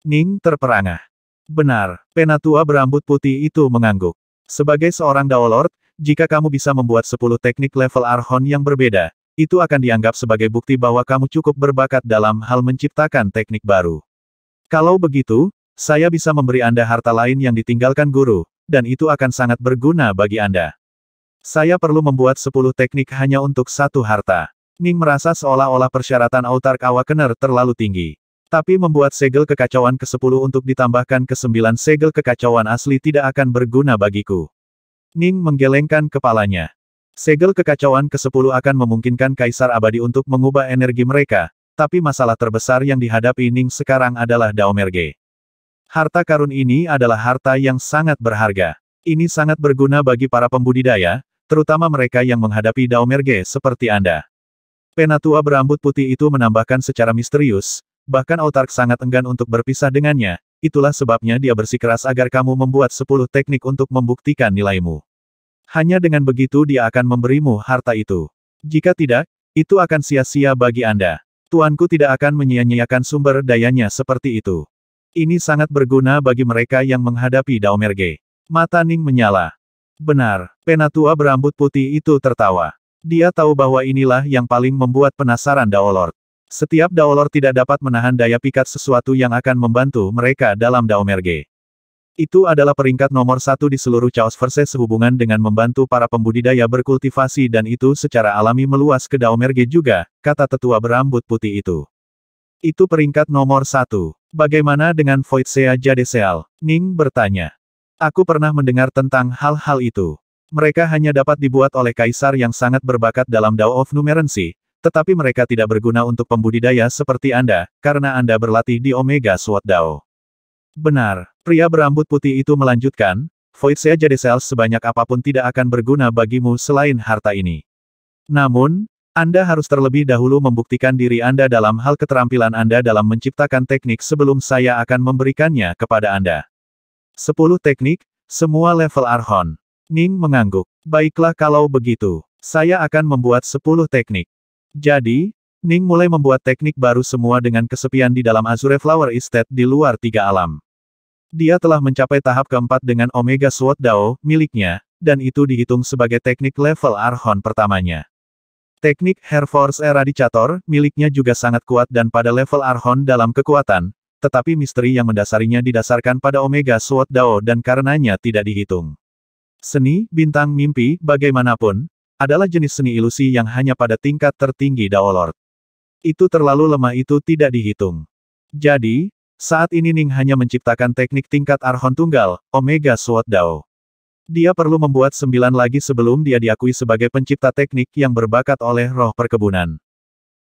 A: Ning terperangah. Benar, penatua berambut putih itu mengangguk. Sebagai seorang Daolord, jika kamu bisa membuat 10 teknik level Archon yang berbeda, itu akan dianggap sebagai bukti bahwa kamu cukup berbakat dalam hal menciptakan teknik baru. Kalau begitu, saya bisa memberi Anda harta lain yang ditinggalkan guru, dan itu akan sangat berguna bagi Anda. Saya perlu membuat 10 teknik hanya untuk satu harta. Ning merasa seolah-olah persyaratan Autark Awakener terlalu tinggi. Tapi membuat segel kekacauan ke-10 untuk ditambahkan ke 9 segel kekacauan asli tidak akan berguna bagiku. Ning menggelengkan kepalanya. Segel kekacauan ke-10 akan memungkinkan Kaisar Abadi untuk mengubah energi mereka, tapi masalah terbesar yang dihadapi Ning sekarang adalah Daomerge. Harta karun ini adalah harta yang sangat berharga. Ini sangat berguna bagi para pembudidaya, terutama mereka yang menghadapi Daomerge seperti Anda. Penatua berambut putih itu menambahkan secara misterius, bahkan Autark sangat enggan untuk berpisah dengannya, itulah sebabnya dia bersikeras agar kamu membuat 10 teknik untuk membuktikan nilaimu. Hanya dengan begitu dia akan memberimu harta itu. Jika tidak, itu akan sia-sia bagi Anda. Tuanku tidak akan menyia-nyiakan sumber dayanya seperti itu. Ini sangat berguna bagi mereka yang menghadapi Daomerge. Mata Ning menyala. Benar, penatua berambut putih itu tertawa. Dia tahu bahwa inilah yang paling membuat penasaran Daolord. Setiap Daolord tidak dapat menahan daya pikat sesuatu yang akan membantu mereka dalam Daomerge. Itu adalah peringkat nomor 1 di seluruh Chaos Verse sehubungan dengan membantu para pembudidaya berkultivasi dan itu secara alami meluas ke Daomerge juga, kata tetua berambut putih itu. Itu peringkat nomor 1. Bagaimana dengan Voidsea Jadeseal? Ning bertanya. Aku pernah mendengar tentang hal-hal itu. Mereka hanya dapat dibuat oleh kaisar yang sangat berbakat dalam Dao of Numerancy, tetapi mereka tidak berguna untuk pembudidaya seperti Anda, karena Anda berlatih di Omega Sword Dao. Benar, pria berambut putih itu melanjutkan, Voidsea Jadeseal sebanyak apapun tidak akan berguna bagimu selain harta ini. Namun, Anda harus terlebih dahulu membuktikan diri Anda dalam hal keterampilan Anda dalam menciptakan teknik sebelum saya akan memberikannya kepada Anda. 10 teknik, semua level Archon. Ning mengangguk. Baiklah kalau begitu, saya akan membuat 10 teknik. Jadi, Ning mulai membuat teknik baru semua dengan kesepian di dalam Azure Flower Estate di luar 3 alam. Dia telah mencapai tahap keempat dengan Omega Sword Dao miliknya, dan itu dihitung sebagai teknik level Archon pertamanya. Teknik Air Force Eradicator miliknya juga sangat kuat dan pada level Archon dalam kekuatan, tetapi misteri yang mendasarinya didasarkan pada Omega Sword Dao dan karenanya tidak dihitung. Seni, bintang mimpi, bagaimanapun, adalah jenis seni ilusi yang hanya pada tingkat tertinggi Dao Lord. Itu terlalu lemah, itu tidak dihitung. Jadi, saat ini Ning hanya menciptakan teknik tingkat Archon tunggal, Omega Sword Dao. Dia perlu membuat 9 lagi sebelum dia diakui sebagai pencipta teknik yang berbakat oleh roh perkebunan.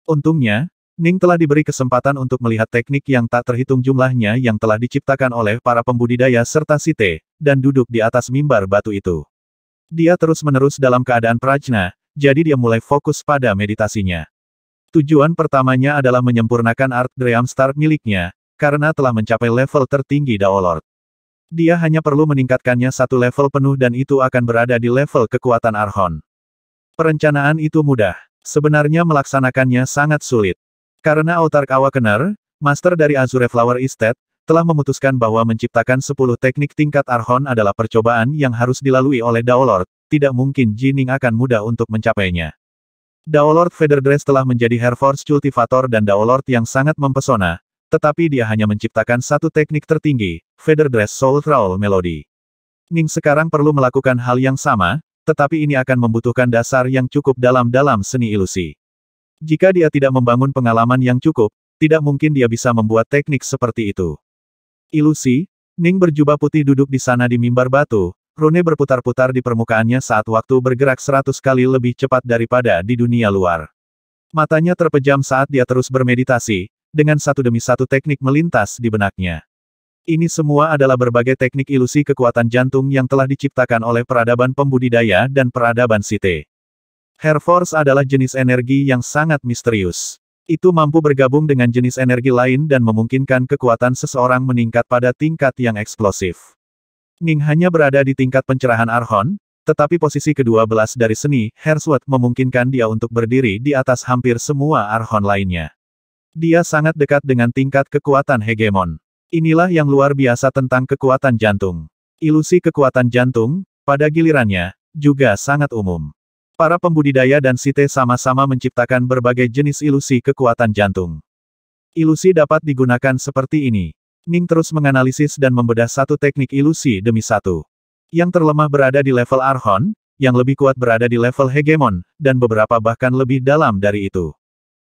A: Untungnya, Ning telah diberi kesempatan untuk melihat teknik yang tak terhitung jumlahnya yang telah diciptakan oleh para pembudidaya serta Site, dan duduk di atas mimbar batu itu. Dia terus-menerus dalam keadaan prajna, jadi dia mulai fokus pada meditasinya. Tujuan pertamanya adalah menyempurnakan Art Dream Star miliknya, karena telah mencapai level tertinggi Dao Lord. Dia hanya perlu meningkatkannya satu level penuh dan itu akan berada di level kekuatan Archon. Perencanaan itu mudah. Sebenarnya melaksanakannya sangat sulit. Karena Autark Awakener, Master dari Azure Flower Estate, telah memutuskan bahwa menciptakan 10 teknik tingkat Archon adalah percobaan yang harus dilalui oleh Dao Lord, tidak mungkin Jining akan mudah untuk mencapainya. Dao Lord Featherdress telah menjadi Air Force Cultivator dan Dao Lord yang sangat mempesona, tetapi dia hanya menciptakan satu teknik tertinggi, Featherdress Soul Troll Melody. Ning sekarang perlu melakukan hal yang sama, tetapi ini akan membutuhkan dasar yang cukup dalam seni ilusi. Jika dia tidak membangun pengalaman yang cukup, tidak mungkin dia bisa membuat teknik seperti itu. Ilusi, Ning berjubah putih duduk di sana di mimbar batu, rune berputar-putar di permukaannya saat waktu bergerak 100 kali lebih cepat daripada di dunia luar. Matanya terpejam saat dia terus bermeditasi, dengan satu demi satu teknik melintas di benaknya. Ini semua adalah berbagai teknik ilusi kekuatan jantung yang telah diciptakan oleh peradaban pembudidaya dan peradaban Site. Air Force adalah jenis energi yang sangat misterius. Itu mampu bergabung dengan jenis energi lain dan memungkinkan kekuatan seseorang meningkat pada tingkat yang eksplosif. Ning hanya berada di tingkat pencerahan Archon, tetapi posisi ke-12 dari seni, Hairsworth memungkinkan dia untuk berdiri di atas hampir semua Archon lainnya. Dia sangat dekat dengan tingkat kekuatan hegemon. Inilah yang luar biasa tentang kekuatan jantung. Ilusi kekuatan jantung, pada gilirannya, juga sangat umum. Para pembudidaya dan Site sama-sama menciptakan berbagai jenis ilusi kekuatan jantung. Ilusi dapat digunakan seperti ini. Ning terus menganalisis dan membedah satu teknik ilusi demi satu. Yang terlemah berada di level Archon, yang lebih kuat berada di level hegemon, dan beberapa bahkan lebih dalam dari itu.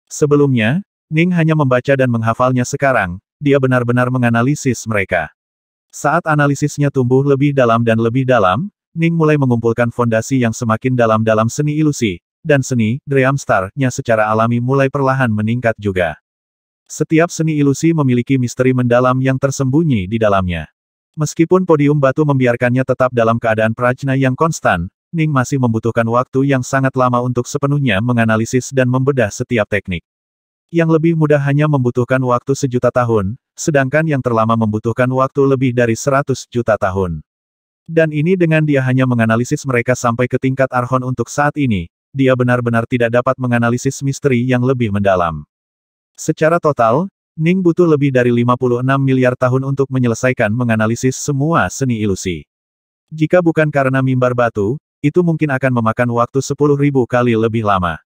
A: Sebelumnya, Ning hanya membaca dan menghafalnya. Sekarang, dia benar-benar menganalisis mereka. Saat analisisnya tumbuh lebih dalam dan lebih dalam, Ning mulai mengumpulkan fondasi yang semakin dalam seni ilusi, dan seni, Dream Star-nya secara alami mulai perlahan meningkat juga. Setiap seni ilusi memiliki misteri mendalam yang tersembunyi di dalamnya. Meskipun podium batu membiarkannya tetap dalam keadaan prajna yang konstan, Ning masih membutuhkan waktu yang sangat lama untuk sepenuhnya menganalisis dan membedah setiap teknik. Yang lebih mudah hanya membutuhkan waktu 1.000.000 tahun, sedangkan yang terlama membutuhkan waktu lebih dari 100 juta tahun. Dan ini dengan dia hanya menganalisis mereka sampai ke tingkat Archon untuk saat ini, dia benar-benar tidak dapat menganalisis misteri yang lebih mendalam. Secara total, Ning butuh lebih dari 56 miliar tahun untuk menyelesaikan menganalisis semua seni ilusi. Jika bukan karena mimbar batu, itu mungkin akan memakan waktu 10.000 kali lebih lama.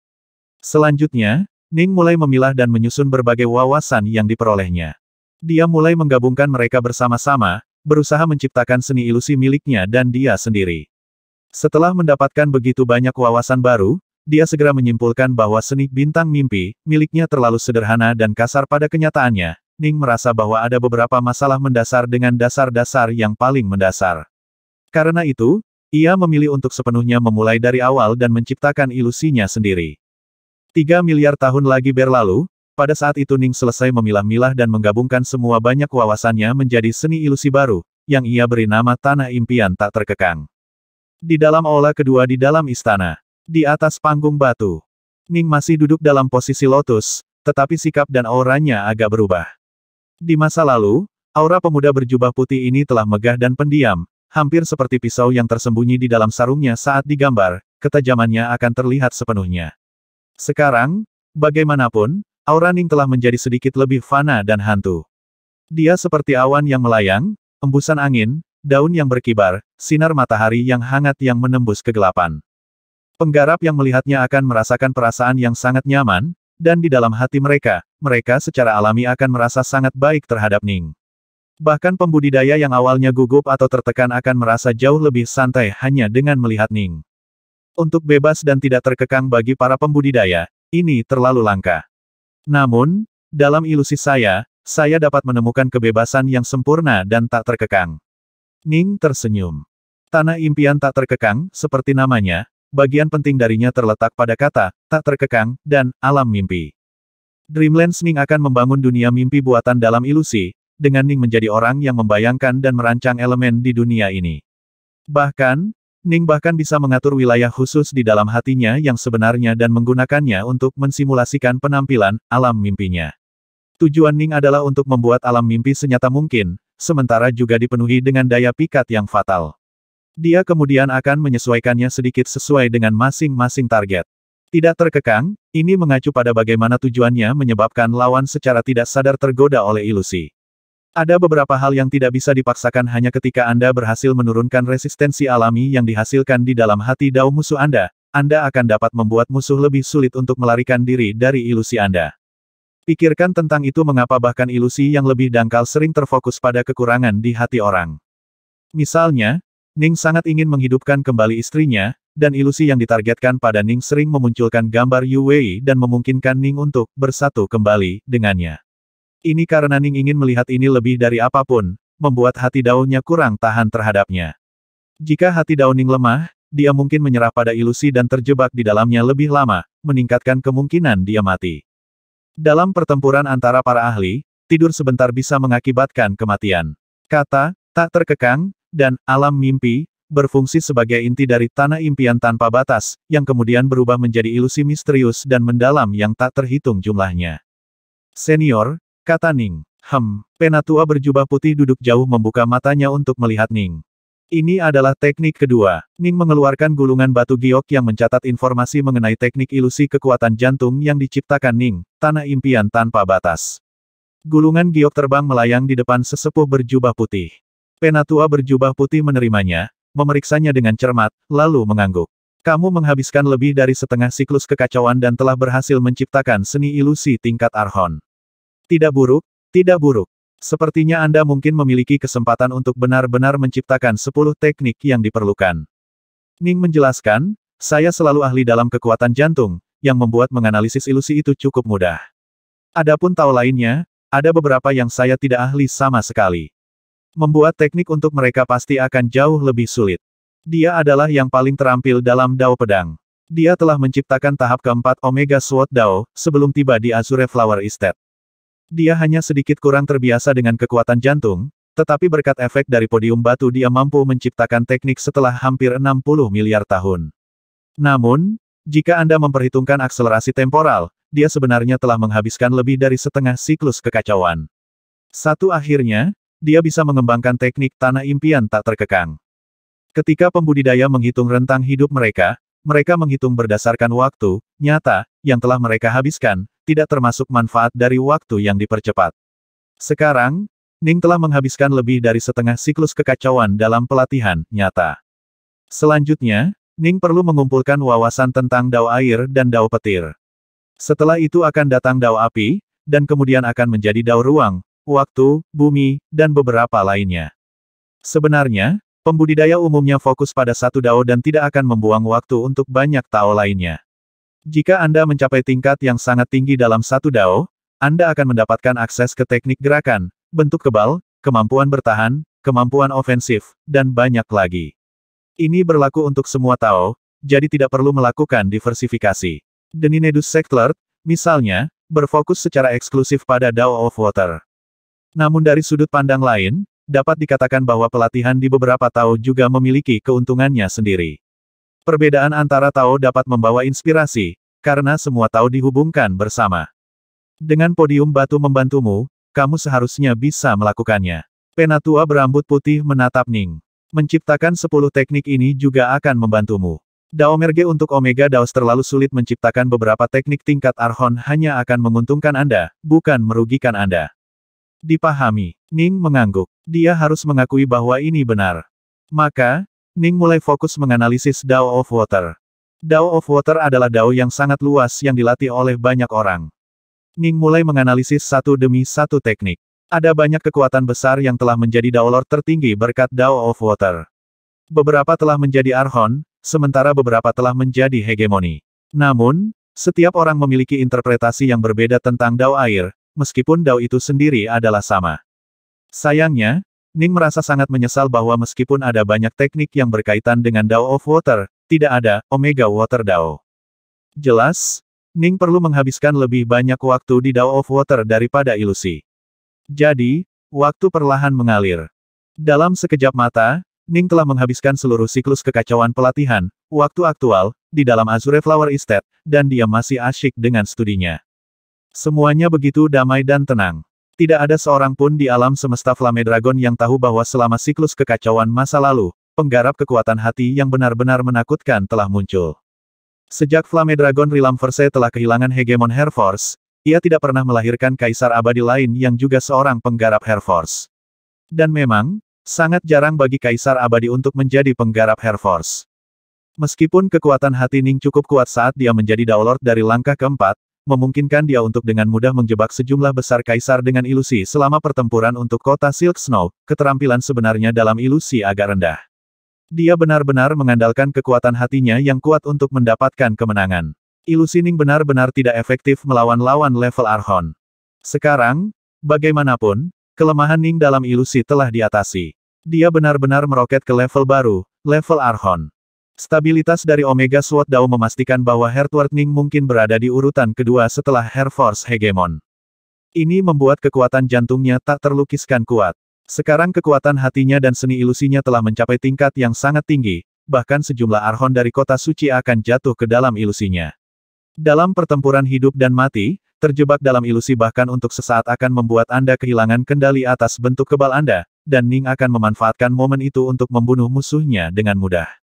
A: Selanjutnya, Ning mulai memilah dan menyusun berbagai wawasan yang diperolehnya. Dia mulai menggabungkan mereka bersama-sama, berusaha menciptakan seni ilusi miliknya dan dia sendiri. Setelah mendapatkan begitu banyak wawasan baru, dia segera menyimpulkan bahwa seni bintang mimpi miliknya terlalu sederhana dan kasar pada kenyataannya. Ning merasa bahwa ada beberapa masalah mendasar dengan dasar-dasar yang paling mendasar. Karena itu, ia memilih untuk sepenuhnya memulai dari awal dan menciptakan ilusinya sendiri. 3 miliar tahun lagi berlalu, pada saat itu Ning selesai memilah-milah dan menggabungkan semua banyak wawasannya menjadi seni ilusi baru, yang ia beri nama Tanah Impian Tak Terkekang. Di dalam aula kedua di dalam istana, di atas panggung batu, Ning masih duduk dalam posisi lotus, tetapi sikap dan auranya agak berubah. Di masa lalu, aura pemuda berjubah putih ini telah megah dan pendiam, hampir seperti pisau yang tersembunyi di dalam sarungnya saat digambar, ketajamannya akan terlihat sepenuhnya. Sekarang, bagaimanapun, aura Ning telah menjadi sedikit lebih fana dan hantu. Dia seperti awan yang melayang, embusan angin, daun yang berkibar, sinar matahari yang hangat yang menembus kegelapan. Penggarap yang melihatnya akan merasakan perasaan yang sangat nyaman, dan di dalam hati mereka, mereka secara alami akan merasa sangat baik terhadap Ning. Bahkan pembudidaya yang awalnya gugup atau tertekan akan merasa jauh lebih santai hanya dengan melihat Ning. Untuk bebas dan tidak terkekang bagi para pembudidaya, ini terlalu langka. Namun, dalam ilusi saya dapat menemukan kebebasan yang sempurna dan tak terkekang. Ning tersenyum. Tanah impian tak terkekang, seperti namanya, bagian penting darinya terletak pada kata, tak terkekang, dan alam mimpi. Dreamlands Ning akan membangun dunia mimpi buatan dalam ilusi, dengan Ning menjadi orang yang membayangkan dan merancang elemen di dunia ini. Bahkan, Ning bisa mengatur wilayah khusus di dalam hatinya yang sebenarnya dan menggunakannya untuk mensimulasikan penampilan alam mimpinya. Tujuan Ning adalah untuk membuat alam mimpi senyata mungkin, sementara juga dipenuhi dengan daya pikat yang fatal. Dia kemudian akan menyesuaikannya sedikit sesuai dengan masing-masing target. Tidak terkekang, ini mengacu pada bagaimana tujuannya menyebabkan lawan secara tidak sadar tergoda oleh ilusi. Ada beberapa hal yang tidak bisa dipaksakan hanya ketika Anda berhasil menurunkan resistensi alami yang dihasilkan di dalam hati dao musuh Anda akan dapat membuat musuh lebih sulit untuk melarikan diri dari ilusi Anda. Pikirkan tentang itu mengapa bahkan ilusi yang lebih dangkal sering terfokus pada kekurangan di hati orang. Misalnya, Ning sangat ingin menghidupkan kembali istrinya, dan ilusi yang ditargetkan pada Ning sering memunculkan gambar Yu Wei dan memungkinkan Ning untuk bersatu kembali dengannya. Ini karena Ning ingin melihat ini lebih dari apapun, membuat hati daunnya kurang tahan terhadapnya. Jika hati daun Ning lemah, dia mungkin menyerah pada ilusi dan terjebak di dalamnya lebih lama, meningkatkan kemungkinan dia mati. Dalam pertempuran antara para ahli, tidur sebentar bisa mengakibatkan kematian. Kata, tak terkekang, dan alam mimpi, berfungsi sebagai inti dari tanah impian tanpa batas, yang kemudian berubah menjadi ilusi misterius dan mendalam yang tak terhitung jumlahnya. Senior, kata Ning. Penatua berjubah putih duduk jauh membuka matanya untuk melihat Ning. Ini adalah teknik kedua. Ning mengeluarkan gulungan batu giok yang mencatat informasi mengenai teknik ilusi kekuatan jantung yang diciptakan Ning, tanah impian tanpa batas. Gulungan giok terbang melayang di depan sesepuh berjubah putih. Penatua berjubah putih menerimanya, memeriksanya dengan cermat, lalu mengangguk. Kamu menghabiskan lebih dari setengah siklus kekacauan dan telah berhasil menciptakan seni ilusi tingkat Archon. Tidak buruk, tidak buruk. Sepertinya Anda mungkin memiliki kesempatan untuk benar-benar menciptakan 10 teknik yang diperlukan. Ning menjelaskan, saya selalu ahli dalam kekuatan jantung, yang membuat menganalisis ilusi itu cukup mudah. Adapun Tao lainnya, ada beberapa yang saya tidak ahli sama sekali. Membuat teknik untuk mereka pasti akan jauh lebih sulit. Dia adalah yang paling terampil dalam Dao Pedang. Dia telah menciptakan tahap keempat Omega Sword Dao, sebelum tiba di Azure Flower Estate. Dia hanya sedikit kurang terbiasa dengan kekuatan jantung, tetapi berkat efek dari podium batu dia mampu menciptakan teknik setelah hampir 60 miliar tahun. Namun, jika Anda memperhitungkan akselerasi temporal, dia sebenarnya telah menghabiskan lebih dari setengah siklus kekacauan. Akhirnya, dia bisa mengembangkan teknik tanah impian tak terkekang. Ketika pembudidaya menghitung rentang hidup mereka menghitung berdasarkan waktu nyata yang telah mereka habiskan, tidak termasuk manfaat dari waktu yang dipercepat. Sekarang, Ning telah menghabiskan lebih dari setengah siklus kekacauan dalam pelatihan nyata. Selanjutnya, Ning perlu mengumpulkan wawasan tentang Dao air dan Dao petir. Setelah itu akan datang Dao api, dan kemudian akan menjadi Dao ruang, waktu, bumi, dan beberapa lainnya. Sebenarnya, pembudidaya umumnya fokus pada satu Dao dan tidak akan membuang waktu untuk banyak Tao lainnya. Jika Anda mencapai tingkat yang sangat tinggi dalam satu Dao, Anda akan mendapatkan akses ke teknik gerakan, bentuk kebal, kemampuan bertahan, kemampuan ofensif, dan banyak lagi. Ini berlaku untuk semua Tao, jadi tidak perlu melakukan diversifikasi. Deninedus Sectlert, misalnya, berfokus secara eksklusif pada Dao of Water. Namun dari sudut pandang lain, dapat dikatakan bahwa pelatihan di beberapa Tao juga memiliki keuntungannya sendiri. Perbedaan antara Tao dapat membawa inspirasi, karena semua Tao dihubungkan bersama. Dengan podium batu membantumu, kamu seharusnya bisa melakukannya. Penatua berambut putih menatap Ning. Menciptakan 10 teknik ini juga akan membantumu. Dao Merge untuk Omega Daos terlalu sulit menciptakan beberapa teknik tingkat Archon hanya akan menguntungkan Anda, bukan merugikan Anda. Dipahami. Ning mengangguk. Dia harus mengakui bahwa ini benar. Maka, Ning mulai fokus menganalisis Dao of Water. Dao of Water adalah Dao yang sangat luas yang dilatih oleh banyak orang. Ning mulai menganalisis satu demi satu teknik. Ada banyak kekuatan besar yang telah menjadi Dao Lord tertinggi berkat Dao of Water. Beberapa telah menjadi Archon, sementara beberapa telah menjadi hegemoni. Namun, setiap orang memiliki interpretasi yang berbeda tentang Dao air, meskipun Dao itu sendiri adalah sama. Sayangnya, Ning merasa sangat menyesal bahwa meskipun ada banyak teknik yang berkaitan dengan Dao of Water, tidak ada Omega Water Dao. Jelas, Ning perlu menghabiskan lebih banyak waktu di Dao of Water daripada ilusi. Jadi, waktu perlahan mengalir. Dalam sekejap mata, Ning telah menghabiskan seluruh siklus kekacauan pelatihan, waktu aktual, di dalam Azure Flower Estate, dan dia masih asyik dengan studinya. Semuanya begitu damai dan tenang. Tidak ada seorang pun di alam semesta Flame Dragon yang tahu bahwa selama siklus kekacauan masa lalu, penggarap kekuatan hati yang benar-benar menakutkan telah muncul. Sejak Flame Dragon Realm Verse telah kehilangan hegemon Air Force, ia tidak pernah melahirkan kaisar abadi lain yang juga seorang penggarap Air Force. Dan memang, sangat jarang bagi kaisar abadi untuk menjadi penggarap Air Force. Meskipun kekuatan hati Ning cukup kuat saat dia menjadi Dao Lord dari langkah keempat, memungkinkan dia untuk dengan mudah menjebak sejumlah besar kaisar dengan ilusi selama pertempuran untuk kota Silk Snow, keterampilan sebenarnya dalam ilusi agak rendah. Dia benar-benar mengandalkan kekuatan hatinya yang kuat untuk mendapatkan kemenangan. Ilusi Ning benar-benar tidak efektif melawan lawan level Archon. Sekarang, bagaimanapun, kelemahan Ning dalam ilusi telah diatasi. Dia benar-benar meroket ke level baru, level Archon. Stabilitas dari Omega Sword Dao memastikan bahwa Heartward Ning mungkin berada di urutan kedua setelah Air Force Hegemon. Ini membuat kekuatan jantungnya tak terlukiskan kuat. Sekarang kekuatan hatinya dan seni ilusinya telah mencapai tingkat yang sangat tinggi, bahkan sejumlah Archon dari kota suci akan jatuh ke dalam ilusinya. Dalam pertempuran hidup dan mati, terjebak dalam ilusi bahkan untuk sesaat akan membuat Anda kehilangan kendali atas bentuk kebal Anda, dan Ning akan memanfaatkan momen itu untuk membunuh musuhnya dengan mudah.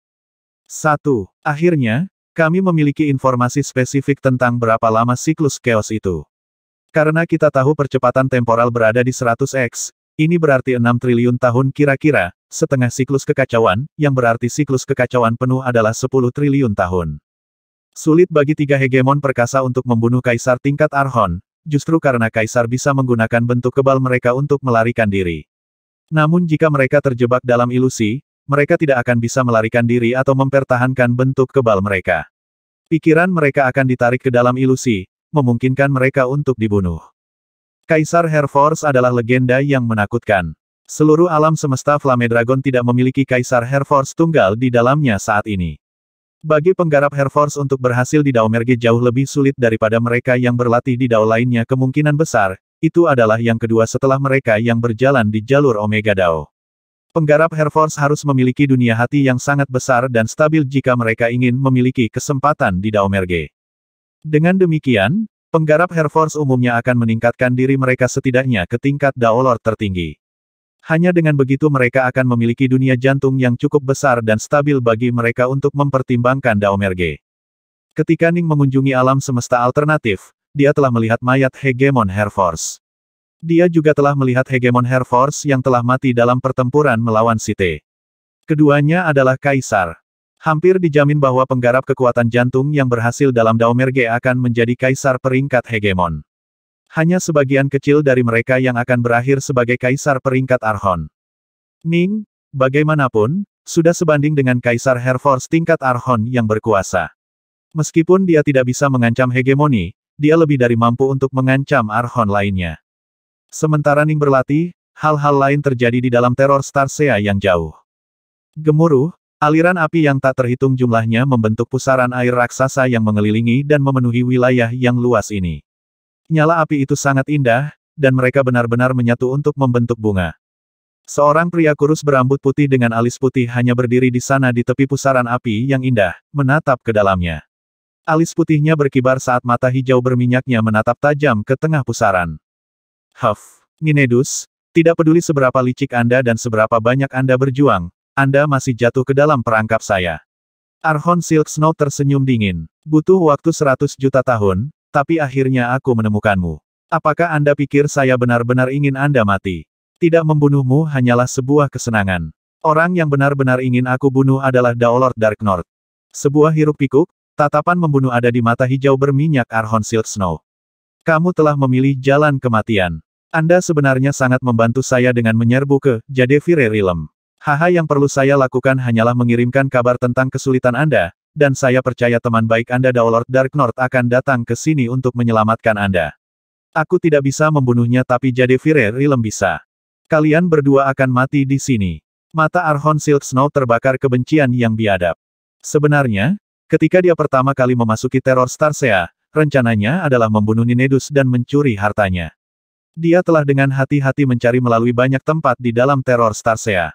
A: 1. Akhirnya, kami memiliki informasi spesifik tentang berapa lama siklus chaos itu. Karena kita tahu percepatan temporal berada di 100x, ini berarti 6 triliun tahun kira-kira, setengah siklus kekacauan, yang berarti siklus kekacauan penuh adalah 10 triliun tahun. Sulit bagi tiga hegemon perkasa untuk membunuh kaisar tingkat Archon, justru karena kaisar bisa menggunakan bentuk kebal mereka untuk melarikan diri. Namun jika mereka terjebak dalam ilusi, mereka tidak akan bisa melarikan diri atau mempertahankan bentuk kebal mereka. Pikiran mereka akan ditarik ke dalam ilusi, memungkinkan mereka untuk dibunuh. Kaisar Air Force adalah legenda yang menakutkan. Seluruh alam semesta Flame Dragon tidak memiliki Kaisar Air Force tunggal di dalamnya saat ini. Bagi penggarap Air Force untuk berhasil di Dao Merge jauh lebih sulit daripada mereka yang berlatih di Dao lainnya kemungkinan besar, itu adalah yang kedua setelah mereka yang berjalan di jalur Omega Dao. Penggarap Air Force harus memiliki dunia hati yang sangat besar dan stabil jika mereka ingin memiliki kesempatan di Dao Merge. Dengan demikian, penggarap Air Force umumnya akan meningkatkan diri mereka setidaknya ke tingkat Dao Lord tertinggi. Hanya dengan begitu mereka akan memiliki dunia jantung yang cukup besar dan stabil bagi mereka untuk mempertimbangkan Dao Merge. Ketika Ning mengunjungi alam semesta alternatif, dia telah melihat mayat hegemon Air Force. Dia juga telah melihat hegemon Air Force yang telah mati dalam pertempuran melawan Sith. Keduanya adalah kaisar. Hampir dijamin bahwa penggarap kekuatan jantung yang berhasil dalam Dao Merge akan menjadi kaisar peringkat hegemon. Hanya sebagian kecil dari mereka yang akan berakhir sebagai kaisar peringkat Archon. Ning, bagaimanapun, sudah sebanding dengan kaisar Air Force tingkat Archon yang berkuasa. Meskipun dia tidak bisa mengancam hegemoni, dia lebih dari mampu untuk mengancam Archon lainnya. Sementara Ning berlatih, hal-hal lain terjadi di dalam teror Starsea yang jauh. Gemuruh, aliran api yang tak terhitung jumlahnya membentuk pusaran air raksasa yang mengelilingi dan memenuhi wilayah yang luas ini. Nyala api itu sangat indah, dan mereka benar-benar menyatu untuk membentuk bunga. Seorang pria kurus berambut putih dengan alis putih hanya berdiri di sana di tepi pusaran api yang indah, menatap ke dalamnya. Alis putihnya berkibar saat mata hijau berminyaknya menatap tajam ke tengah pusaran. Huff, Ninedus, tidak peduli seberapa licik Anda dan seberapa banyak Anda berjuang, Anda masih jatuh ke dalam perangkap saya. Archon Silk Snow tersenyum dingin. Butuh waktu 100 juta tahun, tapi akhirnya aku menemukanmu. Apakah Anda pikir saya benar-benar ingin Anda mati? Tidak membunuhmu hanyalah sebuah kesenangan. Orang yang benar-benar ingin aku bunuh adalah Daolord Dark North. Sebuah hiruk-pikuk, tatapan membunuh ada di mata hijau berminyak Archon Silk Snow. Kamu telah memilih jalan kematian. Anda sebenarnya sangat membantu saya dengan menyerbu ke Jadevire Realm. Haha, yang perlu saya lakukan hanyalah mengirimkan kabar tentang kesulitan Anda, dan saya percaya teman baik Anda Daolord Dark North akan datang ke sini untuk menyelamatkan Anda. Aku tidak bisa membunuhnya tapi Jadevire Realm bisa. Kalian berdua akan mati di sini. Mata Archon Silk Snow terbakar kebencian yang biadab. Sebenarnya, ketika dia pertama kali memasuki Terror Starsea, rencananya adalah membunuh Ninedus dan mencuri hartanya. Dia telah dengan hati-hati mencari melalui banyak tempat di dalam Terror Starsea.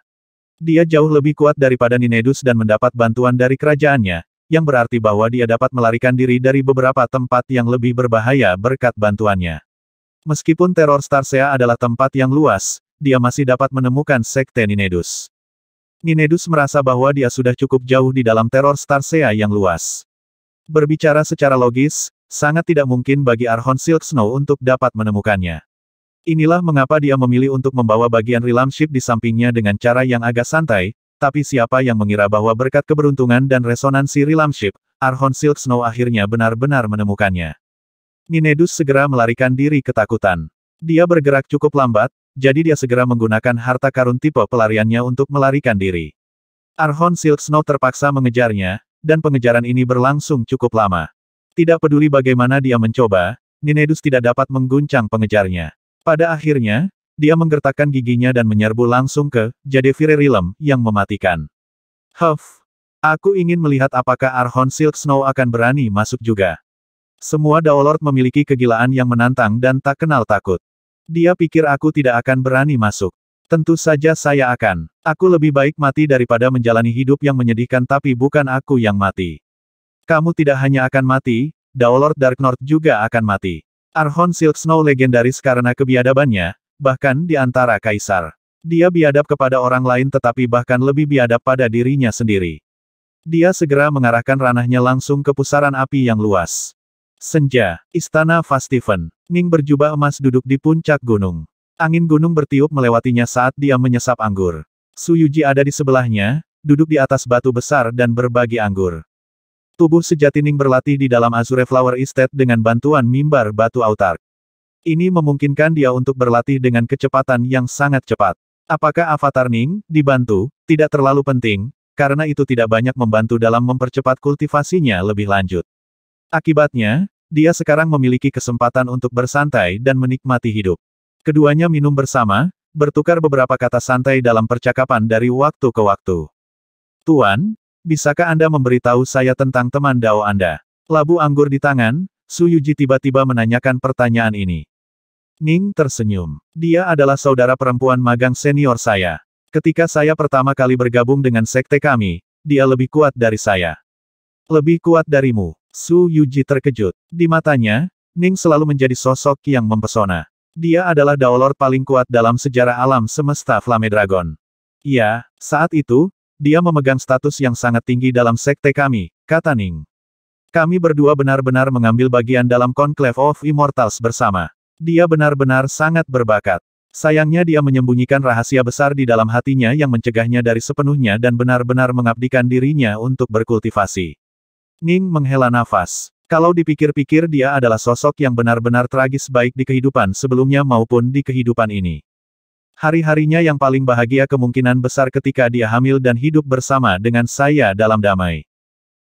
A: Dia jauh lebih kuat daripada Ninedus dan mendapat bantuan dari kerajaannya, yang berarti bahwa dia dapat melarikan diri dari beberapa tempat yang lebih berbahaya berkat bantuannya. Meskipun Terror Starsea adalah tempat yang luas, dia masih dapat menemukan Sekte Ninedus. Ninedus merasa bahwa dia sudah cukup jauh di dalam Terror Starsea yang luas. Berbicara secara logis, sangat tidak mungkin bagi Archon Silk Snow untuk dapat menemukannya. Inilah mengapa dia memilih untuk membawa bagian Realm Ship di sampingnya dengan cara yang agak santai, tapi siapa yang mengira bahwa berkat keberuntungan dan resonansi Realm Ship, Archon Silk Snow akhirnya benar-benar menemukannya. Ninedus segera melarikan diri ketakutan. Dia bergerak cukup lambat, jadi dia segera menggunakan harta karun tipe pelariannya untuk melarikan diri. Archon Silk Snow terpaksa mengejarnya, dan pengejaran ini berlangsung cukup lama. Tidak peduli bagaimana dia mencoba, Ninedus tidak dapat mengguncang pengejarnya. Pada akhirnya, dia menggertakkan giginya dan menyerbu langsung ke Jadevire Realm yang mematikan. Huff. Aku ingin melihat apakah Archon Silk Snow akan berani masuk juga. Semua Daolord memiliki kegilaan yang menantang dan tak kenal takut. Dia pikir aku tidak akan berani masuk. Tentu saja saya akan. Aku lebih baik mati daripada menjalani hidup yang menyedihkan tapi bukan aku yang mati. Kamu tidak hanya akan mati, Daolord Dark North juga akan mati. Archon Silk Snow legendaris karena kebiadabannya, bahkan di antara kaisar. Dia biadab kepada orang lain tetapi bahkan lebih biadab pada dirinya sendiri. Dia segera mengarahkan ranahnya langsung ke pusaran api yang luas. Senja, Istana Fastiven. Ning berjubah emas duduk di puncak gunung. Angin gunung bertiup melewatinya saat dia menyesap anggur. Su Yuji ada di sebelahnya, duduk di atas batu besar dan berbagi anggur. Tubuh sejati Ning berlatih di dalam Azure Flower Estate dengan bantuan mimbar batu autark. Ini memungkinkan dia untuk berlatih dengan kecepatan yang sangat cepat. Apakah avatar Ning dibantu? Tidak terlalu penting, karena itu tidak banyak membantu dalam mempercepat kultivasinya lebih lanjut. Akibatnya, dia sekarang memiliki kesempatan untuk bersantai dan menikmati hidup. Keduanya minum bersama, bertukar beberapa kata santai dalam percakapan dari waktu ke waktu. Tuan, bisakah Anda memberitahu saya tentang teman Dao Anda? Labu anggur di tangan, Su Yuji tiba-tiba menanyakan pertanyaan ini. Ning tersenyum. Dia adalah saudara perempuan magang senior saya. Ketika saya pertama kali bergabung dengan sekte kami, dia lebih kuat dari saya. Lebih kuat darimu. Su Yuji terkejut. Di matanya, Ning selalu menjadi sosok yang mempesona. Dia adalah Daolord paling kuat dalam sejarah alam semesta Flame Dragon. Ya, saat itu, dia memegang status yang sangat tinggi dalam sekte kami, kata Ning. Kami berdua benar-benar mengambil bagian dalam Conclave of Immortals bersama. Dia benar-benar sangat berbakat. Sayangnya dia menyembunyikan rahasia besar di dalam hatinya yang mencegahnya dari sepenuhnya dan benar-benar mengabdikan dirinya untuk berkultivasi. Ning menghela nafas. Kalau dipikir-pikir dia adalah sosok yang benar-benar tragis baik di kehidupan sebelumnya maupun di kehidupan ini. Hari-harinya yang paling bahagia kemungkinan besar ketika dia hamil dan hidup bersama dengan saya dalam damai.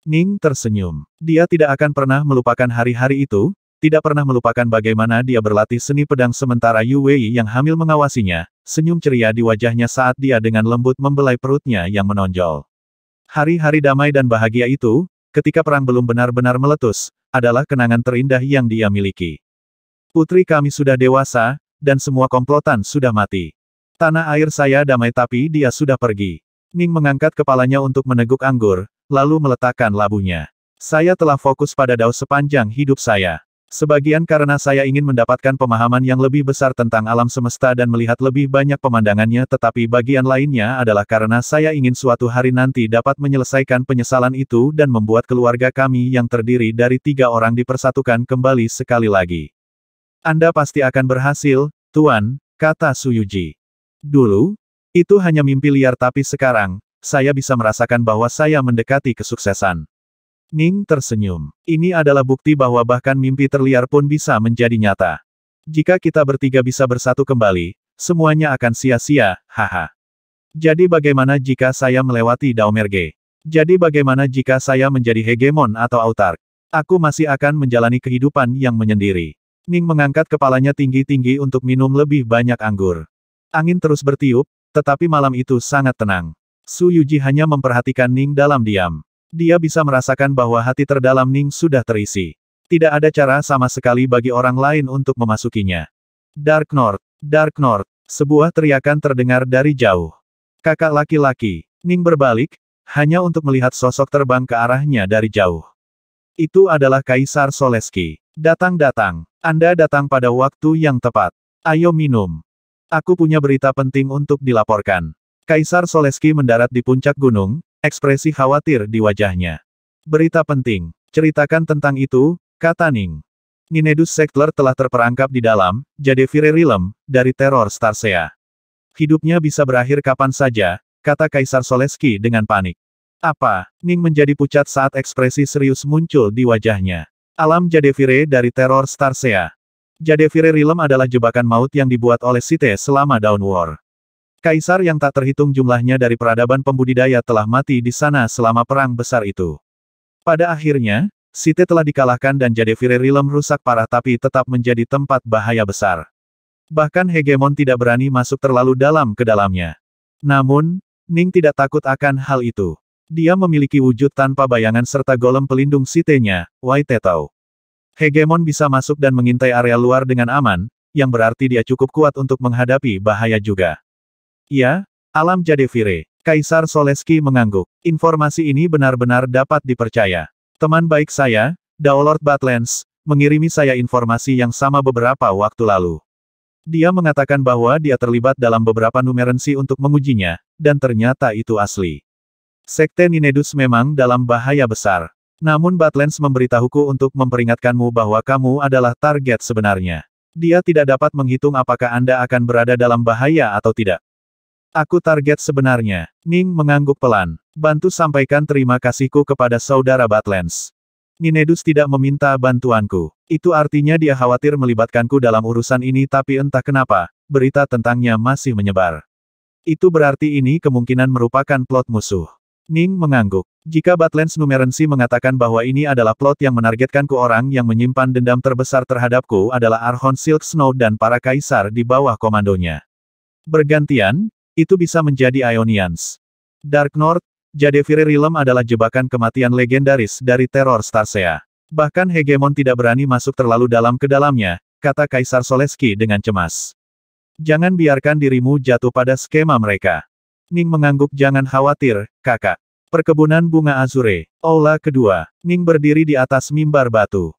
A: Ning tersenyum. Dia tidak akan pernah melupakan hari-hari itu, tidak pernah melupakan bagaimana dia berlatih seni pedang sementara Yu Wei yang hamil mengawasinya, senyum ceria di wajahnya saat dia dengan lembut membelai perutnya yang menonjol. Hari-hari damai dan bahagia itu, ketika perang belum benar-benar meletus, adalah kenangan terindah yang dia miliki. Putri kami sudah dewasa, dan semua komplotan sudah mati. Tanah air saya damai tapi dia sudah pergi. Ning mengangkat kepalanya untuk meneguk anggur, lalu meletakkan labunya. Saya telah fokus pada Dao sepanjang hidup saya. Sebagian karena saya ingin mendapatkan pemahaman yang lebih besar tentang alam semesta dan melihat lebih banyak pemandangannya, tetapi bagian lainnya adalah karena saya ingin suatu hari nanti dapat menyelesaikan penyesalan itu dan membuat keluarga kami yang terdiri dari 3 orang dipersatukan kembali sekali lagi. Anda pasti akan berhasil, Tuan, kata Su Yuji. Dulu, itu hanya mimpi liar tapi sekarang, saya bisa merasakan bahwa saya mendekati kesuksesan. Ning tersenyum. Ini adalah bukti bahwa bahkan mimpi terliar pun bisa menjadi nyata. Jika kita bertiga bisa bersatu kembali, semuanya akan sia-sia, haha. Jadi bagaimana jika saya melewati Daomerge? Jadi bagaimana jika saya menjadi hegemon atau autark? Aku masih akan menjalani kehidupan yang menyendiri. Ning mengangkat kepalanya tinggi-tinggi untuk minum lebih banyak anggur. Angin terus bertiup, tetapi malam itu sangat tenang. Su Yuji hanya memperhatikan Ning dalam diam. Dia bisa merasakan bahwa hati terdalam Ning sudah terisi. Tidak ada cara sama sekali bagi orang lain untuk memasukinya. Dark North, Dark North, sebuah teriakan terdengar dari jauh. Kakak laki-laki, Ning berbalik, hanya untuk melihat sosok terbang ke arahnya dari jauh. Itu adalah Kaisar Soleski. Datang-datang. Anda datang pada waktu yang tepat. Ayo minum. Aku punya berita penting untuk dilaporkan. Kaisar Soleski mendarat di puncak gunung, ekspresi khawatir di wajahnya. Berita penting. Ceritakan tentang itu, kata Ning. Ninedus Sektler telah terperangkap di dalam Jadevire Realm dari teror Starsea. Hidupnya bisa berakhir kapan saja, kata Kaisar Soleski dengan panik. Apa? Ning menjadi pucat saat ekspresi serius muncul di wajahnya. Alam Jadevire dari teror Starsea. Jadevire Realm adalah jebakan maut yang dibuat oleh Sith selama Dawn War. Kaisar yang tak terhitung jumlahnya dari peradaban pembudidaya telah mati di sana selama perang besar itu. Pada akhirnya, Sith telah dikalahkan dan Jadevire Realm rusak parah tapi tetap menjadi tempat bahaya besar. Bahkan hegemon tidak berani masuk terlalu dalam ke dalamnya. Namun, Ning tidak takut akan hal itu. Dia memiliki wujud tanpa bayangan serta golem pelindung Sith-nya, Waitetau. Hegemon bisa masuk dan mengintai area luar dengan aman, yang berarti dia cukup kuat untuk menghadapi bahaya juga. Ya, alam Jadevire. Kaisar Soleski mengangguk. Informasi ini benar-benar dapat dipercaya. Teman baik saya, Daolord Badlands, mengirimi saya informasi yang sama beberapa waktu lalu. Dia mengatakan bahwa dia terlibat dalam beberapa numerensi untuk mengujinya, dan ternyata itu asli. Sekte Ninedus memang dalam bahaya besar. Namun Badlands memberitahuku untuk memperingatkanmu bahwa kamu adalah target sebenarnya. Dia tidak dapat menghitung apakah Anda akan berada dalam bahaya atau tidak. Aku target sebenarnya. Ning mengangguk pelan. Bantu sampaikan terima kasihku kepada saudara Badlands. Ninedus tidak meminta bantuanku. Itu artinya dia khawatir melibatkanku dalam urusan ini tapi entah kenapa, berita tentangnya masih menyebar. Itu berarti ini kemungkinan merupakan plot musuh. Ning mengangguk. Jika Badlands Numerensi mengatakan bahwa ini adalah plot yang menargetkanku, orang yang menyimpan dendam terbesar terhadapku adalah Archon Silk Snow dan para kaisar di bawah komandonya. Bergantian, itu bisa menjadi Ionians. Dark North, Jadevire Realm adalah jebakan kematian legendaris dari teror Starsea. Bahkan hegemon tidak berani masuk terlalu dalam ke dalamnya, kata Kaisar Soleski dengan cemas. Jangan biarkan dirimu jatuh pada skema mereka. Ning mengangguk. Jangan khawatir, kakak. Perkebunan bunga Azure. Aula kedua. Ning berdiri di atas mimbar batu.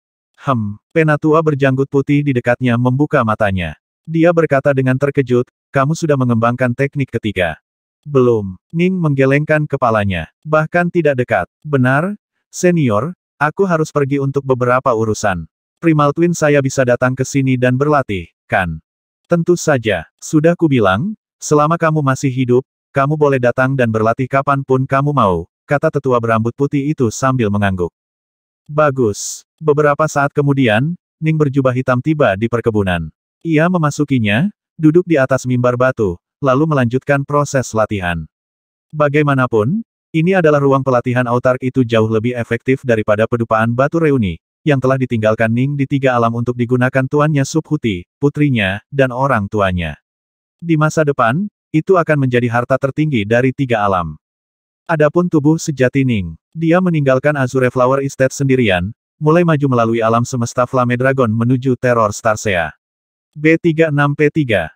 A: Penatua berjanggut putih di dekatnya membuka matanya. Dia berkata dengan terkejut, kamu sudah mengembangkan teknik ketiga. Belum. Ning menggelengkan kepalanya. Bahkan tidak dekat. Benar, senior, aku harus pergi untuk beberapa urusan. Primal Twin saya bisa datang ke sini dan berlatih, kan? Tentu saja. Sudah kubilang, selama kamu masih hidup, kamu boleh datang dan berlatih kapanpun kamu mau, kata tetua berambut putih itu sambil mengangguk. Bagus. Beberapa saat kemudian, Ning berjubah hitam tiba di perkebunan. Ia memasukinya, duduk di atas mimbar batu, lalu melanjutkan proses latihan. Bagaimanapun, ini adalah ruang pelatihan autark itu jauh lebih efektif daripada pedupaan batu reuni, yang telah ditinggalkan Ning di tiga alam untuk digunakan tuannya Subhuti, putrinya, dan orang tuanya. Di masa depan, itu akan menjadi harta tertinggi dari tiga alam. Adapun tubuh sejati Ning, dia meninggalkan Azure Flower Estate sendirian, mulai maju melalui alam semesta Flame Dragon menuju teror Starsea. B36P3